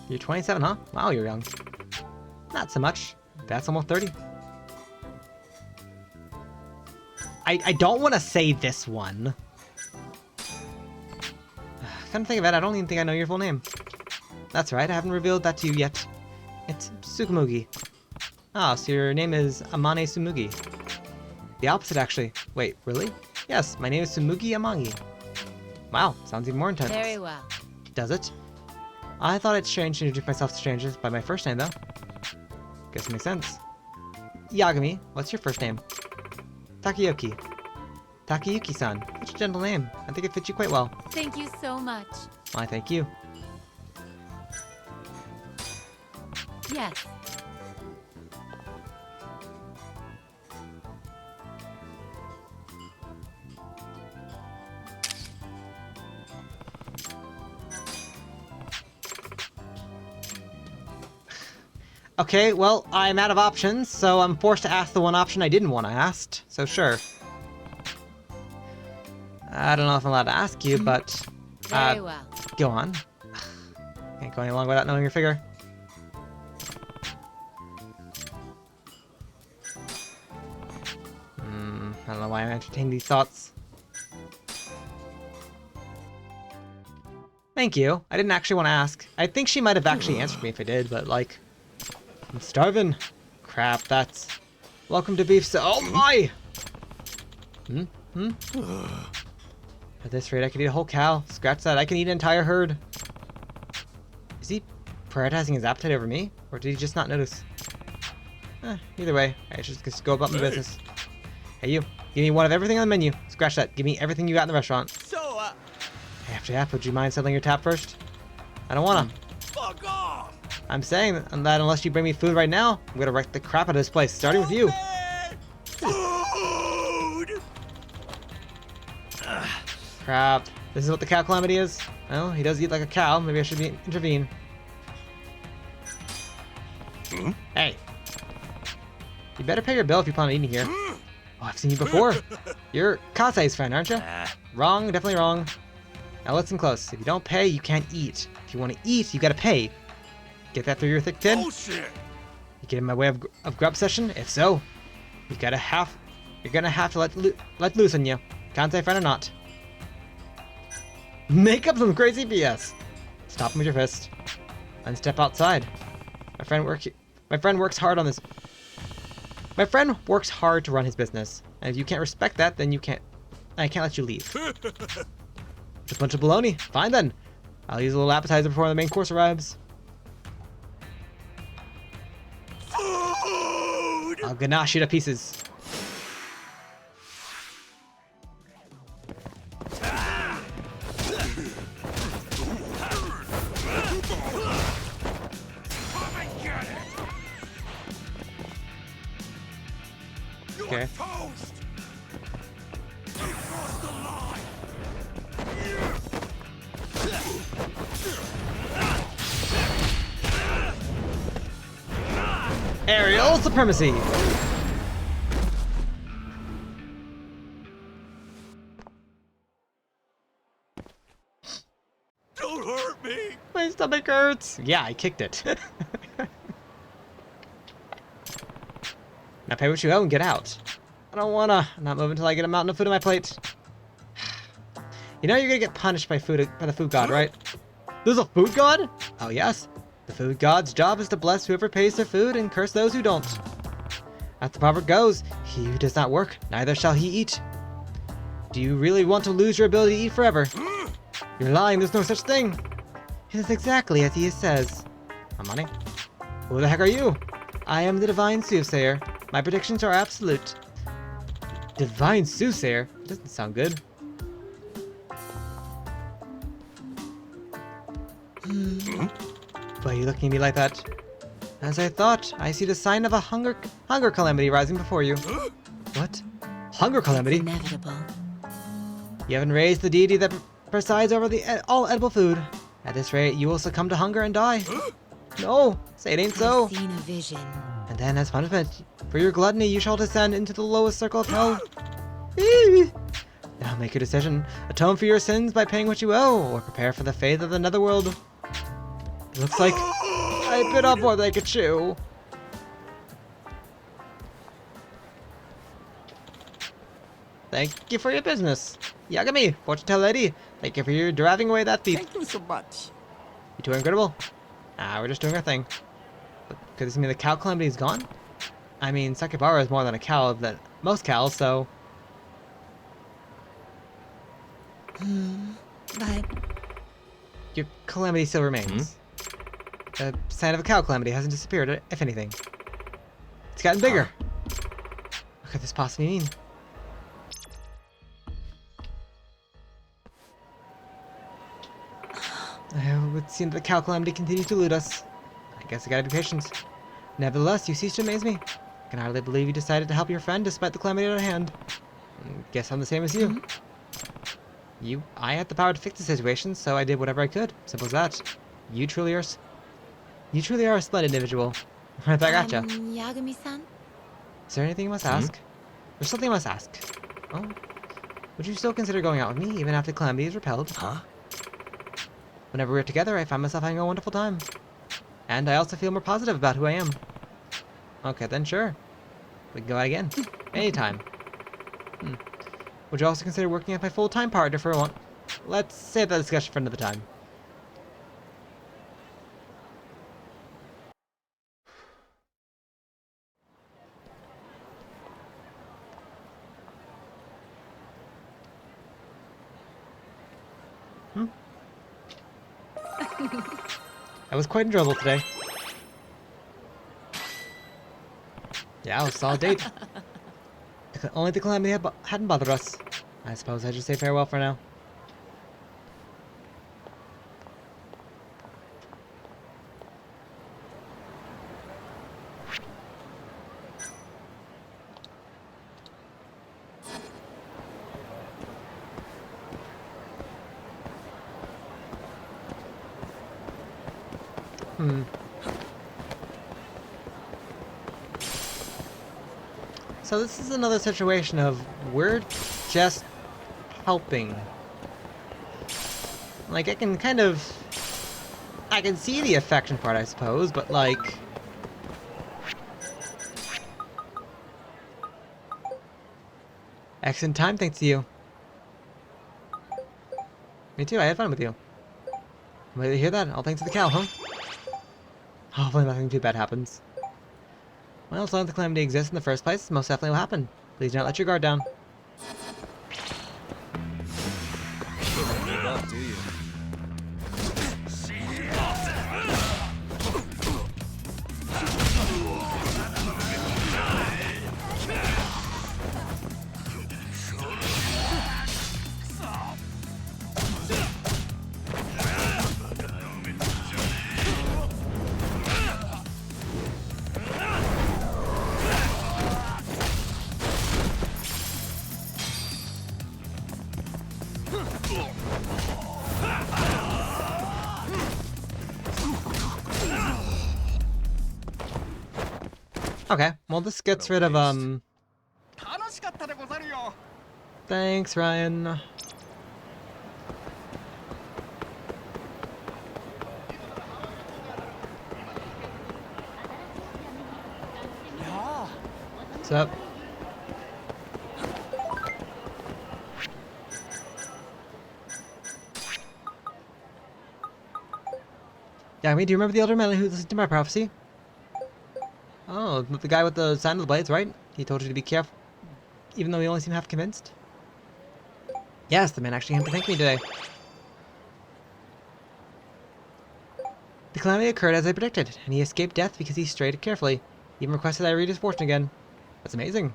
You're 27, huh? Wow, you're young. Not so much. That's almost 30. I don't want to say this one. Come to think of it, I don't even think I know your full name. That's right, I haven't revealed that to you yet. It's Tsukumugi. Ah, so your name is Amane Sumugi. The opposite, actually. Wait, really? Yes, my name is Sumugi Amagi. Wow, sounds even more intense. Very well. Does it? I thought it's strange to introduce myself to strangers by my first name, though. Guess it makes sense. Yagami, what's your first name? Takayuki. Takayuki-san. Such a gentle name. I think it fits you quite well. Thank you so much. Why, thank you. Yes. Okay, well, I'm out of options, so I'm forced to ask the one option I didn't want to ask. So sure. I don't know if I'm allowed to ask you, but... Very well. Go on. Can't go any longer without knowing your figure. I don't know why I'm entertaining these thoughts. Thank you. I didn't actually want to ask. I think she might have actually answered me if I did, but like... I'm starving. Crap, that's... Welcome to beef oh my! At this rate, I could eat a whole cow. Scratch that, I can eat an entire herd. Is he prioritizing his appetite over me? Or did he just not notice? Either way, I should just go about my business. Hey, you. Give me one of everything on the menu. Scratch that. Give me everything you got in the restaurant. So, Hey, after that, would you mind settling your tab first? I don't wanna. fuck off! I'm saying that unless you bring me food right now, I'm gonna wreck the crap out of this place, starting with you. Man! Food! Crap. This is what the cow calamity is? Well, he does eat like a cow. Maybe I should intervene. Hey. You better pay your bill if you plan on eating here. Oh, I've seen you before. You're Kasei's friend, aren't you? Wrong, definitely wrong. Now listen close. If you don't pay, you can't eat. If you want to eat, you gotta pay. Get that through your thick tin? Bullshit! You get in my way of grub session? If so, you're gonna have to let loose on you. Kansai friend or not. Make up some crazy BS. Stop him with your fist. And step outside. My friend works hard on this. My friend works hard to run his business. And if you can't respect that, then I can't let you leave. It's a bunch of baloney. Fine then. I'll use a little appetizer before the main course arrives. Food! I'll ganache you to pieces. Okay. Toast! You crossed the line! Aerial supremacy. Don't hurt me! My stomach hurts. Yeah, I kicked it. Now pay what you owe and get out. I don't wanna. I'm not moving until I get a mountain of food on my plate. You know you're gonna get punished by the food god, right? There's a food god? Oh yes. The food god's job is to bless whoever pays their food and curse those who don't. As the proverb goes, he who does not work, neither shall he eat. Do you really want to lose your ability to eat forever? You're lying, there's no such thing. It is exactly as he says. My money? Who the heck are you? I am the divine soothsayer. My predictions are absolute. Divine soothsayer? Doesn't sound good. Why are you looking at me like that? As I thought, I see the sign of a hunger calamity rising before you. What? Hunger calamity? Inevitable. You haven't raised the deity that presides over all edible food. At this rate, you will succumb to hunger and die. No, say it ain't so. I've seen a vision. And then, as punishment for your gluttony, you shall descend into the lowest circle of hell. Now make your decision. Atone for your sins by paying what you owe, or prepare for the fate of the netherworld. It looks like I bit off more than I could chew. Thank you for your business. Yagami, fortune teller lady. Thank you for your driving away that thief. Thank you so much. You two are incredible. We're just doing our thing. But could this mean the cow calamity is gone? I mean, Sakibara is more than a cow than most cows, so... But Your calamity still remains. The sign of a cow calamity hasn't disappeared, if anything. It's gotten bigger. What could this possibly mean? It would seem that the cow calamity continues to elude us. I guess I gotta be patient. Nevertheless, you cease to amaze me. I can hardly believe you decided to help your friend despite the calamity at hand. Guess I'm the same as you. I had the power to fix the situation, so I did whatever I could. Simple as that. You truly are a splendid individual. Right back at ya. Yagami-san? Is there anything you must ask? There's something I must ask. Oh. Would you still consider going out with me, even after the calamity is repelled? Huh? Whenever we're together, I find myself having a wonderful time. And I also feel more positive about who I am. Okay, then sure. We can go out again. Anytime. Would you also consider working as my full-time partner for one? Let's save that discussion for another time. That was quite enjoyable today. Yeah, it was a solid date. only the calamity hadn't bothered us. I suppose I should say farewell for now. So this is another situation of we're just helping. Like, I can see the affection part, I suppose, but like... Excellent time, thanks to you. Me too, I had fun with you. Wait to hear that? All thanks to the cow, huh? Hopefully nothing too bad happens. Well, as long as the calamity exists in the first place, it most definitely will happen. Please do not let your guard down. Don't give up, do you? Okay, well this gets rid of, Thanks, Ryan. What's up? Yeah, do you remember the elder man who listened to my prophecy? Oh, the guy with the sign of the blades, right? He told you to be careful, even though he only seemed half convinced? Yes, the man actually came to thank me today. The calamity occurred as I predicted, and he escaped death because he strayed carefully. He even requested I read his fortune again. That's amazing.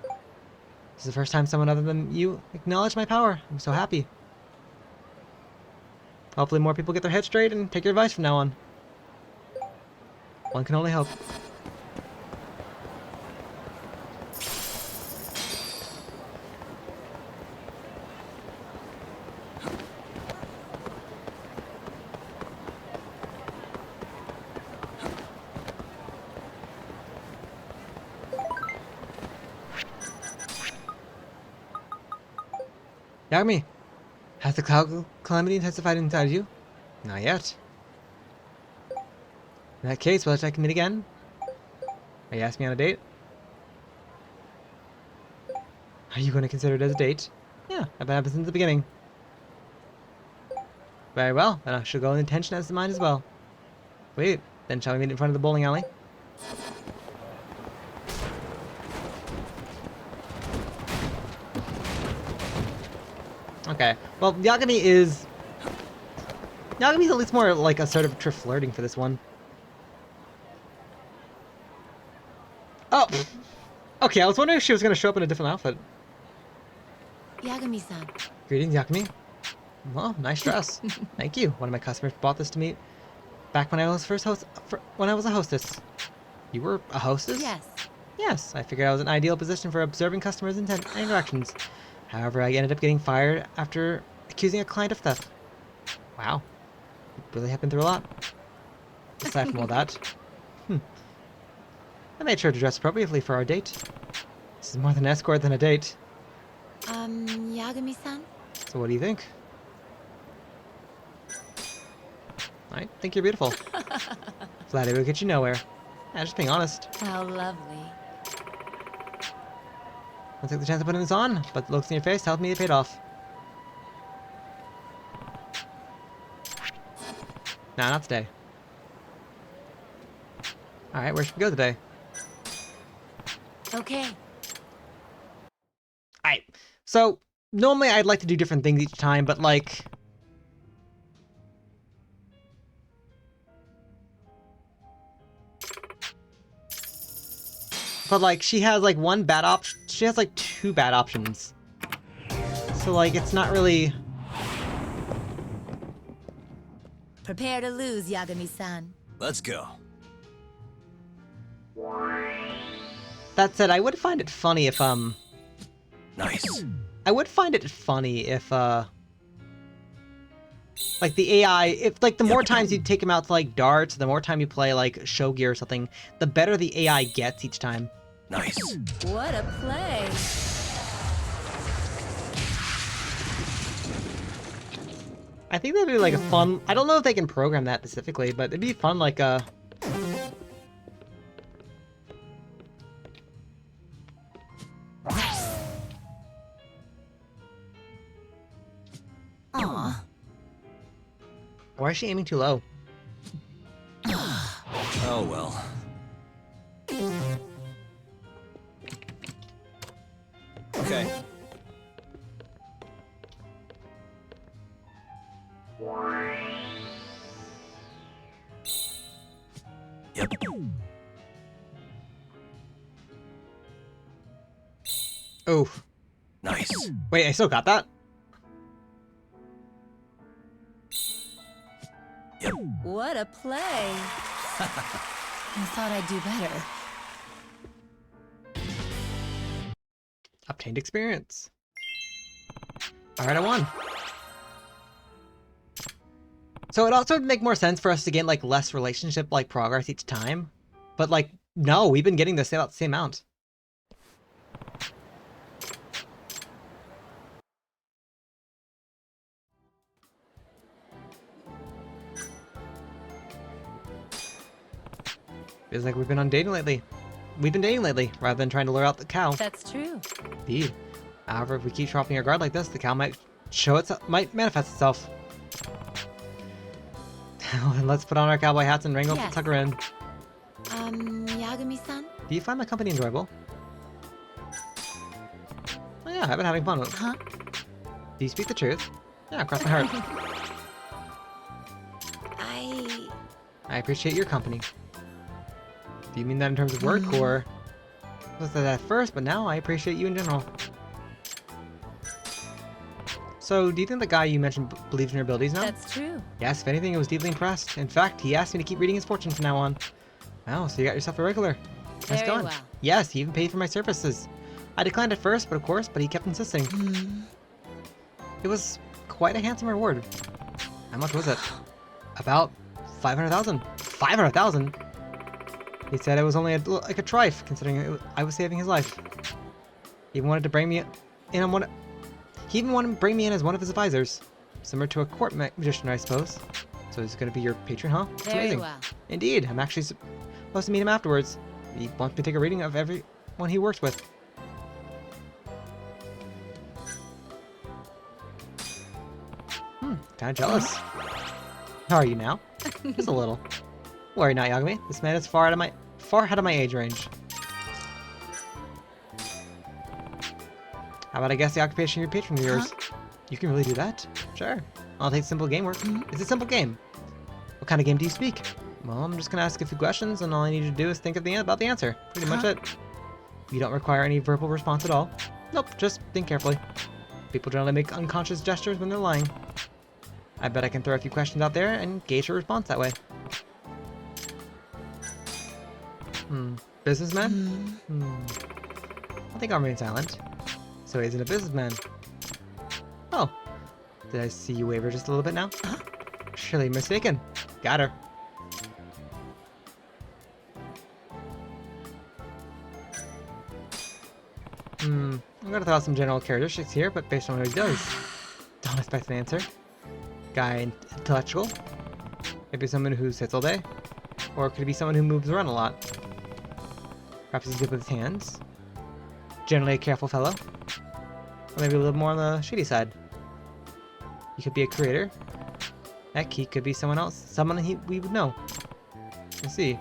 This is the first time someone other than you acknowledged my power. I'm so happy. Hopefully more people get their heads straight and take your advice from now on. One can only hope. Yagami, has the cloud calamity intensified inside you? Not yet. In that case, will I check meet again? Are you asking me on a date? Are you going to consider it as a date? Yeah, I've been since the beginning. Very well, then I shall go with intention as mine as well. Wait, then shall we meet in front of the bowling alley? Okay, well, Yagami's at least more like assertive to flirting for this one. Oh! Okay, I was wondering if she was going to show up in a different outfit. Yagami-san. Greetings, Yakumi. Well, nice dress. Thank you. One of my customers bought this to me back when I was when I was a hostess. You were a hostess? Yes. Yes, I figured I was an ideal position for observing customers' interactions. However, I ended up getting fired after accusing a client of theft. Wow. You really have been through a lot. Aside from all that. I made sure to dress appropriately for our date. This is more than an escort than a date. Yagami-san? So what do you think? I think you're beautiful. Flattery will get you nowhere. Yeah, just being honest. How lovely. I'll take the chance of putting this on, but the looks in your face tells me it paid off. Nah, not today. Alright, where should we go today? Okay. Alright, so normally I'd like to do different things each time, but like... But like she has like one bad option. She has like two bad options. So like it's not really. Prepare to lose, Yagami-san. Let's go. That said, I would find it funny if Nice. I would find it funny if like the AI, if like the more times you take him out to like darts, the more time you play like shogi or something, the better the AI gets each time. Nice. What a play. I think that'd be like a fun. I don't know if they can program that specifically, but it'd be fun like Aw. Why is she aiming too low? Oh well. Okay. Yep. Oh, Nice. wait, I still got that? Yep. What a play. I thought I'd do better. Obtained experience. Alright, I won. So it also would make more sense for us to get like less relationship like progress each time. But like, no, we've been getting the same amount. Feels like we've been on dating lately. We've been dating lately, rather than trying to lure out the cow. That's true. Indeed. However, if we keep dropping our guard like this, the cow might might manifest itself. And let's put on our cowboy hats and wrangle Yes. tuck her in. Yagami-san? Do you find my company enjoyable? Oh yeah, I've been having fun with it. Huh? Do you speak the truth? Yeah, cross my heart. I appreciate your company. Do you mean that in terms of work, or... I was that at first, but now I appreciate you in general. So, do you think the guy you mentioned believes in your abilities now? That's true. Yes, if anything, I was deeply impressed. In fact, he asked me to keep reading his fortune from now on. Wow, so you got yourself a regular. Nice Very going. well. Yes, he even paid for my services. I declined at first, but of course, he kept insisting. It was quite a handsome reward. How much was it? About 500,000. 500,000? He said it was only like a trifle, considering I was saving his life. He even wanted to bring me in on one. He even wanted to bring me in as one of his advisors, similar to a court magician, I suppose. So he's going to be your patron, huh? It's Very amazing. well. Indeed, I'm actually supposed to meet him afterwards. He wants me to take a reading of everyone he works with. Kind of jealous. How are you now? Just a little. Worry not, Yagami. This man is far ahead of my age range. How about I guess the occupation of your patron of yours? You can really do that? Sure. I'll take simple game work. It's a simple game. What kind of game do you speak? Well, I'm just gonna ask a few questions, and all I need you to do is think of about the answer. Pretty much it. You don't require any verbal response at all. Nope, just think carefully. People generally make unconscious gestures when they're lying. I bet I can throw a few questions out there and gauge your response that way. Businessman? I think I'll remain silent. So he isn't a businessman. Oh. Did I see you waver just a little bit now? Surely mistaken. Got her. I'm gonna throw out some general characteristics here, but based on what he does, don't expect an answer. Guy intellectual. Maybe someone who sits all day. Or could it be someone who moves around a lot? Perhaps he's good with his hands. Generally a careful fellow. Or maybe a little more on the shady side. He could be a creator. Heck, he could be someone else. Someone we would know. Let's see.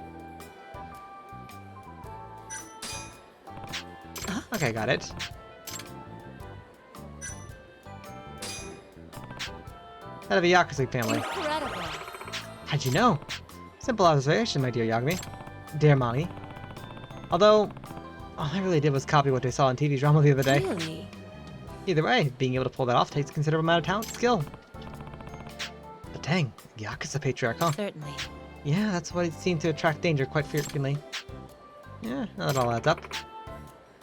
Okay, got it. Head of a Yakuza family. Incredible. How'd you know? Simple observation, my dear Yagami. Dear Mani. Although, All I really did was copy what I saw on TV drama the other day. Really? Either way, being able to pull that off takes a considerable amount of talent and skill. But dang, Yakuza patriarch, huh? Certainly. Yeah, that's what it seemed to attract danger quite frequently. Yeah, now that all adds up.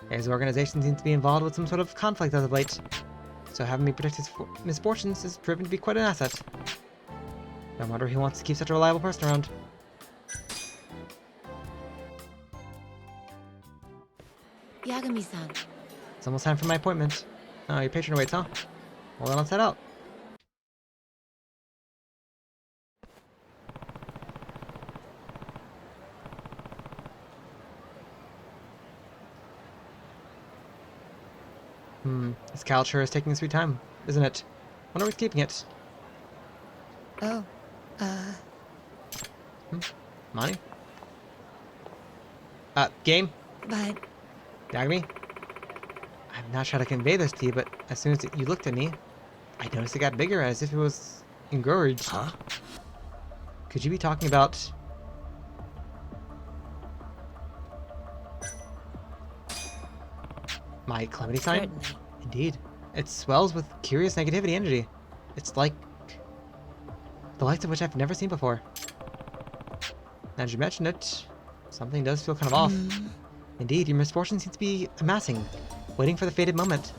His organization seems to be involved with some sort of conflict as of late, so having me predict his misfortunes has proven to be quite an asset. No wonder he wants to keep such a reliable person around. Yagami-san. It's almost time for my appointment. Oh, your patron awaits, huh? Well then, let's head out. This cow sure is taking sweet time, isn't it? Wonder who's keeping it. Oh, Money? Game? but Yagami? I'm not sure how to convey this to you, but as soon as you looked at me, I noticed it got bigger, as if it was engorged. Huh? Could you be talking about... my calamity sign? certainly. Indeed. It swells with curious negativity energy. It's like... the likes of which I've never seen before. Now that you mention it, something does feel kind of off. Indeed, your misfortune seems to be amassing, waiting for the fated moment.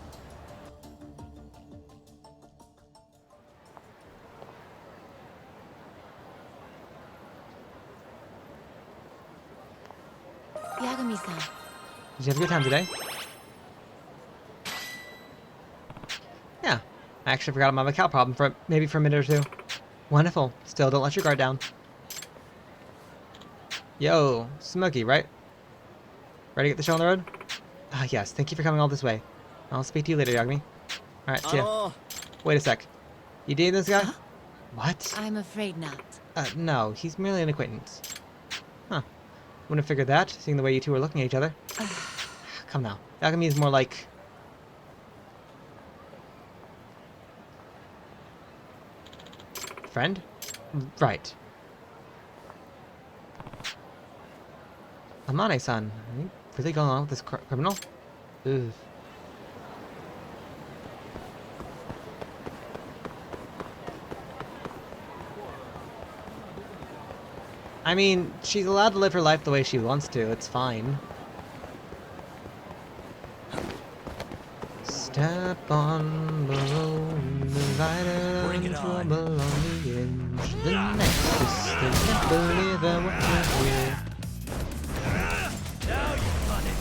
Yagami-san. Did you have a good time today? Yeah. I actually forgot about my cow problem for maybe for a minute or two. Wonderful. Still, don't let your guard down. Yo, Smokey, right? Ready to get the show on the road? Ah, yes. Thank you for coming all this way. I'll speak to you later, Yagami. Alright, see ya. Oh, Wait a sec. You dating this guy? What? I'm afraid not. No. He's merely an acquaintance. Huh. Wouldn't have figured that, seeing the way you two are looking at each other. Come now. Yagami is more like... friend? Right. Amane-san, are you really going on with this criminal? Ugh. I mean, she's allowed to live her life the way she wants to, it's fine. Step on the road, divided Bring it and on. trouble on the edge. The next is the can't believe that we're here. Now you've done it.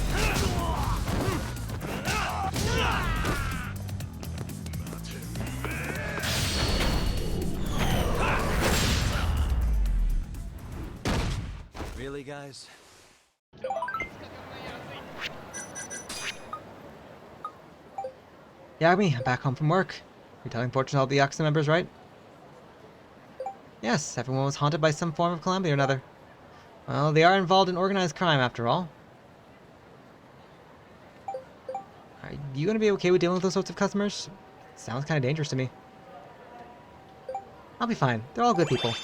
really, guys? Yagami, I'm back home from work. You're telling fortune to all the Yakuza members, right? Yes, everyone was haunted by some form of calamity or another. Well, they are involved in organized crime, after all. Are you gonna be okay with dealing with those sorts of customers? Sounds kind of dangerous to me. I'll be fine. They're all good people.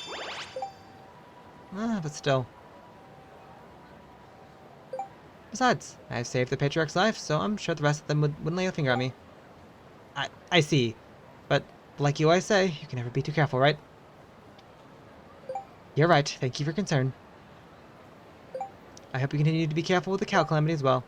But still. Besides, I've saved the Patriarch's life, so I'm sure the rest of them wouldn't lay a finger at me. I see. But, like you always say, you can never be too careful, right? You're right. Thank you for concern. I hope you continue to be careful with the cow calamity as well.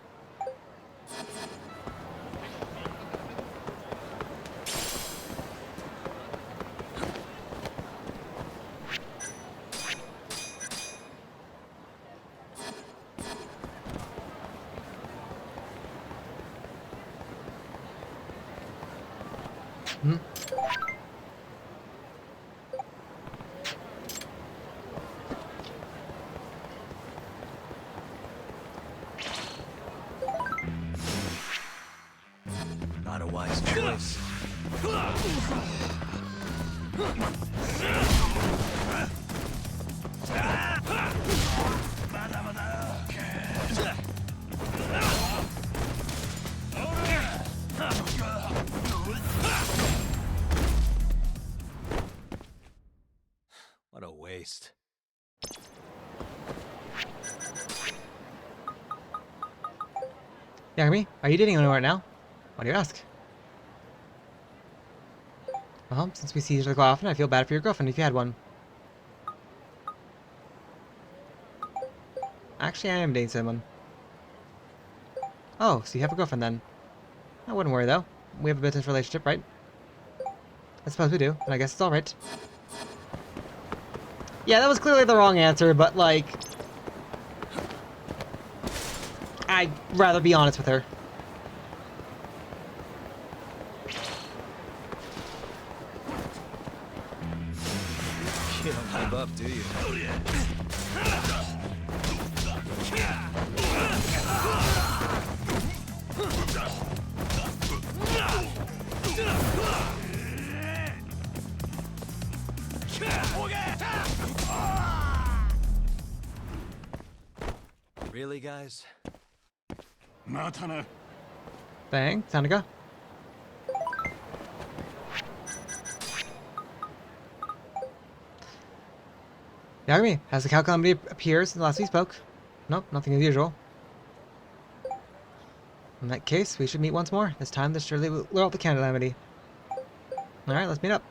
Hmm? Not a wise choice. What a waste. Yagami, are you dating anyone right now? Why do you ask? Well, since we see each other quite often, I feel bad for your girlfriend if you had one. Actually, I am dating someone. Oh, so you have a girlfriend then. I wouldn't worry though. We have a business relationship, right? I suppose we do, and I guess it's alright. Yeah, that was clearly the wrong answer, but like... I'd rather be honest with her. You don't give up, do you? Really, guys? Bang, time to go. Yagami, has the cow calamity appeared since the last we spoke? Nope, nothing unusual. In that case, we should meet once more. This time, this surely will lure out the calamity. Alright, let's meet up.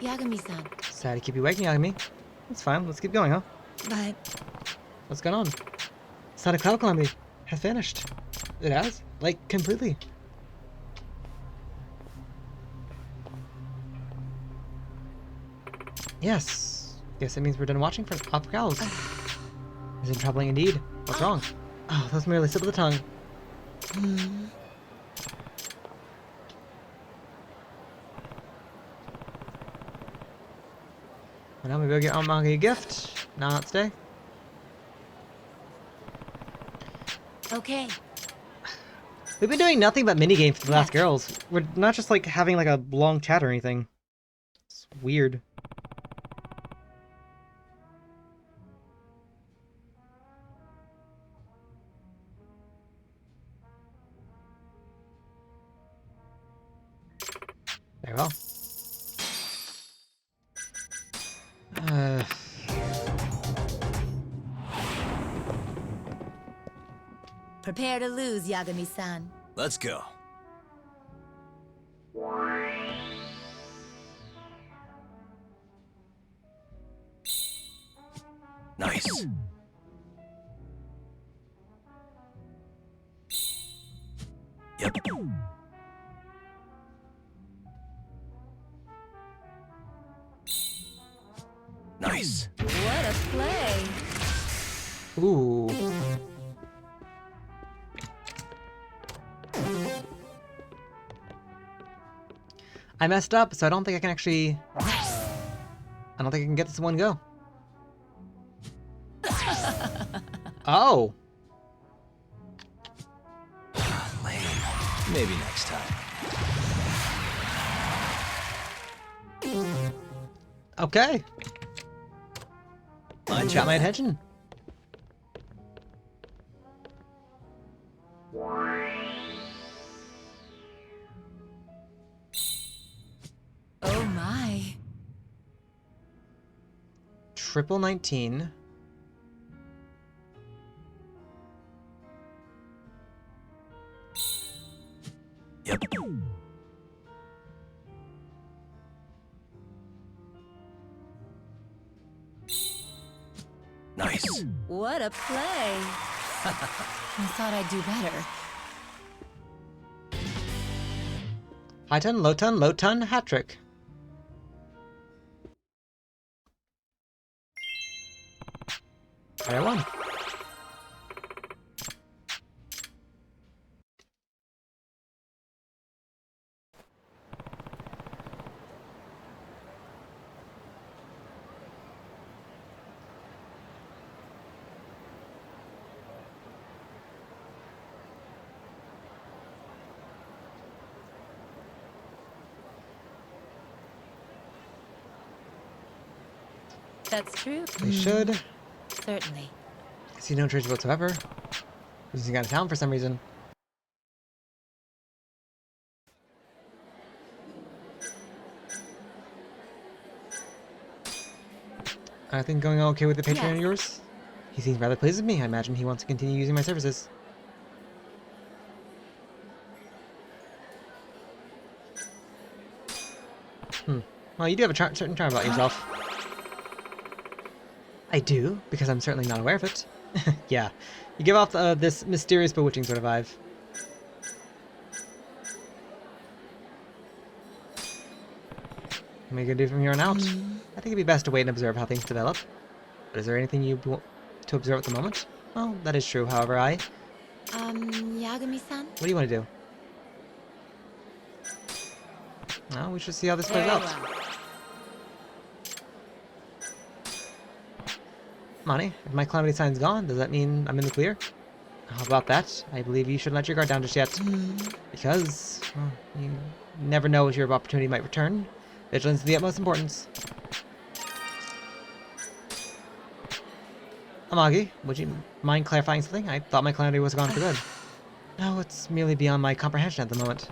Yagami-san. Sad to keep you waiting, Yagami. It's fine, let's keep going, huh? But What's going on? It's not a cloud calamity. Has vanished. It has? Like, completely. Yes. Guess it means we're done watching for opera cows. Is it troubling indeed? What's wrong? Oh, that's merely slip of the tongue. Well, now maybe I'll get Manga a gift. Not today. okay. We've been doing nothing but minigames for the last girls. We're not just like having like a long chat or anything. It's weird. Very well. Prepare to lose, Yagami-san. Let's go. Nice. Yep. Nice. What a play. Ooh. I messed up, so I don't think I can actually... I don't think I can get this in one go. Oh! Lame. Maybe next time. Okay. Mind Got my you. attention. Oh my. Triple 19. Yep. Nice. What a play. I thought I'd do better. High ton, low ton, hat trick. I won. That's true. They should. Certainly. See no trace whatsoever. He's out of town for some reason. I think going okay with the Patreon of Yes. yours? He seems rather pleased with me. I imagine he wants to continue using my services. Well, you do have a certain charm about yourself. I do, because I'm certainly not aware of it. Yeah, you give off this mysterious, bewitching sort of vibe. What are you gonna do from here on out? I think it'd be best to wait and observe how things develop. But is there anything you want to observe at the moment? Well, that is true. However, Yagami-san? what do you want to do? Well, we should see how this plays Very out. well. Money, if my calamity sign's gone, does that mean I'm in the clear? How about that? I believe you shouldn't let your guard down just yet. Because, well, you never know which your opportunity might return. Vigilance is the utmost importance. Amagi, would you mind clarifying something? I thought my calamity was gone for good. No, it's merely beyond my comprehension at the moment.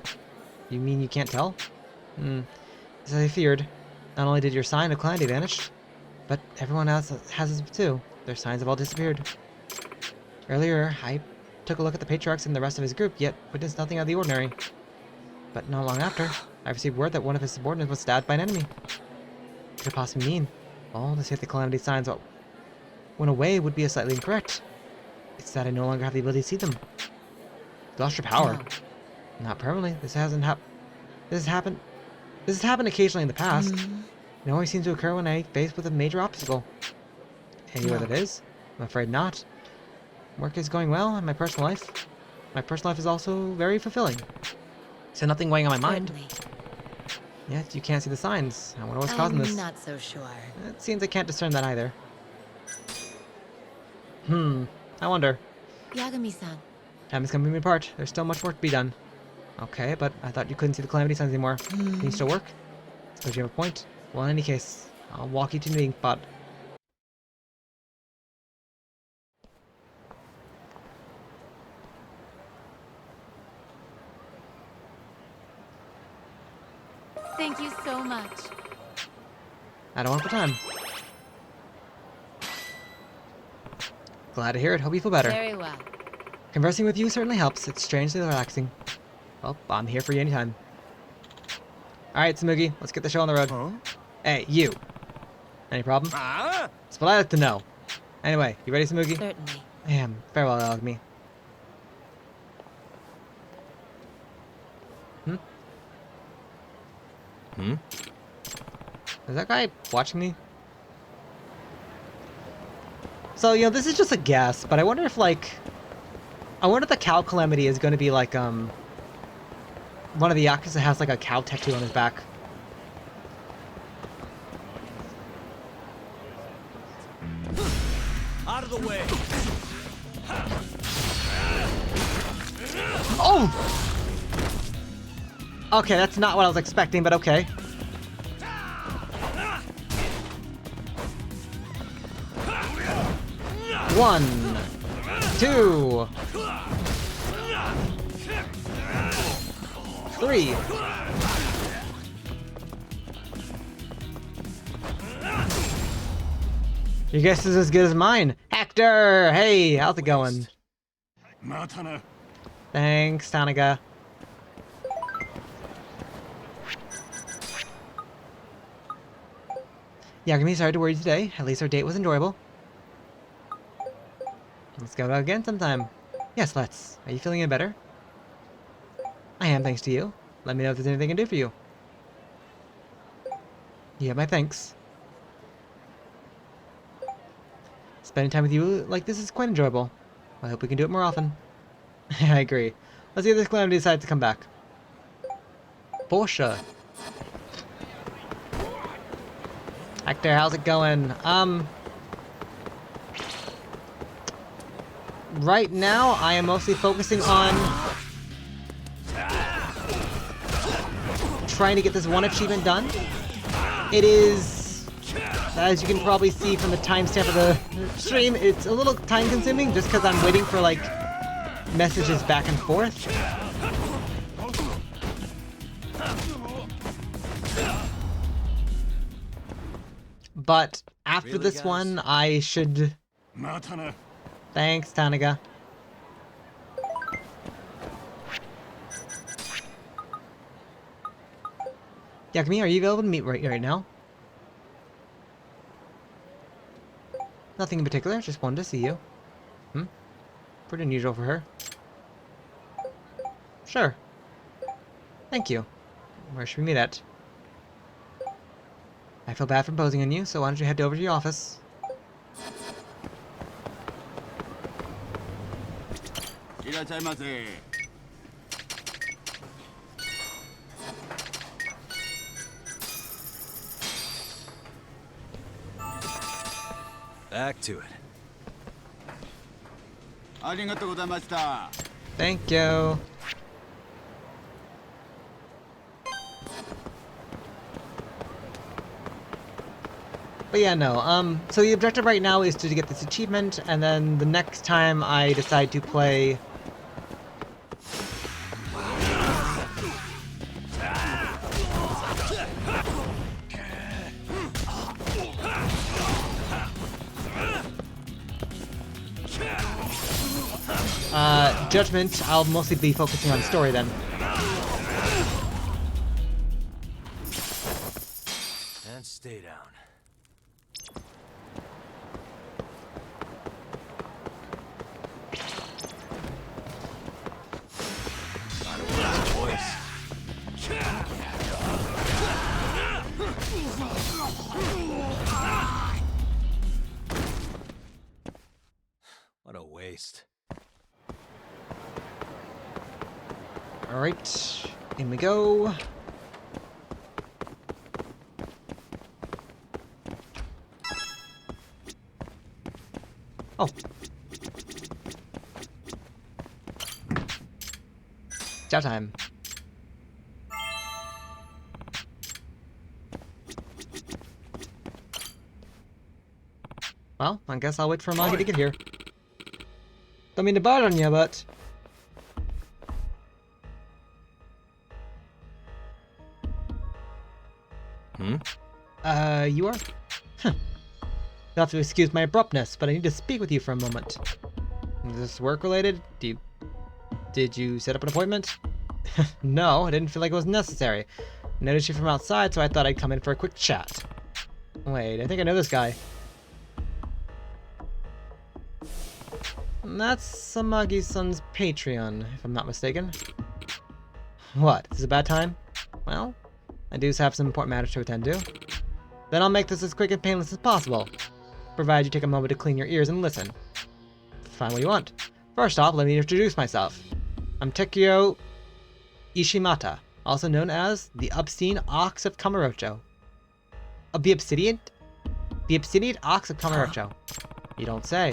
You mean you can't tell? As I feared, not only did your sign of calamity vanish, but everyone else has it too. Their signs have all disappeared. Earlier, I took a look at the Patriarchs and the rest of his group, yet witnessed nothing out of the ordinary. But not long after, I received word that one of his subordinates was stabbed by an enemy. What could it possibly mean? Well, to say the calamity signs went away would be slightly incorrect. It's that I no longer have the ability to see them. You lost your power. Not permanently. This has happened occasionally in the past. It always seems to occur when I face with a major obstacle. Any what it is? I'm afraid not. Work is going well, and my personal life is also very fulfilling. So nothing weighing on my mind. Certainly. Yet you can't see the signs. I wonder what's causing this. I'm not so sure. It seems I can't discern that either. I wonder. Yagami-san. Time is coming apart. There's still much work to be done. Okay, but I thought you couldn't see the calamity signs anymore. Can you still work? Suppose you have a point. Well, in any case, I'll walk you to the meeting spot. Thank you so much. I don't want for time. Glad to hear it. Hope you feel better. Very well. Conversing with you certainly helps. It's strangely relaxing. Well, I'm here for you anytime. Alright, Tsumugi, let's get the show on the road. Huh? Hey, you. Any problem? Ah? That's what I like to know. Anyway, you ready, Tsumugi? Certainly. I am. Farewell, Alchemy. Is that guy watching me? So, this is just a guess, but I wonder if, I wonder if the cow calamity is going to be, one of the Yakuza has, a cow tattoo on his back. Out of the way. Oh! Okay, that's not what I was expecting, but okay. One, two, three. Your guess is as good as mine. Hector! Hey, how's it going? Thanks, Tanaga. Yagami, sorry to worry you today. At least our date was enjoyable. Let's go out again sometime. Yes, let's. Are you feeling any better? I am, thanks to you. Let me know if there's anything I can do for you. You have my thanks. Spending time with you like this is quite enjoyable. I hope we can do it more often. I agree. Let's see if this calamity decides to come back. Porsche. Hector, how's it going? Right now, I am mostly focusing on trying to get this one achievement done. It is as you can probably see from the timestamp of the stream, it's a little time consuming just because I'm waiting for like messages back and forth. But after Really, this guys? one, I should... Thanks, Tanaga. Yakumi, are you available to meet right now? Nothing in particular, just wanted to see you. Pretty unusual for her. Sure. Thank you. Where should we meet at? I feel bad for imposing on you, so why don't you head over to your office? Back to it. Thank you. But yeah, no, so the objective right now is to get this achievement, and then the next time I decide to play... Judgment, I'll mostly be focusing on story then. And stay down. Not a word's choice. What a waste. Alright, in we go. Oh. Chow time. Well, I guess I'll wait for Magi to get here. Don't mean to bother on you, but... You are? Huh. You'll have to excuse my abruptness, but I need to speak with you for a moment. Is this work-related? Did you set up an appointment? No, I didn't feel like it was necessary. I noticed you from outside, so I thought I'd come in for a quick chat. Wait, I think I know this guy. That's Samagi-san's Patreon, if I'm not mistaken. What, is this a bad time? Well, I do have some important matters to attend to. Then I'll make this as quick and painless as possible, provided you take a moment to clean your ears and listen. Find what you want. First off, let me introduce myself. I'm Tekio Ishimata, also known as the Obscene Ox of Kamurocho. The Obsidian Ox of Kamurocho. You don't say.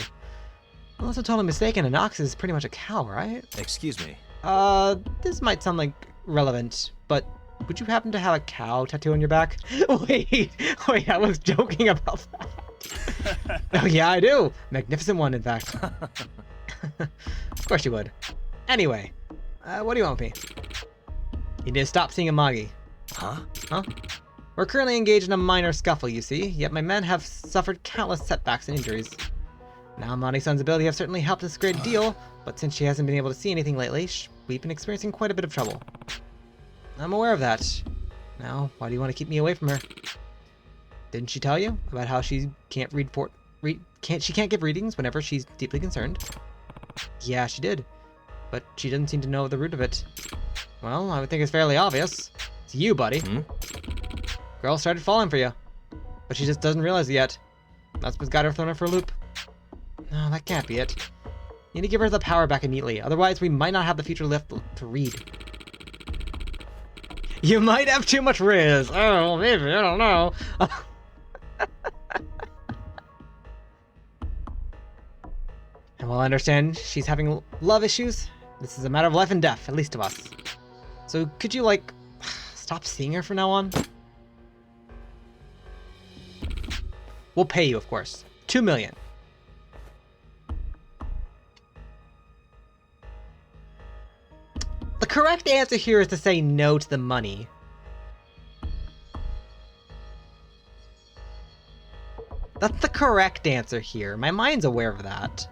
Unless I'm totally mistaken, an ox is pretty much a cow, right? Excuse me. This might sound like relevant, but would you happen to have a cow tattoo on your back? Wait, I was joking about that. Oh yeah, I do. Magnificent one, in fact. Of course you would. Anyway, what do you want with me? You need to stop seeing Amagi. Huh? Huh? We're currently engaged in a minor scuffle, you see, yet my men have suffered countless setbacks and injuries. Now, Amagi-san's ability have certainly helped us a great deal, but since she hasn't been able to see anything lately, we've been experiencing quite a bit of trouble. I'm aware of that. Now, why do you want to keep me away from her? Didn't she tell you about how she can't she can't give readings whenever she's deeply concerned? Yeah, she did. But she doesn't seem to know the root of it. Well, I would think it's fairly obvious. It's you, buddy. Girl started falling for you. But she just doesn't realize it yet. That's what's got her thrown for a loop. No, that can't be it. You need to give her the power back immediately. Otherwise, we might not have the future left to read. You might have too much riz. Oh, maybe. I don't know. And while I understand she's having love issues, this is a matter of life and death, at least to us. So could you, like, stop seeing her from now on? We'll pay you, of course. 2 million. The correct answer here is to say no to the money. That's the correct answer here. My mind's aware of that.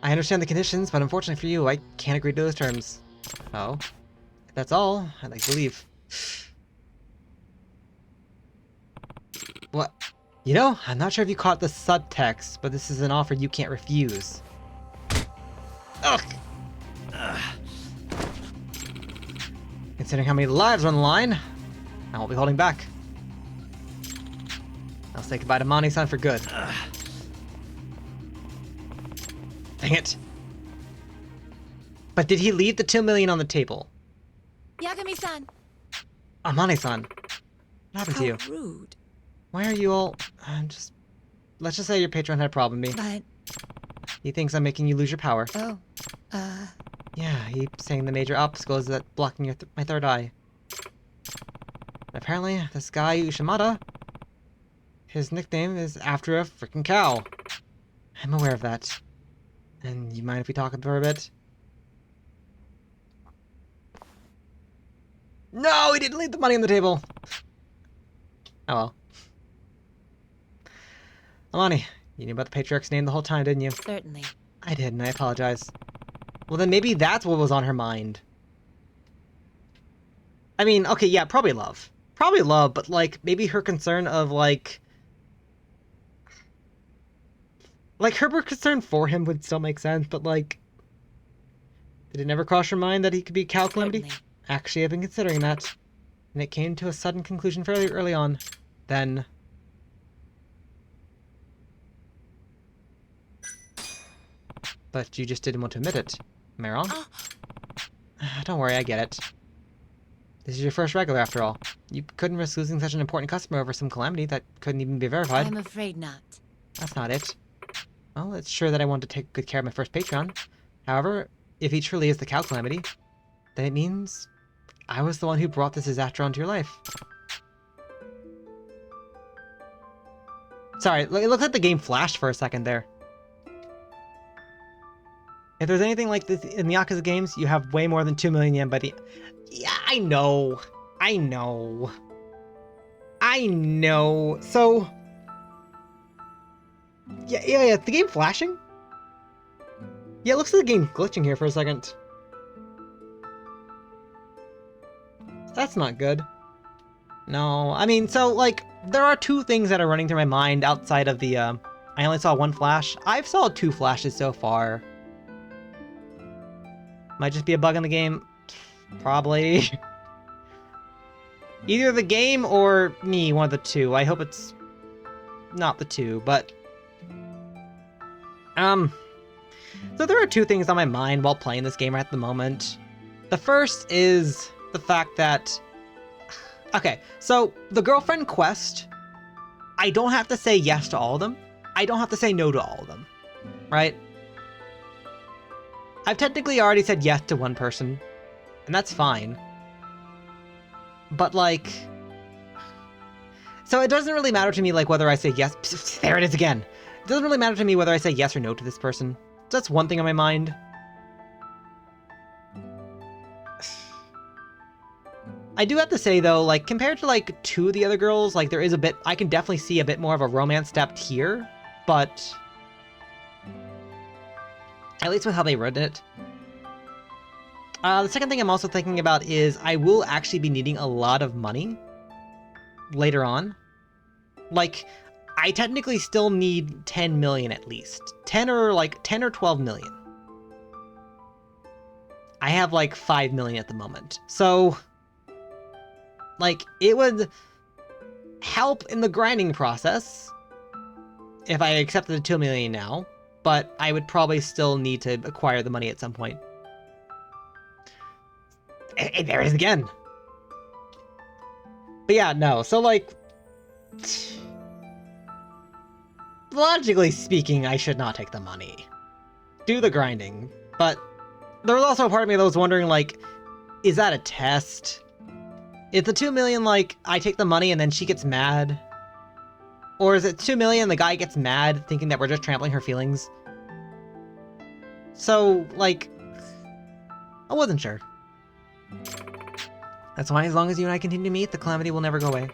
I understand the conditions, but unfortunately for you, I can't agree to those terms. Oh. If that's all, I'd like to leave. What? You know, I'm not sure if you caught the subtext, but this is an offer you can't refuse. Ugh! Considering how many lives are on the line, I won't be holding back. I'll say goodbye to Mani-san for good. Dang it. But did he leave the 2 million on the table? Yagami-san. Amane-san, what happened to you? How rude. Why are you all... let's just say your patron had a problem with me. But, He thinks I'm making you lose your power. oh, Yeah, he's saying the major obstacle is that blocking your my third eye. And apparently, this guy Ushimada, his nickname is after a freaking cow. I'm aware of that. And you mind if we talk for a bit? No, he didn't leave the money on the table. Oh well. Amani, you knew about the patriarch's name the whole time, didn't you? certainly. I did, and I apologize. Well, then maybe that's what was on her mind. I mean, okay, yeah, probably love. Probably love, but, like, maybe her concern of, like, her concern for him would still make sense, but, like, did it never cross your mind that he could be Cow Calamity? Certainly. Actually, I've been considering that, and it came to a sudden conclusion fairly early on. Then... But you just didn't want to admit it. Am I wrong? Don't worry, I get it. This is your first regular, after all. You couldn't risk losing such an important customer over some calamity that couldn't even be verified. I'm afraid not. That's not it. Well, it's sure that I want to take good care of my first patron. However, if he truly is the Cow Calamity, then it means I was the one who brought this disaster onto your life. Sorry, it looks like the game flashed for a second there. If there's anything like this in the Yakuza games, you have way more than 2 million yen by the... Yeah, I know. I know. I know. So... Yeah, the game flashing? Yeah, it looks like the game's glitching here for a second. That's not good. No, I mean, so, like, there are two things that are running through my mind outside of the, I only saw one flash. I've saw 2 flashes so far. Might just be a bug in the game. Probably. Either the game or me, one of the two. I hope it's not the two, but... So there are 2 things on my mind while playing this game at the moment. The first is the fact that... Okay, so the girlfriend quest, I don't have to say yes to all of them. I don't have to say no to all of them, right? I've technically already said yes to one person, and that's fine. But, like... So it doesn't really matter to me, like, whether I say yes... Psst, there it is again! It doesn't really matter to me whether I say yes or no to this person. So that's one thing on my mind. I do have to say, though, like, compared to, like, 2 of the other girls, like, there is a bit... I can definitely see a bit more of a romance depth here, but... At least with how they wrote it. The second thing I'm also thinking about is I will actually be needing a lot of money later on. Like, I technically still need 10 million at least. 10 or 12 million. I have like 5 million at the moment. So, like, it would help in the grinding process if I accepted the 2 million now. But I would probably still need to acquire the money at some point. And there it is again. But yeah, no. So like, logically speaking, I should not take the money. Do the grinding. But there was also a part of me that was wondering, like, is that a test? Is the 2 million like, I take the money and then she gets mad? Or is it 2 million, the guy gets mad thinking that we're just trampling her feelings? So, like, I wasn't sure. That's why as long as you and I continue to meet, the calamity will never go away.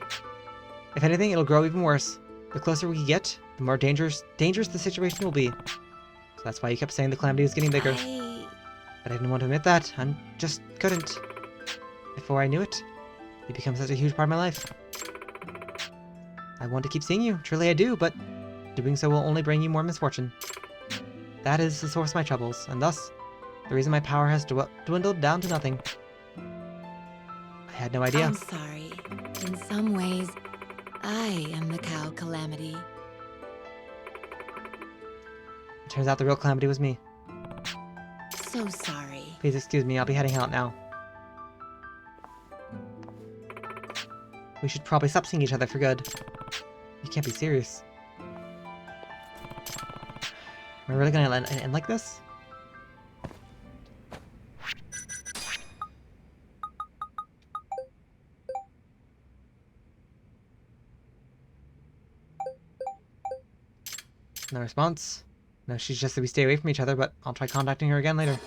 If anything, it'll grow even worse. The closer we get, the more dangerous the situation will be. So that's why you kept saying the calamity was getting bigger. But I didn't want to admit that. I just couldn't. Before I knew it, you become such a huge part of my life. I want to keep seeing you, truly I do, but doing so will only bring you more misfortune. That is the source of my troubles, and thus, the reason my power has dwindled down to nothing. I had no idea. I'm sorry. In some ways, I am the cow calamity. It turns out the real calamity was me. So sorry. Please excuse me, I'll be heading out now. We should probably stop seeing each other for good. You can't be serious. Am I really gonna end like this? No response. No, she's just that we stay away from each other, but I'll try contacting her again later.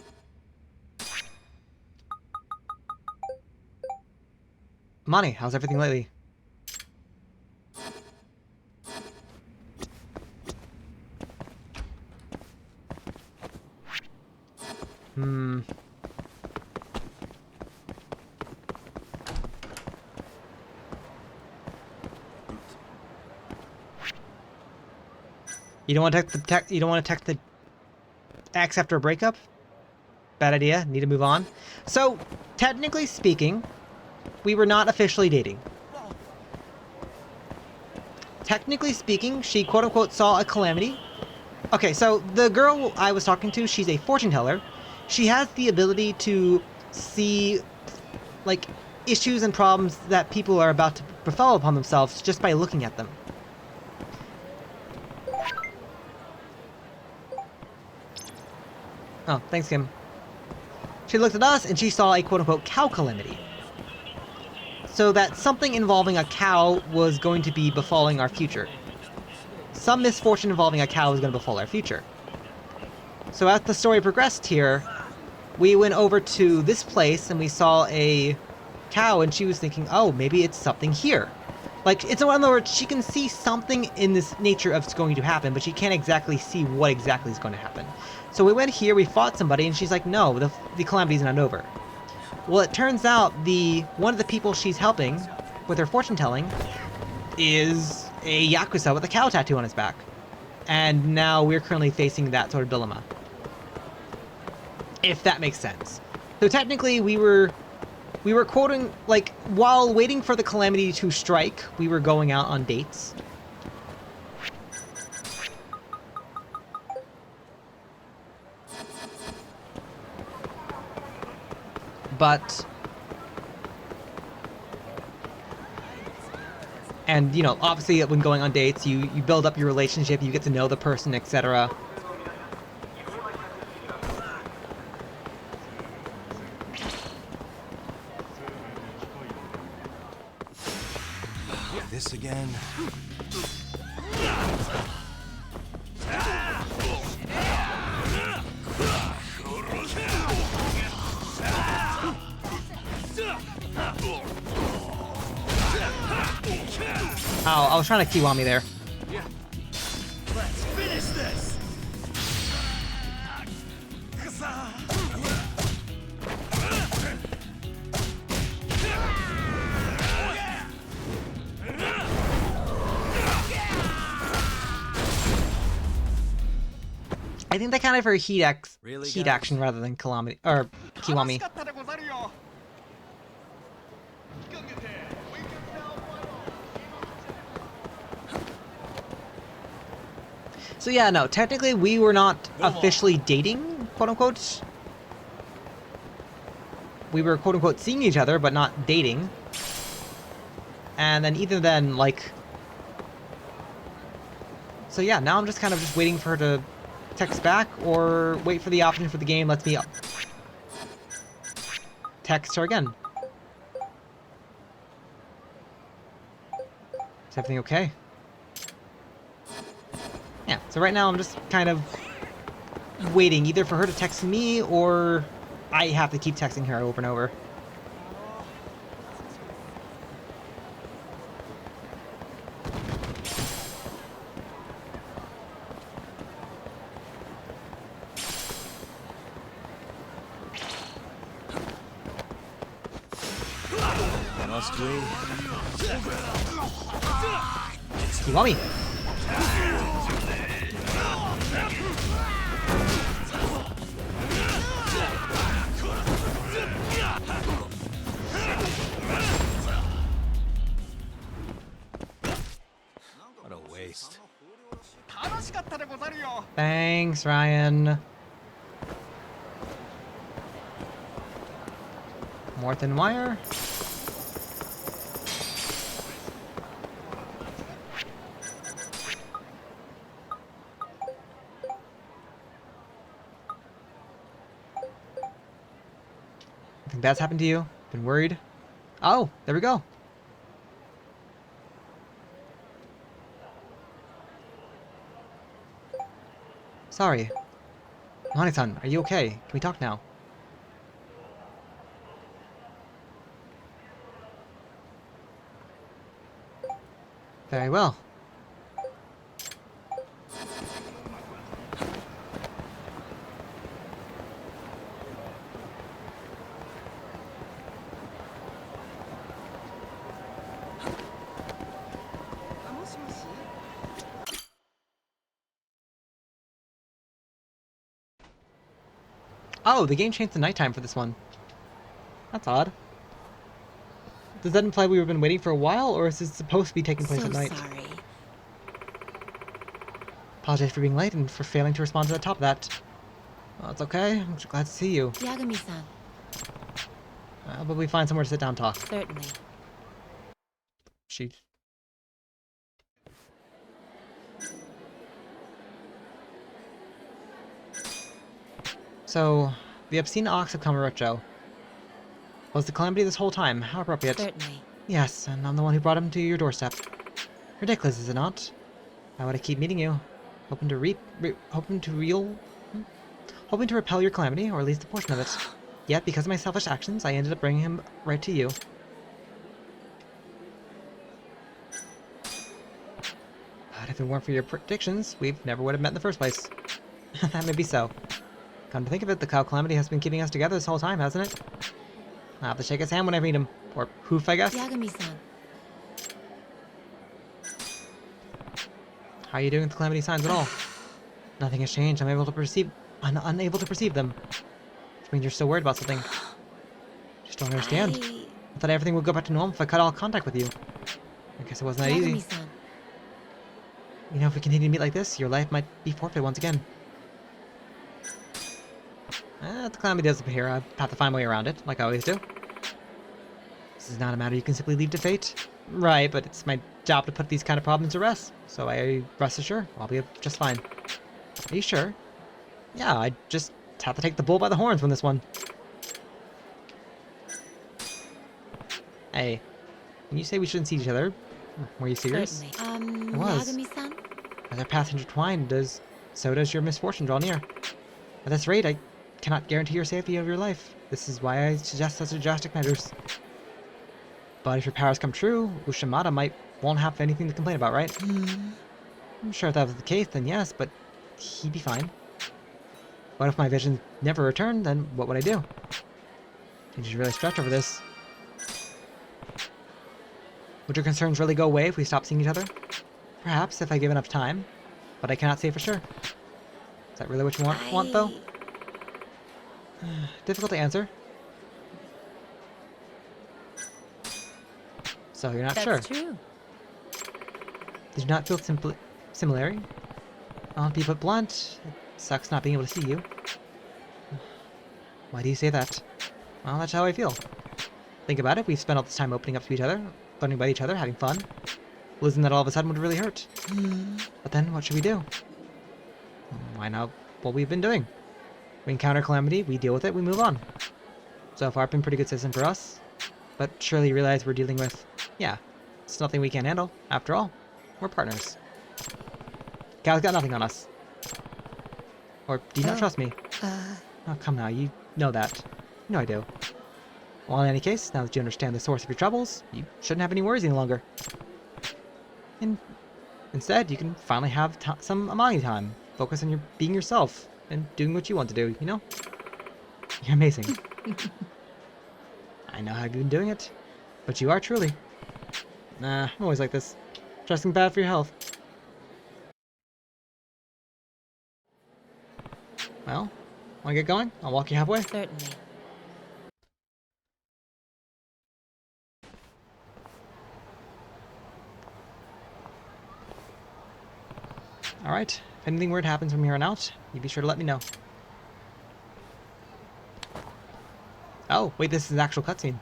Money, how's everything lately? You don't want to text the ex after a breakup? Bad idea. Need to move on. So, technically speaking, we were not officially dating. Technically speaking, she quote-unquote saw a calamity. Okay, so the girl I was talking to, she's a fortune teller. She has the ability to see, like, issues and problems that people are about to befall upon themselves just by looking at them. Oh, thanks, Kim. She looked at us and she saw a quote-unquote cow calamity. So that something involving a cow was going to be befalling our future. Some misfortune involving a cow was going to befall our future. So as the story progressed here, we went over to this place and we saw a cow and she was thinking, oh, maybe it's something here. Like, it's in other words, she can see something in this nature of it's going to happen, but she can't exactly see what exactly is going to happen. So we went here, we fought somebody, and she's like, no, the calamity's not over. Well, it turns out one of the people she's helping with her fortune telling is a Yakuza with a cow tattoo on his back. And now we're currently facing that sort of dilemma. If that makes sense. So technically we were quoting, like, while waiting for the calamity to strike, we were going out on dates. But, and, you know, obviously when going on dates, you build up your relationship, you get to know the person, etc. This again? Oh, I was trying to Kiwami there. Let's finish this! I think they kind of for heat Really, heat guys? action rather than Kiwami or Kiwami. So yeah, no, technically we were not officially dating, quote unquote. we were quote-unquote seeing each other, but not dating. And then either then, like... So yeah, now I'm just kind of just waiting for her to text back, or wait for the option for the game lets me text her again. Is everything okay? Yeah, so right now I'm just kind of waiting either for her to text me, or I have to keep texting her over and over. Must we? You want me? What a waste. Thanks, Ryan. More thin wire. Anything bad's happened to you? Been worried? Oh, there we go. Sorry. Nani-san, are you okay? Can we talk now? Very well. Oh, the game changed to nighttime for this one. That's odd. Does that imply we've been waiting for a while, or is this supposed to be taking place So at night? sorry. Apologize for being late and for failing to respond to the top of that. Well, it's okay. I'm just glad to see you. Yagami-san, But we find somewhere to sit down and talk. certainly. She... So, the obscene ox of Kamurocho. Was the calamity this whole time? How appropriate. Certainly. Yes, and I'm the one who brought him to your doorstep. Ridiculous, is it not? Why would I keep meeting you? Hoping to hoping to repel your calamity, or at least a portion of it. Yet, because of my selfish actions, I ended up bringing him right to you. But if it weren't for your predictions, we never would have met in the first place. That may be so. Come to think of it, the cow calamity has been keeping us together this whole time, hasn't it? I'll have to shake his hand when I meet him. Or hoof, I guess? Yagami-san, How are you doing with the calamity signs at all? Nothing has changed. I'm unable to perceive them. Which means you're still worried about something. Just don't understand. I thought everything would go back to normal if I cut all contact with you. I guess it wasn't that easy. Yagami-san, You know, if we continue to meet like this, your life might be forfeit once again. If the calamity does appear, I have to find my way around it, like I always do. This is not a matter you can simply leave to fate. Right, but it's my job to put these kind of problems to rest, so I rest assured I'll be just fine. Are you sure? Yeah, I just have to take the bull by the horns on this one. Hey, when you say we shouldn't see each other, were you serious? certainly. I was. Yagami-san, As our paths intertwine, so does your misfortune draw near. At this rate, I cannot guarantee your safety of your life. This is why I suggest such drastic measures. But if your powers come true, Ushimata won't have anything to complain about, right? I'm sure if that was the case, then yes, but he'd be fine. What if my vision never returned, then what would I do? Things should really stretch over this. Would your concerns really go away if we stopped seeing each other? Perhaps, if I give enough time. But I cannot say for sure. Is that really what you want though? Difficult to answer. So you're not That's sure? true. Did you not feel similarity? I'll be but blunt. It sucks not being able to see you. Why do you say that? Well, that's how I feel. Think about it, we've spent all this time opening up to each other, learning about each other, having fun. Losing that all of a sudden would really hurt. But then, what should we do? Why not what we've been doing? We encounter calamity, we deal with it, we move on. So far, it's been a pretty good system for us. But surely you realize we're dealing with... Yeah, it's nothing we can't handle. After all, we're partners. Cal's got nothing on us. Or do you not trust me? Oh, come now, you know that. You know I do. Well, in any case, now that you understand the source of your troubles, you shouldn't have any worries any longer. And instead, you can finally have some Amani time. Focus on your being yourself and doing what you want to do, you know? You're amazing. I know how you've been doing it, but you are truly. Nah, I'm always like this. Trusting bad for your health. Well, wanna get going? I'll walk you halfway. Certainly. Alright, if anything weird happens from here on out, you be sure to let me know. Oh, wait, this is an actual cutscene.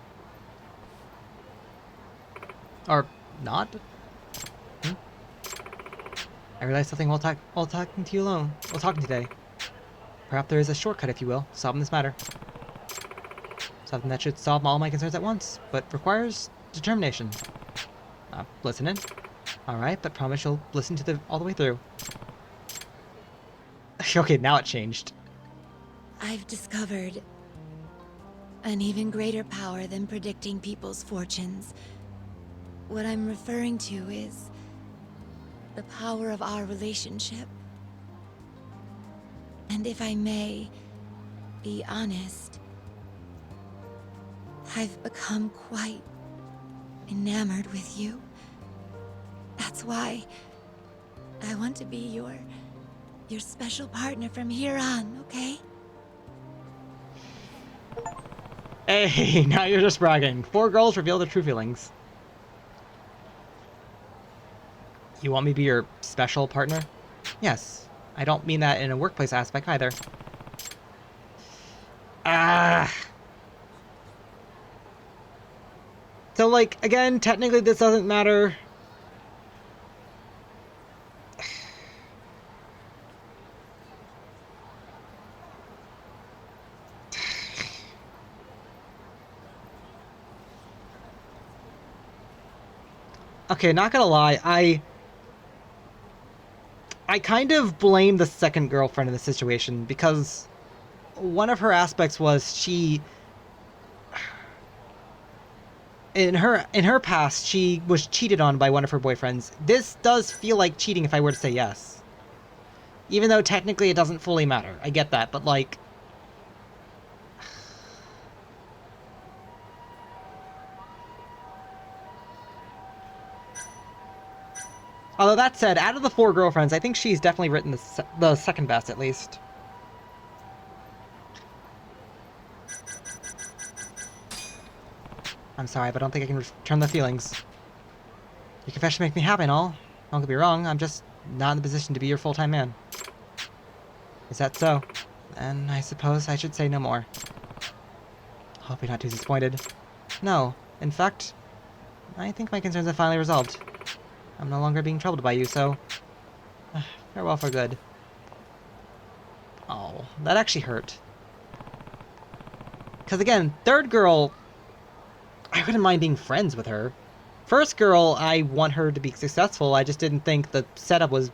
Or not? Hmm? I realized something while talking to you alone. While talking today. Perhaps there is a shortcut, if you will, to solving this matter. Something that should solve all my concerns at once, but requires determination. Listening. Alright, but promise you'll listen to all the way through. Okay, now it changed. I've discovered an even greater power than predicting people's fortunes. What I'm referring to is the power of our relationship. And if I may be honest, I've become quite enamored with you. That's why I want to be your special partner from here on, okay? Hey, now you're just bragging. 4 girls reveal their true feelings. You want me to be your special partner? Yes. I don't mean that in a workplace aspect either. So, like, again, technically this doesn't matter. Okay, not gonna lie, I kind of blame the second girlfriend in the situation because one of her aspects was she in her past she was cheated on by one of her boyfriends. This does feel like cheating if I were to say yes. Even though technically it doesn't fully matter. I get that, but like although that said, out of the 4 girlfriends, I think she's definitely written the second best, at least. I'm sorry, but I don't think I can return the feelings. Your confession makes me happy and all. Don't get me wrong, I'm just not in the position to be your full-time man. Is that so? Then I suppose I should say no more. Hope you're not too disappointed. No, in fact, I think my concerns are finally resolved. I'm no longer being troubled by you, so... farewell for good. Oh, that actually hurt. Because again, third girl... I wouldn't mind being friends with her. First girl, I want her to be successful, I just didn't think the setup was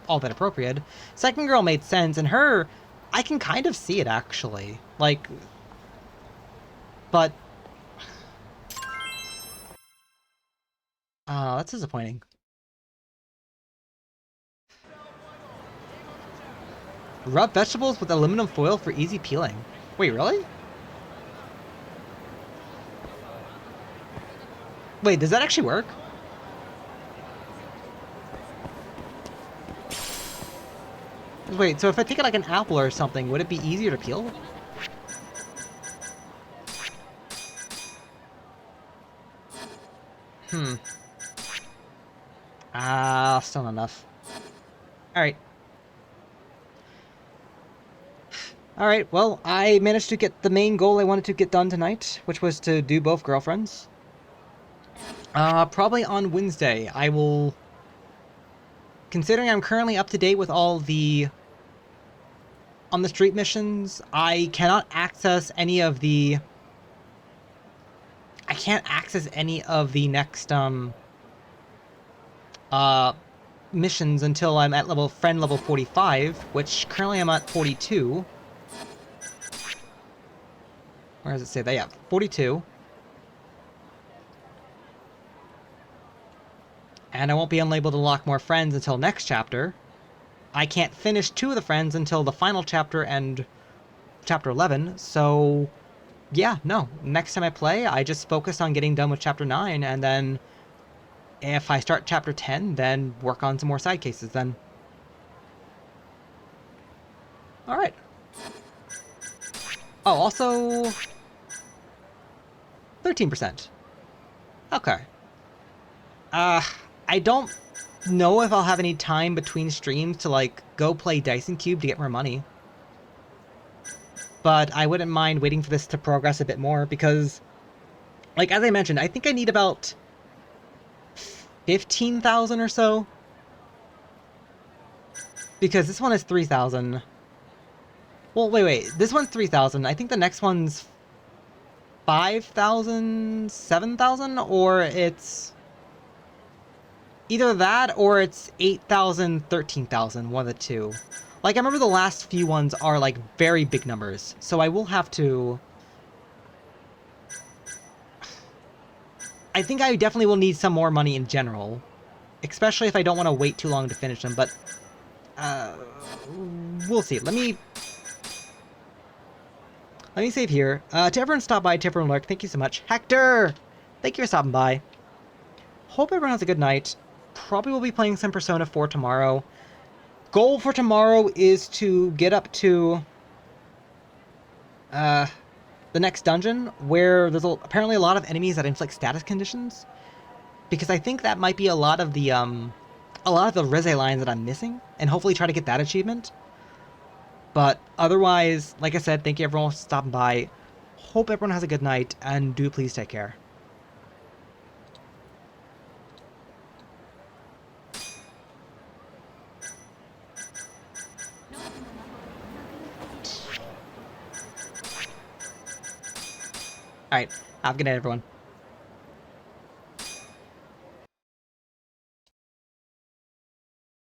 all that appropriate. Second girl made sense, and her... I can kind of see it, actually. Like... But... Oh, that's disappointing. Rub vegetables with aluminum foil for easy peeling. Wait, really? Wait, does that actually work? Wait, so if I take it like an apple or something, would it be easier to peel? Still not enough. Alright. Alright, well, I managed to get the main goal I wanted to get done tonight, which was to do both girlfriends. Probably on Wednesday, I will... Considering I'm currently up to date with all the... On the street missions, I cannot access any of the... I can't access any of the next, missions until I'm at friend level 45, which currently I'm at 42. Where does it say that? Yeah, 42. And I won't be unable to unlock more friends until next chapter. I can't finish 2 of the friends until the final chapter and chapter 11, so yeah, no. Next time I play, I just focus on getting done with chapter 9, and then if I start chapter 10, then work on some more side cases then. Alright. Oh, also... 13%. Okay. I don't know if I'll have any time between streams to, like, go play Dice and Cube to get more money. But I wouldn't mind waiting for this to progress a bit more, because, like, as I mentioned, I think I need about 15,000 or so. Because this one is 3,000. Well, wait. This one's 3,000. I think the next one's 5,000, 7,000, or it's... Either that, or it's 8,000, 13,000, one of the two. Like, I remember the last few ones are, like, very big numbers, so I will have to... I think I definitely will need some more money in general. Especially if I don't want to wait too long to finish them, but... we'll see. Let me save here. To everyone stop by, to everyone lurk, thank you so much. Hector! Thank you for stopping by. Hope everyone has a good night. Probably will be playing some Persona 4 tomorrow. Goal for tomorrow is to get up to the next dungeon, where there's apparently a lot of enemies that inflict status conditions. Because I think that might be a lot of the Rizé lines that I'm missing, and hopefully try to get that achievement. But otherwise, like I said, thank you everyone for stopping by. Hope everyone has a good night, and do please take care. Alright, have a good night, everyone.